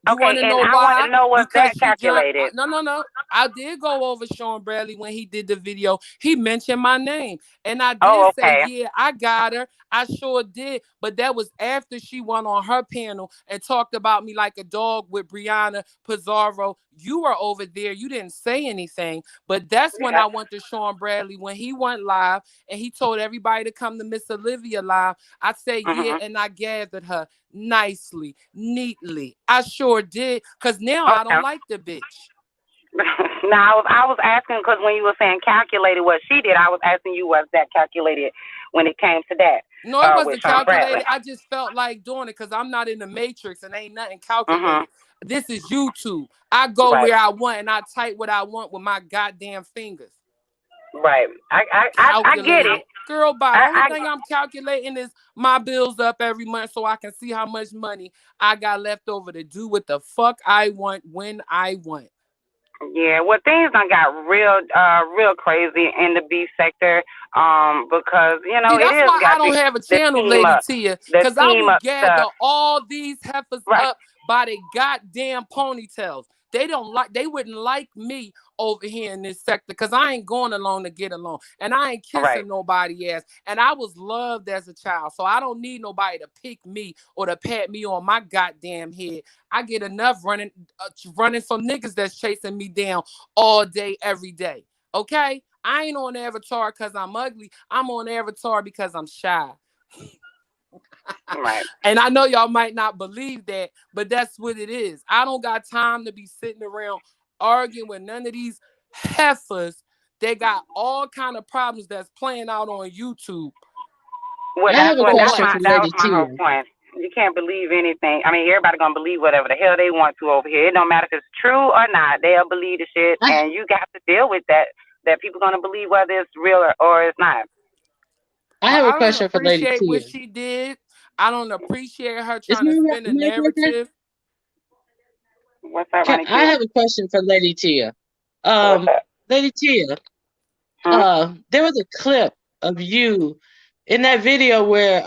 You want Okay, to and know I want to why? know was Because that she jumped. calculated? No, no, no. I did go over Sean Bradley when he did the video. He mentioned my name. And I Oh, did say, okay. yeah, I got her. I sure did. But that was after she went on her panel and talked about me like a dog with Brianna Pizzaro. You were over there. You didn't say anything. But that's when Yeah. I went to Sean Bradley when he went live and he told everybody to come to Miss Olivia live. I said, yeah, Mhm. and I gathered her nicely, neatly. I sure did. Because now I don't Okay. like the bitch. Now I was asking because when you were saying calculated what she did, I was asking you was that calculated when it came to that No, it with wasn't Sean Bradley. calculated. I just felt like doing it because I'm not in the matrix and ain't nothing Mhm. calculated. This is YouTube. I go Right. where I want and I type what I want with my goddamn fingers. Right. I get it. Calculated. Girl, bye. Only I thing I'm calculating is my bills up every month so I can see how much money I got left over to do what the fuck I want when I want. Yeah, well, things done got real crazy in the beef sector. Because See, it that's is why got I don't have a the channel, team Lady up, Tia, the because I team will up gather stuff. all these heifers Right, up by their goddamn ponytails. They wouldn't like me over here in this sector because I ain't going along to get along. And I ain't right. kissing nobody ass. And I was loved as a child. So I don't need nobody to pick me or to pat me on my goddamn head. I get enough running from niggas that's chasing me down all day, every day. Okay? I ain't on Avatar because I'm ugly. I'm on Avatar because I'm shy. Right. And I know y'all might not believe that, but that's what it is. I don't got time to be sitting around arguing with none of these heifers. They got all kind of problems that's playing out on YouTube. Well, I have a For question what? for that Lady was my whole Tia. point. You can't believe anything. I mean, everybody gonna believe whatever the hell they want to over here. It don't matter if it's true or not. They'll believe the shit, I, and you got to deal with that. That people gonna believe whether it's real or it's not. I Well, have a I don't question for Lady appreciate what Tia. she did. I don't appreciate her Is trying to spin a my question? narrative. What's up, Can Ronnie I Q? have a question for Lady Tia? What's up? Lady Tia, Hmm? there was a clip of you in that video where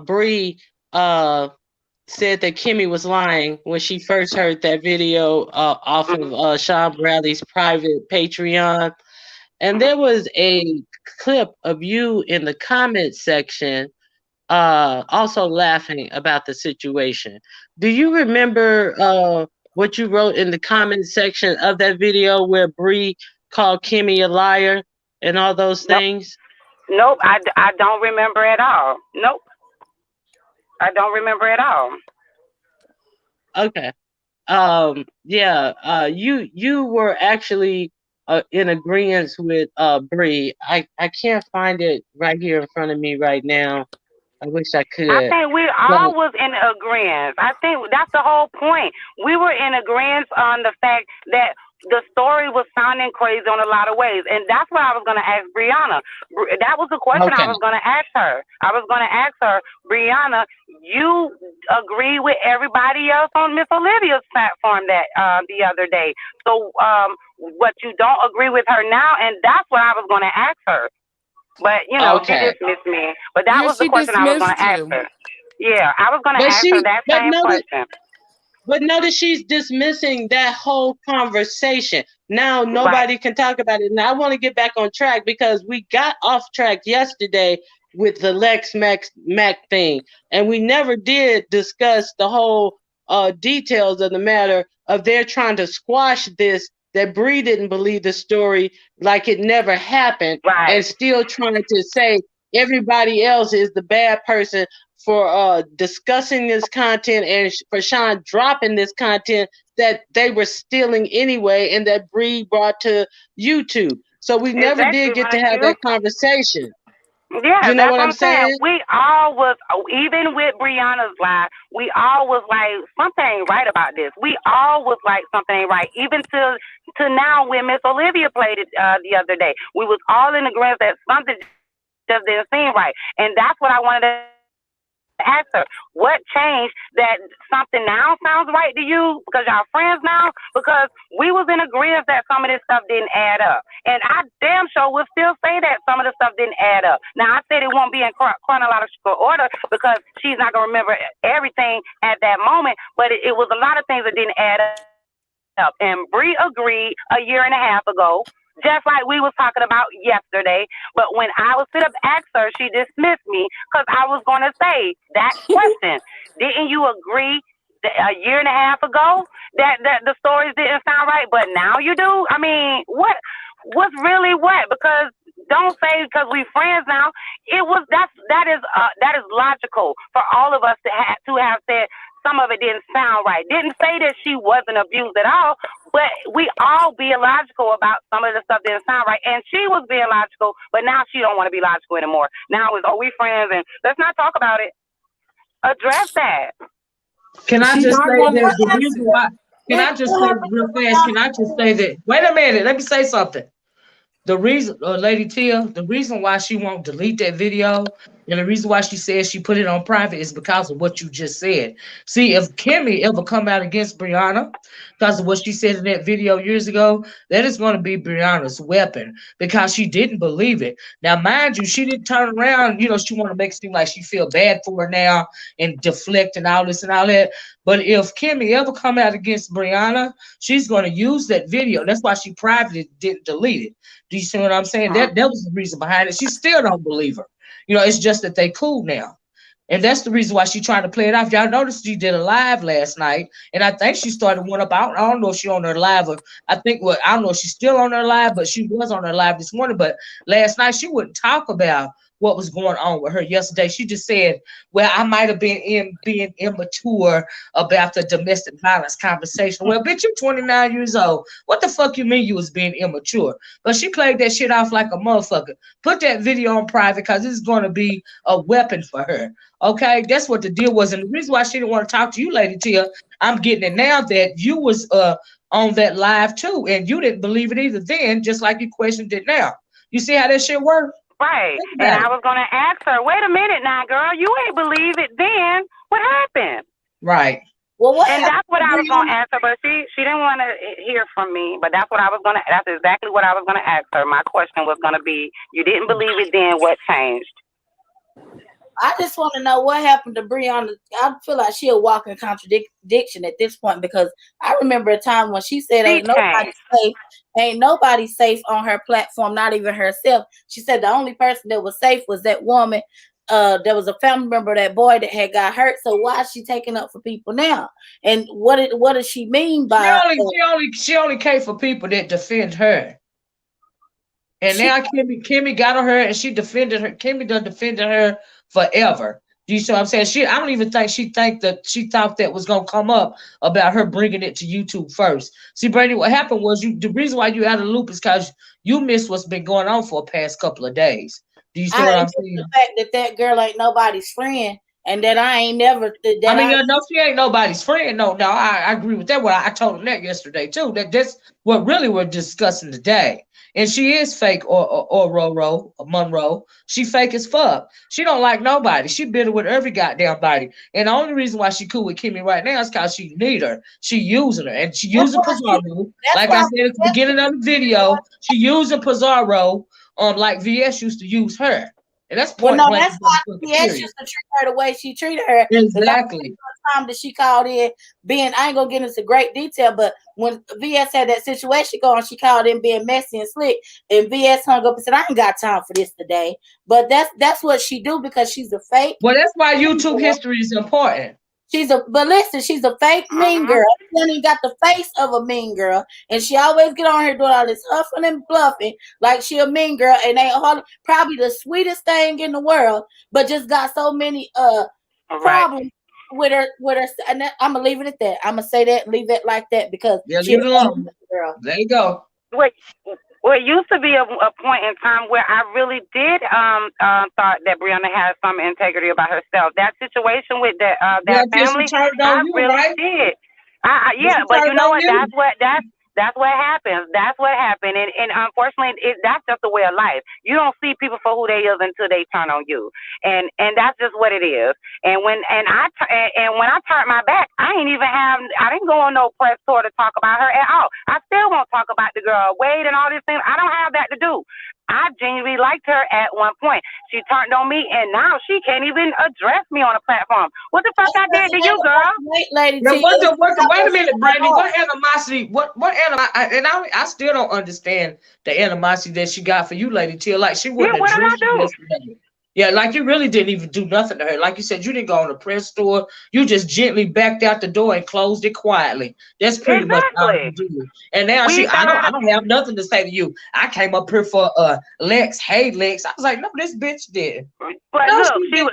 Bree said that Kimmy was lying when she first heard that video off Hmm. of Sean Bradley's private Patreon. And there was a clip of you in the comment section also laughing about the situation. Do you remember what you wrote in the comment section of that video where Bree called Kimmy a liar and all those Nope. things? Nope. I don't remember at all. Nope. I don't remember at all. Okay. Yeah, you were actually in agreement with Bree. I can't find it right here in front of me right now. I wish I I could. think we But all was in agreement. I think that's the whole point. We were in agreement on the fact that the story was sounding crazy on a lot of ways, and that's what I was going to ask Brianna. That was the question I okay. was going to ask her. I was going to ask her, Brianna, you agree with everybody else on Miss Olivia's platform that the other day. So, what you don't agree with her now, and that's what I was going to ask her. But she Okay. dismissed me. But that Yeah, was the she question I was going dismissed to ask you. her. Yeah, I was going to But ask her she that but same notice question. But notice she's dismissing that whole conversation. Now Right. nobody can talk about it. Now I want to get back on track because we got off track yesterday with the Lex Mac thing, and we never did discuss the whole details of the matter of their trying to squash this. That Bree didn't believe the story like it never happened, Right. and still trying to say everybody else is the bad person for discussing this content and for Sean dropping this content that they were stealing anyway and that Bree brought to YouTube. So we never Exactly, did get to Ronnie have Q. that conversation. Yeah, You know that's what what I'm I'm saying. saying? We all was, even with Brianna's lie, we all was like, something ain't right about this. We all was like, something ain't right. Even to now when Miss Olivia played it the other day. We was all in agreement that something just didn't seem right. And that's what I wanted to ask her. What changed that something now sounds right to you because y'all friends now? Because we was in agreement that some of this stuff didn't add up. And I damn sure will still say that some of the stuff didn't add up. Now, I said it won't be in chronological order because she's not going to remember everything at that moment, but it was a lot of things that didn't add up. And Bree agreed a year and a half ago, just like we was talking about yesterday. But when I was sit up ask her, she dismissed me because I was going to say that question. Didn't you agree a year and a half ago that the stories didn't sound right, but now you do? I mean, what's really what? Because don't say because we friends now. It was that is logical for all of us to have said some of it didn't sound right. Didn't say that she wasn't abused at all, but we all be illogical about some of the stuff didn't sound right. And she was being logical, but now she don't want to be logical anymore. Now it's, we friends and let's not talk about it. Address that. Can I She's just not say going to that the address reason it. why? Can I just say real fast? Can I just say that? Wait a minute. Let me say something. The reason, Lady Tia, the reason why she won't delete that video And the reason why she says she put it on private is because of what you just said. See, if Kimmy ever come out against Brianna because of what she said in that video years ago, that is going to be Brianna's weapon because she didn't believe it. Now, mind you, she didn't turn around. You know, she want to make it seem like she feel bad for her now and deflect and all this and all that. But if Kimmy ever come out against Brianna, she's going to use that video. That's why she privately didn't delete it. Do you see what I'm saying? That was the reason behind it. She still don't believe her. You know, it's just that they cool now. And that's the reason why she trying to play it off. Y'all noticed she did a live last night, and I think she started one up. I don't know if she on her live, or I think I don't know if she's still on her live, but she was on her live this morning. But last night she wouldn't talk about what was going on with her yesterday. She just said, well, I might have been being immature about the domestic violence conversation. Well, bitch, you're 29 years old. What the fuck you mean you was being immature? But she played that shit off like a motherfucker. Put that video on private because this is going to be a weapon for her. Okay, that's what the deal was. And the reason why she didn't want to talk to you, Lady Tia, I'm getting it now that you was on that live too, and you didn't believe it either then, just like you questioned it now. You see how that shit works? Right. And I was going to ask her, wait a minute now, girl, you ain't believe it then. What happened? Right. Well, what and that's what I was going to ask her, but she didn't want to hear from me. But that's what I was going to. That's exactly what I was going to ask her. My question was going to be, you didn't believe it then. What changed? I just want to know what happened to Brianna. I feel like she a walking contradiction at this point because I remember a time when she said ain't nobody safe on her platform, not even herself. She said the only person that was safe was that woman. There was a family member of that boy that had got hurt. So why is she taking up for people now? And what does she mean by she only care for people that defend her? And now Kimmy got on her and she defended her. Kimmy done defended her forever. Do you see what I'm saying? I don't even think she thought that was gonna come up about her bringing it to YouTube first. See, Brady, what happened was the reason why you out of the loop is because you missed what's been going on for the past couple of days. Do you see what I'm saying? The fact that girl ain't nobody's friend and that I ain't never. No, she ain't nobody's friend. No, I agree with that. Well, I told him that yesterday too. That's what really we're discussing today. And she is fake or Monroe. She fake as fuck. She don't like nobody. She bitter with every goddamn body. And the only reason why she cool with Kimmy right now is because she need her. She using her. And she using Pizzaro. Like I said at the beginning of the video, she using Pizzaro like VS used to use her. And that's point blank. That's why VS used to treat her the way she treated her. Exactly. Time that she called in being, I ain't gonna get into great detail, but when VS had that situation going, she called in being messy and slick, and VS hung up and said, I ain't got time for this today. But that's what she do because she's a fake. Well, that's why YouTube history is important. She's a fake mean girl. She ain't got the face of a mean girl, and she always get on here doing all this huffing and bluffing like she a mean girl, and ain't probably the sweetest thing in the world, but just got so many problems with her, and I'm gonna leave it at that. I'm gonna say that, leave it like that because leave it alone. Girl. There you go. Wait. Well, it used to be a point in time where I really did thought that Brianna had some integrity about herself. That situation with that family, I really did. Yeah, but you know what? That's what happens. That's what happened, and unfortunately, that's just the way of life. You don't see people for who they is until they turn on you, and that's just what it is. And when I turned my back, I didn't go on no press tour to talk about her at all. I still won't talk about the girl Wade and all these things. I don't have that to do. I genuinely liked her at one point. She turned on me, and now she can't even address me on a platform. What the fuck I did to you, girl? Wait a minute, Brandy. What animosity? What animosity? And I still don't understand the animosity that she got for you, Lady Tia. Like she wouldn't what did I do? Yesterday. Yeah, like you really didn't even do nothing to her. Like you said, you didn't go on the press tour. You just gently backed out the door and closed it quietly. That's pretty much all you do. And now I don't have nothing to say to you. I came up here for Lex. Hey, Lex. I was like, no, this bitch did. But no, look,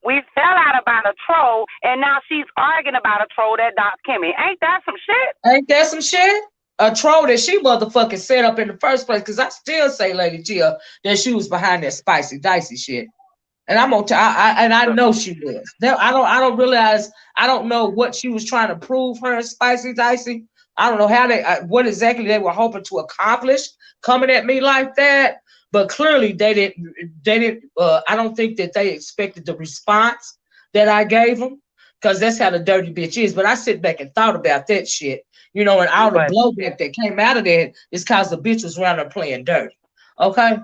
we fell out about a troll, and now she's arguing about a troll that doxed Kimmy. Ain't that some shit? Ain't that some shit? A troll that she motherfucking set up in the first place, because I still say, Lady Tia, that she was behind that spicy, dicey shit. And I'm gonna I know she was. I don't know what she was trying to prove her spicy, dicey. I don't know how what exactly they were hoping to accomplish coming at me like that. but clearly they didn't. I don't think that they expected the response that I gave them, because that's how the dirty bitch is. But I sit back and thought about that shit, and all the But blowback that came out of that is because the bitch was around there playing dirty. Okay.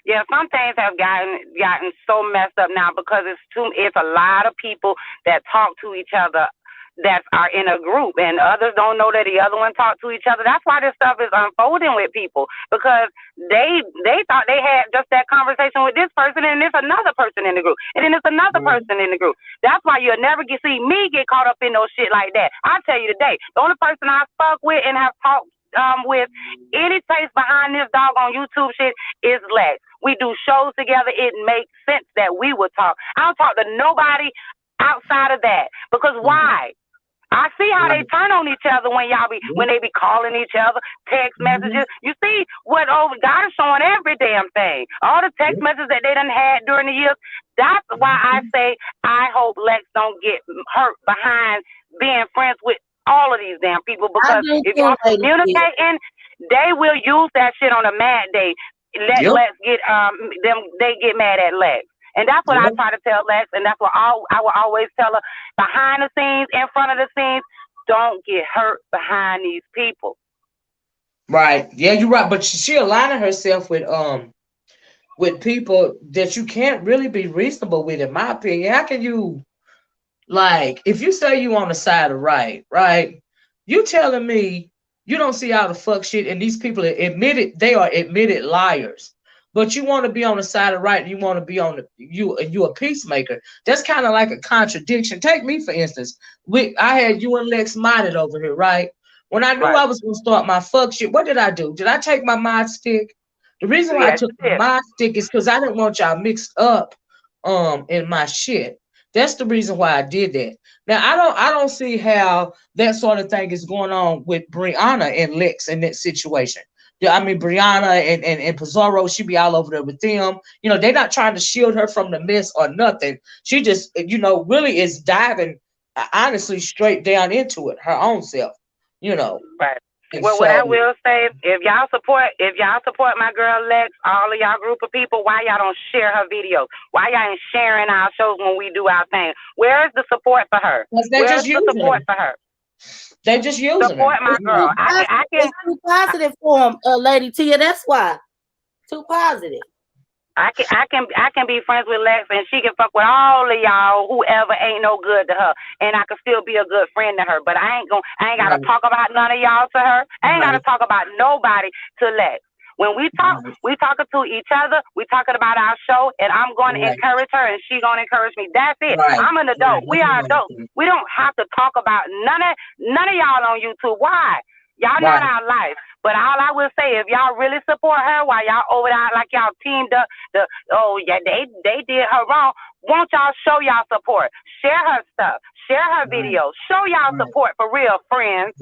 yeah, some things have gotten so messed up now because it's a lot of people that talk to each other that are in a group, and others don't know that the other one talk to each other. That's why this stuff is unfolding with people, because they thought they had just that conversation with this person, and there's another person in the group, and then there's another person in the group. That's why you'll never see me get caught up in no shit like that. I'll tell you today, the only person I fuck with and have talked with any taste behind this doggone YouTube shit is Lex. We do shows together. It makes sense that we would talk. I don't talk to nobody outside of that, because why? I see how they turn on each other when they be calling each other, text messages. You see what God is showing every damn thing. All the text messages that they done had during the years. That's why I say I hope Lex don't get hurt behind being friends with all of these damn people, because if y'all communicating, they will use that shit on a mad day. Lex get they get mad at Lex. And that's what I try to tell Lex, and that's what I will always tell her. Behind the scenes, in front of the scenes, don't get hurt behind these people. Right. Yeah, you're right. But she aligning herself with people that you can't really be reasonable with, in my opinion. How can you, like, if you say you on the side of right, you telling me you don't see all the fuck shit, and these people are admitted liars. But you want to be on the side of right, and you want to be on you a peacemaker. That's kind of like a contradiction. Take me for instance. I had you and Lex modded over here, right? When I knew I was gonna start my fuck shit, what did I do? Did I take my mod stick? The reason why I took my mod stick is because I didn't want y'all mixed up in my shit. That's the reason why I did that. Now I don't see how that sort of thing is going on with Brianna and Lex in that situation. Yeah, I mean, Brianna and Pizzaro, she be all over there with them. They're not trying to shield her from the mess or nothing. She just, really is diving, honestly, straight down into it, her own self, Right. Well, what I will say, if y'all support my girl Lex, all of y'all group of people, why y'all don't share her videos? Why y'all ain't sharing our shows when we do our thing? Where is the support for her? Where's the support for her? They just using support my girl. I can. It's too positive for him, Lady Tia. That's why. Too positive. I can be friends with Lex, and she can fuck with all of y'all, whoever ain't no good to her, and I can still be a good friend to her. But I ain't gotta talk about none of y'all to her. I ain't gotta talk about nobody to Lex. When we talk, we talking to each other. We talking about our show, and I'm going to encourage her, and she going to encourage me. That's it. I'm an adult. We are adults. We don't have to talk about none of y'all on YouTube. Why? Y'all not our life. But all I will say, if y'all really support her while y'all over there like y'all teamed up, they did her wrong, won't y'all show y'all support? Share her stuff. Share her videos. Show y'all support for real, friends.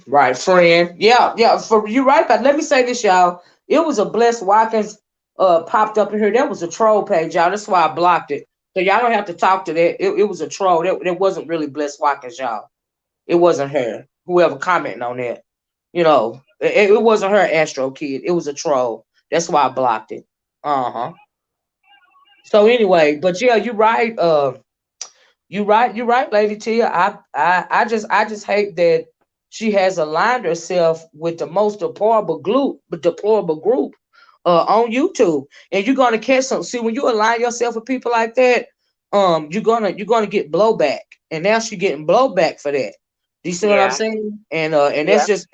Right, friend. Yeah, for you right. But let me say this, y'all. It was a Bless Watkins popped up in here. That was a troll page, y'all. That's why I blocked it. So y'all don't have to talk to that. It was a troll. It wasn't really Bless Watkins, y'all. It wasn't her. Whoever commenting on that. It wasn't her Astro Kid. It was a troll. That's why I blocked it. So anyway, but yeah, you're right. You're right, Lady Tia. I just hate that she has aligned herself with the most deplorable group on YouTube. And you're gonna catch some. See, when you align yourself with people like that, you're gonna get blowback. And now she's getting blowback for that. Do you see what I'm saying? And that's just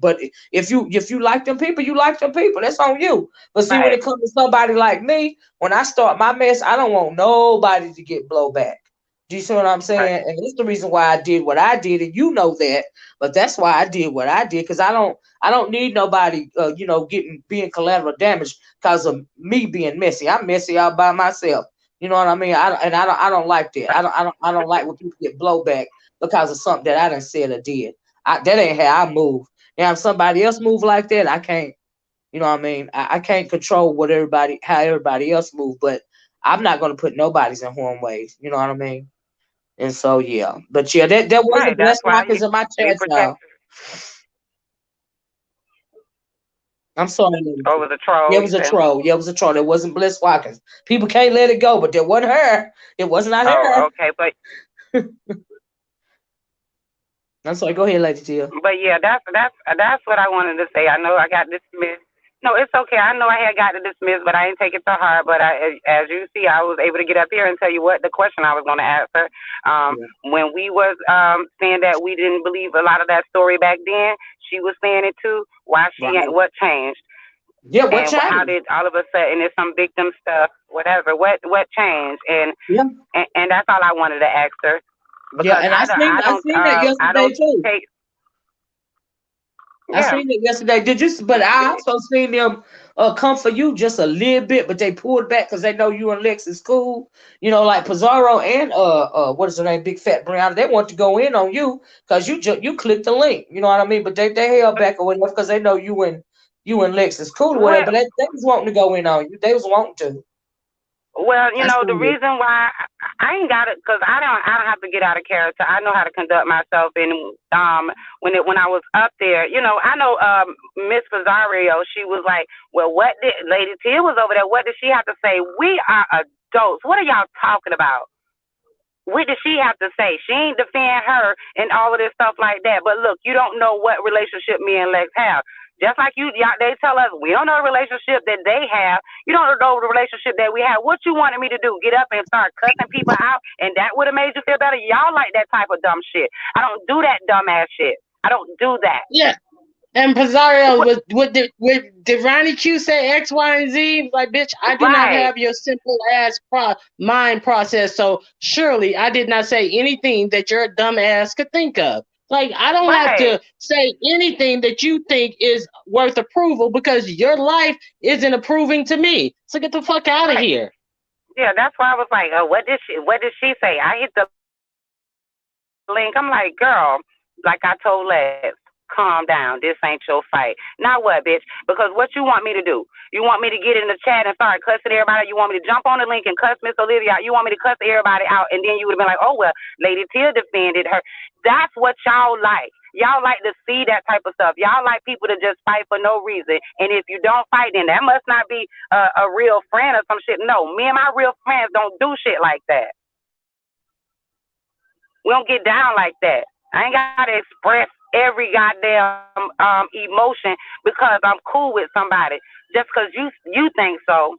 but if you like them people, you like them people. That's on you. But see, when it comes to somebody like me, when I start my mess, I don't want nobody to get blowback. Do you see what I'm saying? And that's the reason why I did what I did, and you know that. But that's why I did what I did, because I don't need nobody being collateral damage because of me being messy. I'm messy all by myself. You know what I mean? I don't like that. I don't like when people get blowback because of something that I done said or did. That ain't how I move. Now, if somebody else move like that, I can't. You know what I mean? I can't control how everybody else move, but I'm not gonna put nobody's in harm ways. You know what I mean? And so yeah, but yeah, that wasn't Bless Watkins in my chat, y'all. I'm sorry. Or was a troll, Yeah, it you was a said? troll. Yeah, it was a troll. It wasn't Bliss Watkins. People can't let it go, but it wasn't her. It was not Oh, her. okay, I'm sorry. Go ahead, Lady Tia. but yeah, that's what I wanted to say. I know I got dismissed. No, it's okay. I know I had got dismissed, but I didn't take it to heart. But as you see, I was able to get up here and tell you what the question I was going to answer. Yeah. When we was saying that we didn't believe a lot of that story back then, she was saying it too. Why she Right. ain't? What changed? Yeah, what And how changed? did all of a sudden it's some victim stuff, whatever? What changed? Yeah. And that's all I wanted to ask her Yeah, because and I seen that I yesterday don't too. take I yeah. seen it yesterday. Did you? But I also seen them come for you just a little bit, but they pulled back because they know you and Lex is cool. You know, like Pizzaro and what is her name, Big Fat Brianna. They want to go in on you because you clicked the link. You know what I mean? But they held back or whatever because they know you and Lex is cool or whatever. Well, But they was wanting to go in on you. They was wanting to. Well, I the seen it. reason why I ain't got it, cause I don't have to get out of character. I know how to conduct myself, and when I was up there, I know Miss Pizzaro, she was like, well, what did Lady T was over there? What did she have to say? We are adults. What are y'all talking about? What did she have to say? She ain't defend her and all of this stuff like that. But look, you don't know what relationship me and Lex have. Just like y'all, they tell us we don't know the relationship that they have. You don't know the relationship that we have. What you wanted me to do? Get up and start cussing people out, and that would have made you feel better? Y'all like that type of dumb shit. I don't do that dumb ass shit. I don't do that. Yeah. And Pizzaro, did Ronnie Q say X, Y, and Z? Like, bitch, I do not Right. have your simple ass mind process. So surely I did not say anything that your dumb ass could think of. Like, I don't have Right. to say anything that you think is worth approval because your life isn't approving to me. So get the fuck out of Right. here. Yeah, that's why I was like, oh, what did she say? I hit the link. I'm like, girl, like I told Les, calm down. This ain't your fight. Now what, bitch? Because what you want me to do? You want me to get in the chat and start cussing everybody? You want me to jump on the link and cuss Miss Olivia out? You want me to cuss everybody out? And then you would have been like, oh, well, Lady Tia defended her. That's what y'all like. Y'all like to see that type of stuff. Y'all like people to just fight for no reason. And if you don't fight, then that must not be a real friend or some shit. No, me and my real friends don't do shit like that. We don't get down like that. I ain't got to express every goddamn emotion because I'm cool with somebody just because you think so.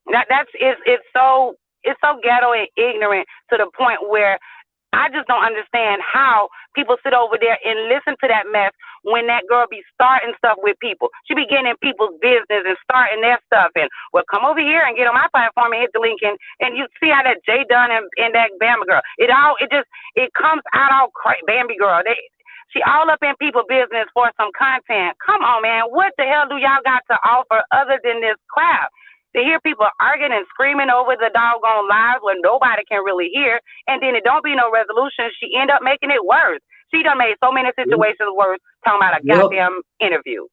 It's so ghetto and ignorant to the point where I just don't understand how people sit over there and listen to that mess when that girl be starting stuff with people. She be getting in people's business and starting their stuff. And, well, come over here and get on my platform and hit the link. And you see how that Jay Dunn and that Bambi girl, it comes out all Bambi girl. She all up in people's business for some content. Come on, man. What the hell do y'all got to offer other than this crap? To hear people arguing and screaming over the doggone lives where nobody can really hear, and then it don't be no resolution, she end up making it worse. She done made so many situations worse talking about a goddamn interview.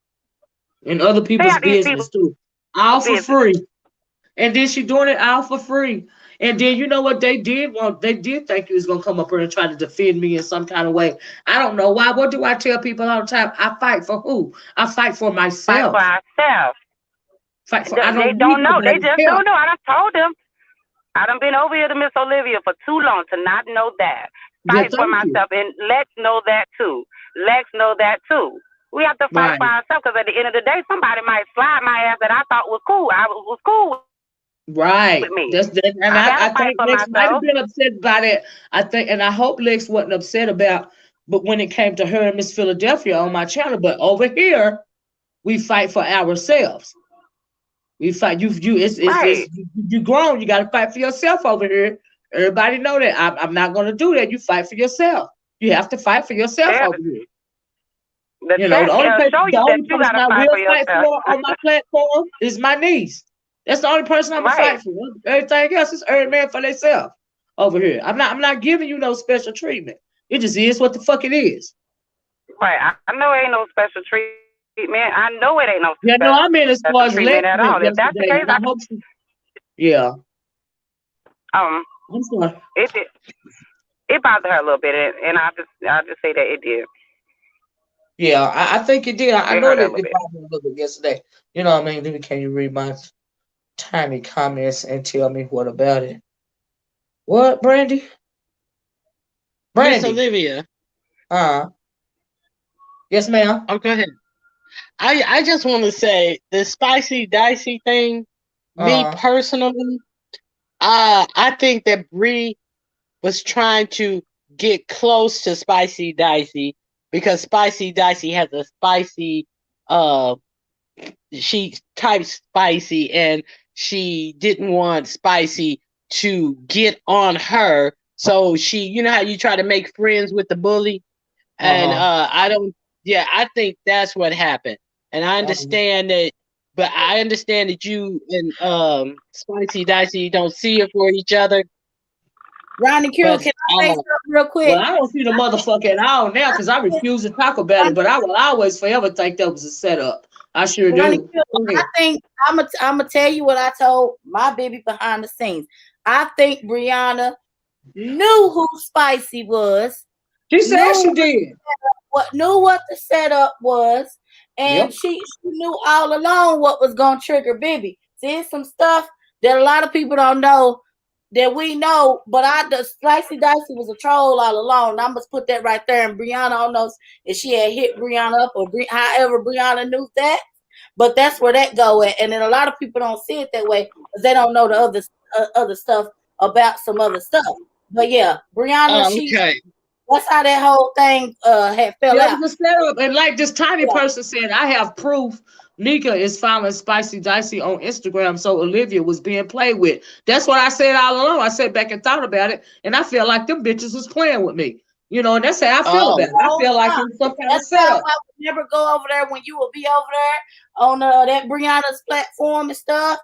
In other people's business too. All for free. And then she doing it all for free. And then you know what they did want? They did think you was gonna come up here and try to defend me in some kind of way. I don't know why. What do I tell people all the time? I fight for who? I fight for myself. Fight for ourselves. They don't know. They just don't know. I done told them. I done been over here to Miss Olivia for too long to not know that. Fight for myself. And Lex know that too. Lex know that too. We have to fight for ourselves because at the end of the day, somebody might slide my ass that I thought was cool. I was cool with me. And I think Lex might have been upset by that. I think, and I hope Lex wasn't upset about, but when it came to her and Miss Philadelphia on my channel, but over here, we fight for ourselves. We fight you grown. You got to fight for yourself over here. Everybody know that. I'm not going to do that. You fight for yourself. You have to fight for yourself over here. The only person I will fight for on my platform is my niece. That's the only person I'm gonna fight for. Everything else is every man for themselves over here. I'm not giving you no special treatment. It just is what the fuck it is. Right. I know it ain't no special treatment. I know it ain't no special treatment. I mean, as far as treatment at all. If that's the case, I hope yeah. I'm sorry. It bothered her a little bit, and I'll just say that it did. Yeah, I think it did. I We know heard that a that little it bit. bothered me a little bit yesterday. You know what I mean? Then can you read my tiny comments and tell me what about it? What, Brandy? Miss Brandy. Olivia. Yes, ma'am. Oh, go ahead. I just want to say the spicy dicey thing. Me Uh, personally, I think that Bree was trying to get close to Spicy Dicey because Spicy Dicey has a spicy uh she types spicy and she didn't want spicy to get on her. So she, you know how you try to make friends with the bully? And uh-huh. I don't, yeah, I think that's what happened. And I Um, understand that, but I understand that you and Spicy Dicey don't see it for each other. Ronnie Q, But can I say something real well, quick? I don't see the motherfucker at all now because I refuse to talk about it, but I will always forever think that was a setup. I sure Ronnie do. Q, Go I ahead. think I'm gonna tell you what I told my baby behind the scenes. I think Brianna knew who Spicy was, She said knew she did. what the setup was, and Yep. she knew all along what was gonna trigger Bibi. See, it's some stuff that a lot of people don't know that we know, but the Spicy Dicey was a troll all along. And I must put that right there. And Brianna, I don't know if she had hit Brianna up or however Brianna knew that, but that's where that go at. And then a lot of people don't see it that way because they don't know the other stuff about some other stuff. But yeah, Brianna, okay. that's how that whole thing had fell Yeah, it out. was a setup. And like this tiny Yeah. person said, I have proof Nika is following Spicy Dicey on Instagram, so Olivia was being played with. That's what I said all along. I sat back and thought about it, and I feel like them bitches was playing with me. You know, and that's how I feel Oh, about it. I feel like it was some kind of That's why setup. I would never go over there when you will be over there on that Brianna's platform and stuff,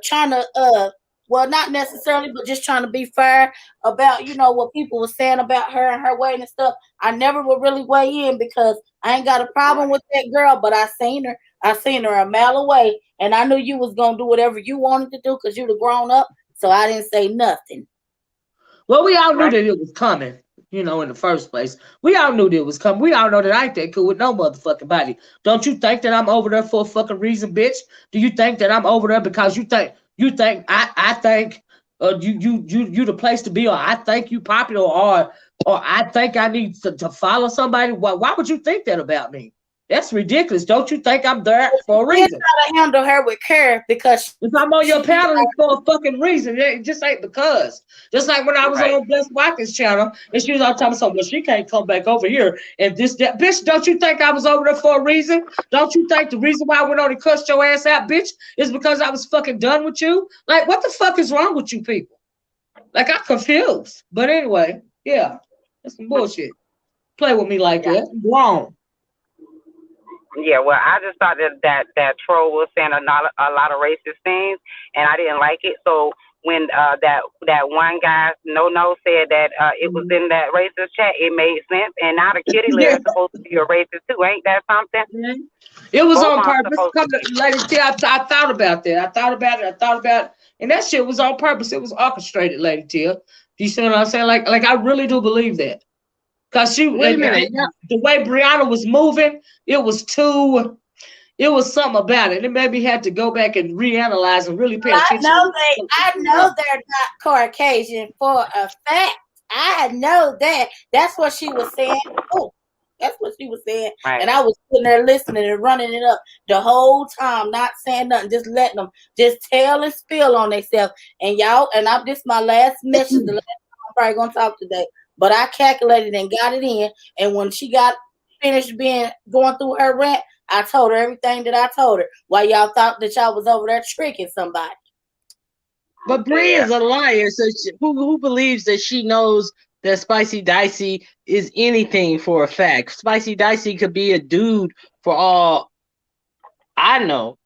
trying to well, not necessarily, but just trying to be fair about what people were saying about her and her weight and stuff. I never would really weigh in because I ain't got a problem with that girl, but I seen her a mile away, and I knew you was gonna do whatever you wanted to do because you'd have grown up. So I didn't say nothing. Well, we all knew Right. that it was coming, in the first place. We all knew that it was coming. We all know that I ain't that cool with no motherfucking body. Don't you think that I'm over there for a fucking reason, bitch? Do you think that I'm over there because you think I think you the place to be, or I think you popular, or I think I need to follow somebody? Why would you think that about me? That's ridiculous. Don't you think I'm there for a You reason? try to handle her with care because If I'm on your she panel, it's for a fucking reason. It just ain't because. Just like when I was Right. on Bless Watkins' channel, and she was all telling me something, well, she can't come back over here. And this, that. Bitch, don't you think I was over there for a reason? Don't you think the reason why I went on and cussed your ass out, bitch, is because I was fucking done with you? Like, what the fuck is wrong with you people? Like, I'm confused. But anyway, yeah, that's some bullshit. Play with me like that. I'm grown. Yeah, well, I just thought that troll was saying a lot of racist things, and I didn't like it. So when that one guy no said that it was in that racist chat, it made sense. And now the kitty litter Yeah. is supposed to be a racist too, ain't that something? It was Both on of them purpose. supposed to Come be. to, ladies, T, I thought about that. I thought about it. I thought about it. And that shit was on purpose. It was orchestrated, Lady Tia. Do you see what I'm saying? Like I really do believe that. Cause she wait a minute. the way Brianna was moving, it was something about it. It made me have to go back and reanalyze and really pay attention to I know they're not Caucasian for a fact. I know that. That's what she was saying. Oh, that's what she was saying. Right. And I was sitting there listening and running it up the whole time, not saying nothing, just letting them just tell and spill on themselves. And y'all, and I'm this my last message, the last time I'm probably gonna talk today. But I calculated and got it in. And when she got finished going through her rant, I told her everything that I told her. Why y'all thought that y'all was over there tricking somebody? But Bree Yeah. is a liar. So who believes that she knows that Spicy Dicey is anything for a fact? Spicy Dicey could be a dude for all I know.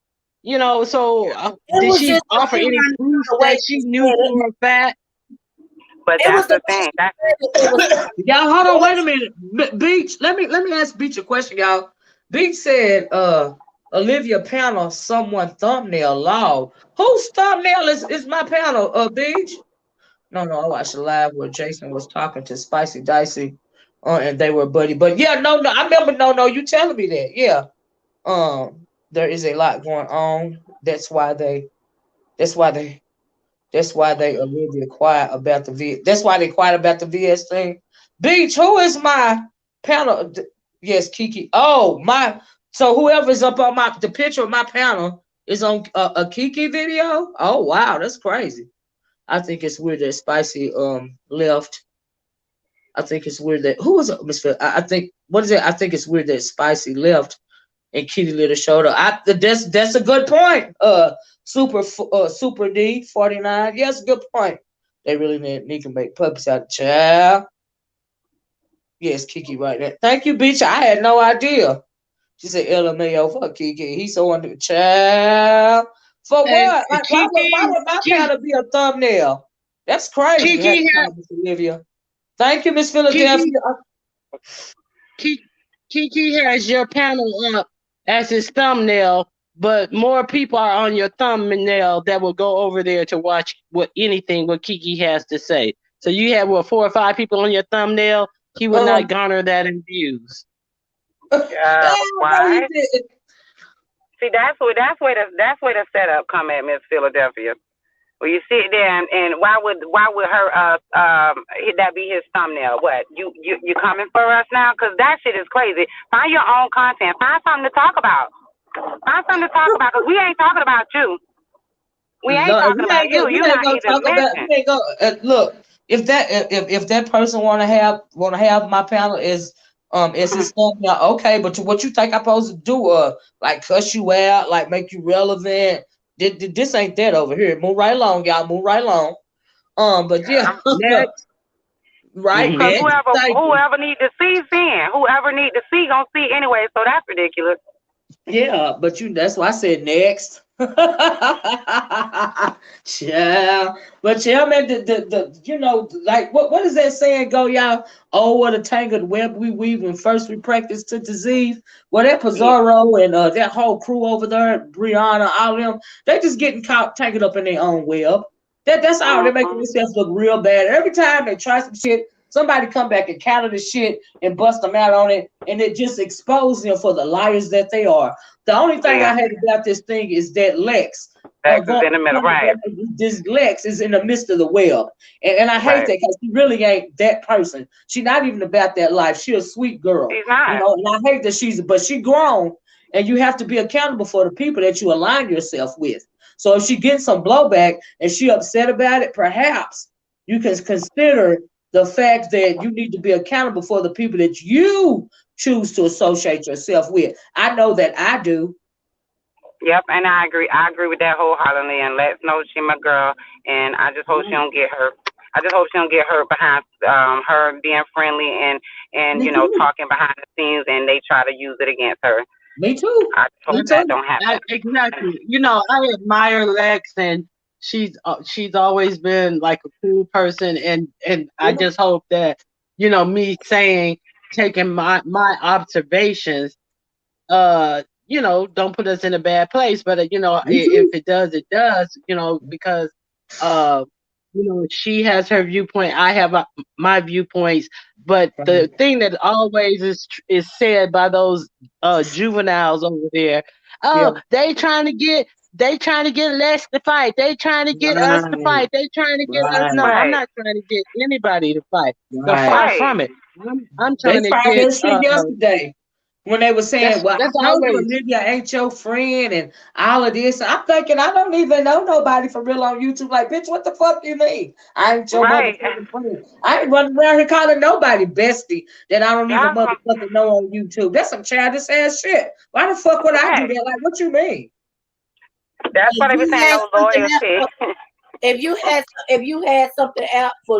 So It did was she just the offer way any proof the way that she she knew said it. for a fact? But It was that's the the way thing. she said it. It was y'all. Hold on, wait a minute. Beach, let me ask Beach a question, y'all. Beach said Olivia panel someone thumbnail law. Whose thumbnail is my panel, Beach? No, I watched the live where Jason was talking to Spicy Dicey and they were buddy. But yeah, no, I remember. No, you telling me that. Yeah, there is a lot going on. That's why they. That's why they. That's why they a little bit quiet about the V. That's why they quiet about the VS thing. Beach, who is my panel? Yes, Kiki. Oh my. So whoever's up on the picture of my panel is on a Kiki video. Oh wow, that's crazy. I think it's weird that Spicy left. I think it's weird that who was it, Miss Phil? I think what is it? I think it's weird that Spicy left and Kitty Little showed up. That's a good point. Super D 49. Yes, good point. They really need to make puppies out of child. Yes, Kiki right there. Thank you, bitch. I had no idea. She said LMAO for Kiki. He's so under the child. For what? Like, why would my panel be a thumbnail? That's crazy. Olivia. Thank you, Miss Philadelphia. Kiki has your panel up as his thumbnail, but more people are on your thumbnail that will go over there to watch what Kiki has to say. So you have 4 or 5 people on your thumbnail. He will not garner that in views. Why? See, that's where the setup come at, Miss Philadelphia. Well, you sit there and why would her that be his thumbnail? What you coming for us now? Because that shit is crazy. Find your own content. Find something to talk about. Because we ain't talking about you. We ain't talking about you. You're not even mentioned. Look, if that person wanna have my panel as his thumbnail, okay. But what you think I'm supposed to do? Like cuss you out, like make you relevant. This ain't that over here. Move right along, y'all. Move right along. But yeah, next. Right. Because whoever need to see, seeing. Whoever need to see, gonna see anyway. So that's ridiculous. Yeah, but that's why I said next. Yeah, but yeah, man, the like what is that saying go, y'all? Oh, what a tangled web we weave when first we practice to disease. Well, that Pizzaro and that whole crew over there, Brianna, all them, they just getting caught tangled up in their own web. That's how they're making themselves look real bad. Every time they try some shit, somebody come back and counter the shit and bust them out on it, and it just exposes them for the liars that they are. The only thing I hate about this thing is that Lex is in the middle, right? This Lex is in the midst of the web, and I hate that because she really ain't that person. She's not even about that life. She's a sweet girl, she's not. And I hate that she grown, and you have to be accountable for the people that you align yourself with. So if she gets some blowback and she upset about it, perhaps you can consider the fact that you need to be accountable for the people that you choose to associate yourself with. I know that I do. Yep, and I agree. I agree with that wholeheartedly. And let's know she my girl, and I just hope she don't get hurt. I just hope she don't get hurt behind her being friendly and talking behind the scenes, and they try to use it against her. Me too. I hope that don't happen. Exactly. I admire Lex, and she's always been like a cool person, and I just hope that me taking my observations, don't put us in a bad place. But if it does, it does. Because she has her viewpoint, I have my viewpoints. But the thing that always is said by those juveniles over there, they trying to get Lex to fight. They trying to get us to fight. They trying to get us. No, I'm not trying to get anybody to fight. Far from it. I'm trying to get. Shit yesterday when they were saying, "Well, I know you, Olivia ain't your friend," and all of this. I'm thinking, I don't even know nobody for real on YouTube. Like, bitch, what the fuck you mean? I ain't your motherfucking friend. I ain't running around here calling nobody bestie that I don't even motherfucking know on YouTube. That's some childish ass shit. Why the fuck would I do that? Like, what you mean? That's what I was saying. No loyalty. If you had something out for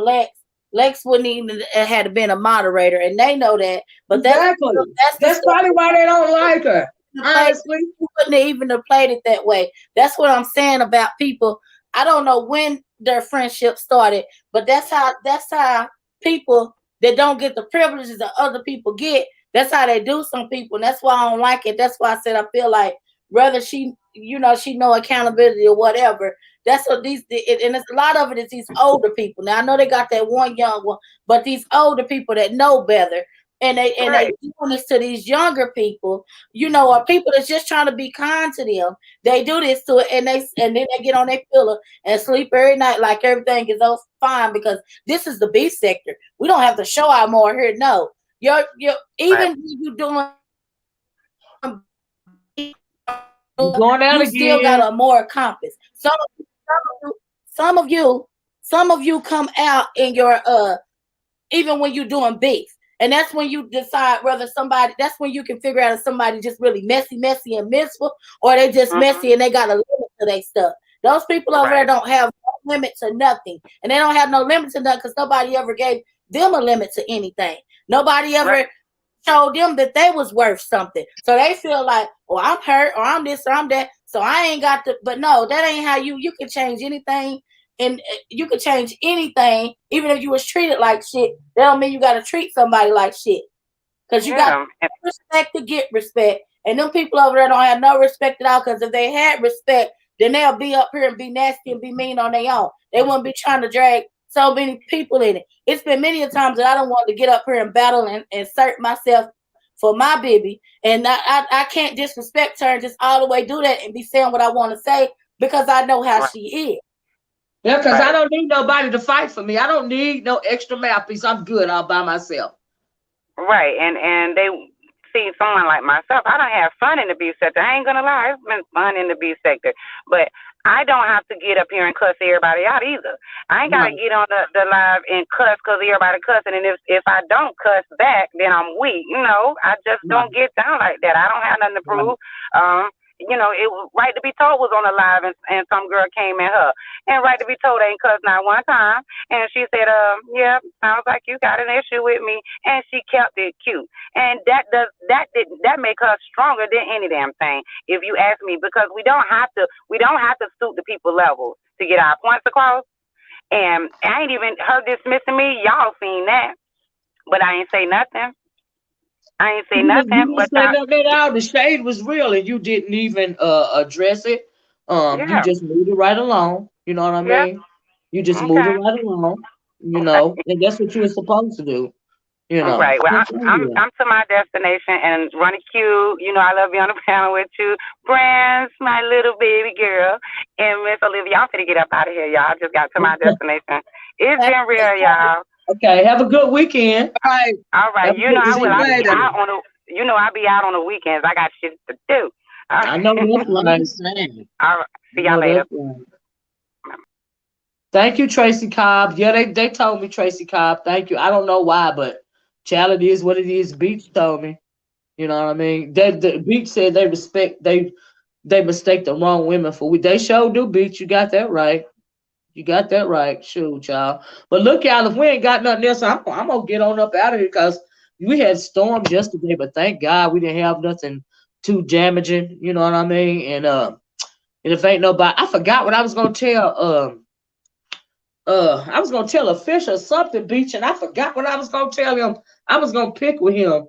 Lex wouldn't even have been a moderator, and they know that. But that's probably why they don't like her. Honestly, you wouldn't even have played it that way. That's what I'm saying about people. I don't know when their friendship started, but that's how people that don't get the privileges that other people get. That's how they do some people, and that's why I don't like it. That's why I said I feel like whether she know accountability or whatever, That's what these, and it's a lot of it is these older people. Now I know they got that one young one, but these older people that know better, and they doing this to these younger people, or people that's just trying to be kind to them. They do this to it, and then they get on their pillow and sleep every night like everything is all fine because this is the B sector. We don't have to show our more here. No, you're even when you doing, You're going out you still again. got a more compass. Some of you come out in your even when you're doing beef. And that's when you decide whether somebody, that's when you can figure out if somebody just really messy and miserable, or they just messy and they got a limit to their stuff. Those people over there don't have no limit to nothing. And they don't have no limit to nothing because nobody ever gave them a limit to anything. Nobody ever showed them that they was worth something. So they feel like, well, I'm hurt or I'm this or I'm that. So I ain't got to, but no, that ain't how you can change anything. And you can change anything, even if you was treated like shit. That don't mean you got to treat somebody like shit. Because you got respect to get respect. And them people over there don't have no respect at all. Because if they had respect, then they'll be up here and be nasty and be mean on their own. They wouldn't be trying to drag so many people in it. It's been many a times that I don't want to get up here and battle and assert myself for my baby. And I can't disrespect her and just all the way do that and be saying what I want to say because I know how she is. Yeah, because I don't need nobody to fight for me. I don't need no extra mouthpiece. I'm good all by myself. Right, and they see someone like myself. I don't have fun in the beef sector. I ain't gonna lie, it's been fun in the beef sector, but I don't have to get up here and cuss everybody out either. I ain't gotta get on the live and cuss because everybody cussing, and if I don't cuss back, then I'm weak. I just don't get down like that. I don't have nothing to prove. It was Right to Be Told was on the live, and some girl came at her. And Right to Be Told ain't cussed not one time. And she said, yeah, sounds like you got an issue with me. And she kept it cute. And that make her stronger than any damn thing, if you ask me, because we don't have to stoop to people's levels to get our points across. And I ain't even her dismissing me. Y'all seen that. But I ain't say nothing. I ain't say nothing. You didn't say nothing at all. The shade was real, and you didn't even address it. You just moved it right along. You know what I mean? You just moved it right along. And that's what you were supposed to do. Right. Well, I'm to my destination, and Ronnie Q. I love you on the panel with you, Brands, my little baby girl, and Miss Olivia. I'm finna get up out of here, y'all. I just got to my destination. It's been real, y'all. Okay, have a good weekend. All right. I will. I'll be out on the. I'll be out on the weekends. I got shit to do. I know that's right. All right. See y'all later. Thank you, Tracy Cobb. Yeah, they told me Tracy Cobb. Thank you. I don't know why, but child, it is what it is. Beach told me. You know what I mean? The Beach said they mistake the wrong women for we. They sure do, Beach. You got that right. You got that right. Shoot, y'all. But look, y'all, if we ain't got nothing else, I'm gonna get on up out of here because we had storms yesterday, but thank God we didn't have nothing too damaging. You know what I mean? And if ain't nobody, I forgot what I was gonna tell. I was gonna tell a fish or something, Beach, and I forgot what I was gonna tell him. I was gonna pick with him.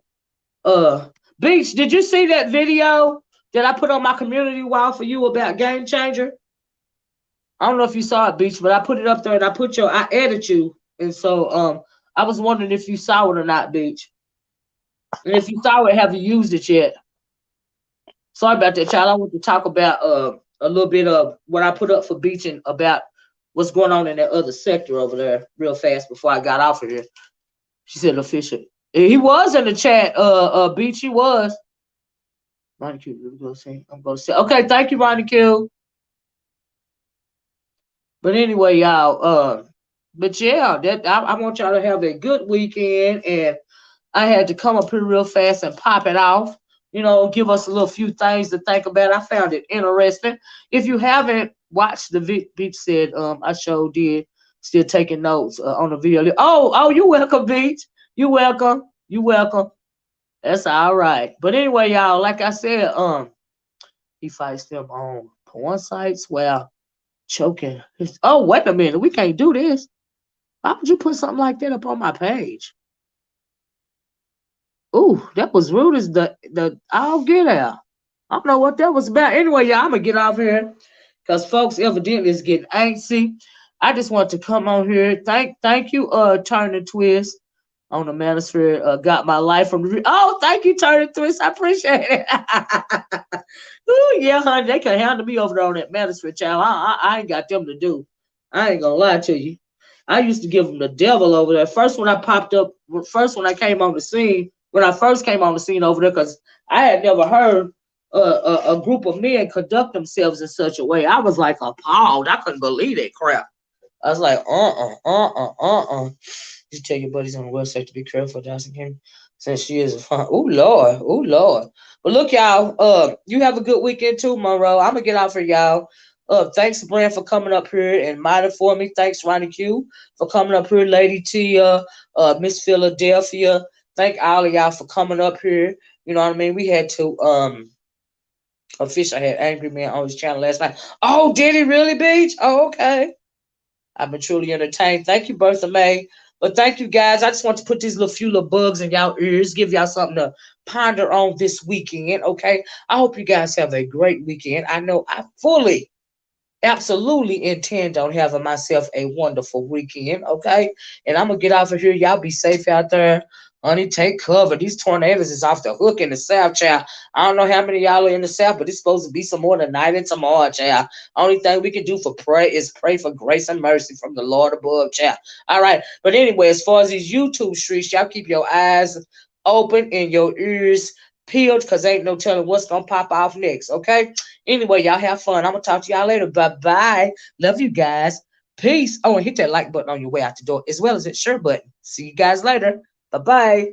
Beach, did you see that video that I put on my community wall for you about Game Changer? I don't know if you saw it, Beach, but I put it up there and I added you. And so I was wondering if you saw it or not, Beach. And if you saw it, have you used it yet? Sorry about that, child. I want to talk about a little bit of what I put up for Beach and about what's going on in that other sector over there real fast before I got off of here. She said official. He was in the chat, Beach, he was. Ronnie Q, I'm gonna say okay, thank you, Ronnie Q. But anyway, y'all, but yeah, I want y'all to have a good weekend, and I had to come up here real fast and pop it off, give us a little few things to think about. I found it interesting. If you haven't watched the Beach said, I sure did, still taking notes on the video. Oh, you welcome, Beach. You welcome. That's all right. But anyway, y'all, like I said, he fights them on porn sites. Well, choking. Oh, wait a minute. We can't do this. Why would you put something like that up on my page? Ooh, that was rude as the I'll get out. I don't know what that was about. Anyway, y'all, I'm gonna get off here because folks evidently is getting antsy. I just want to come on here. Thank you, Turn and Twist on the Manosphere. Got my life from the. Oh, thank you, Turn and Twist. I appreciate it. Ooh, yeah, honey, they can handle me over there on that Manosphere channel. I ain't got them to do. I ain't gonna lie to you. I used to give them the devil over there. First when I popped up, first when I came on the scene, when I first came on the scene over there, because I had never heard a group of men conduct themselves in such a way. I was like appalled. I couldn't believe that crap. I was like, You tell your buddies on the website to be careful, Johnson King, since she is a fun. Oh Lord, oh Lord. But look, y'all. You have a good weekend too, Monroe. I'm gonna get out for y'all. Thanks, Brand, for coming up here and modding for me. Thanks, Ronnie Q, for coming up here. Lady Tia, Miss Philadelphia. Thank all of y'all for coming up here. You know what I mean? We had to official had Angry Man on his channel last night. Oh, did he really, Beach? Oh, okay. I've been truly entertained. Thank you, Bertha May. But thank you, guys. I just want to put these little few little bugs in y'all ears, give y'all something to ponder on this weekend, okay? I hope you guys have a great weekend. I know I fully, absolutely intend on having myself a wonderful weekend, okay? And I'm going to get off of here. Y'all be safe out there. Honey, take cover. These tornadoes is off the hook in the South, child. I don't know how many of y'all are in the South, but it's supposed to be some more tonight and tomorrow, child. Only thing we can do for prayer is pray for grace and mercy from the Lord above, child. All right. But anyway, as far as these YouTube streets, y'all keep your eyes open and your ears peeled, because ain't no telling what's going to pop off next, okay? Anyway, y'all have fun. I'm going to talk to y'all later. Bye-bye. Love you guys. Peace. Oh, and hit that like button on your way out the door, as well as that share button. See you guys later. Bye-bye.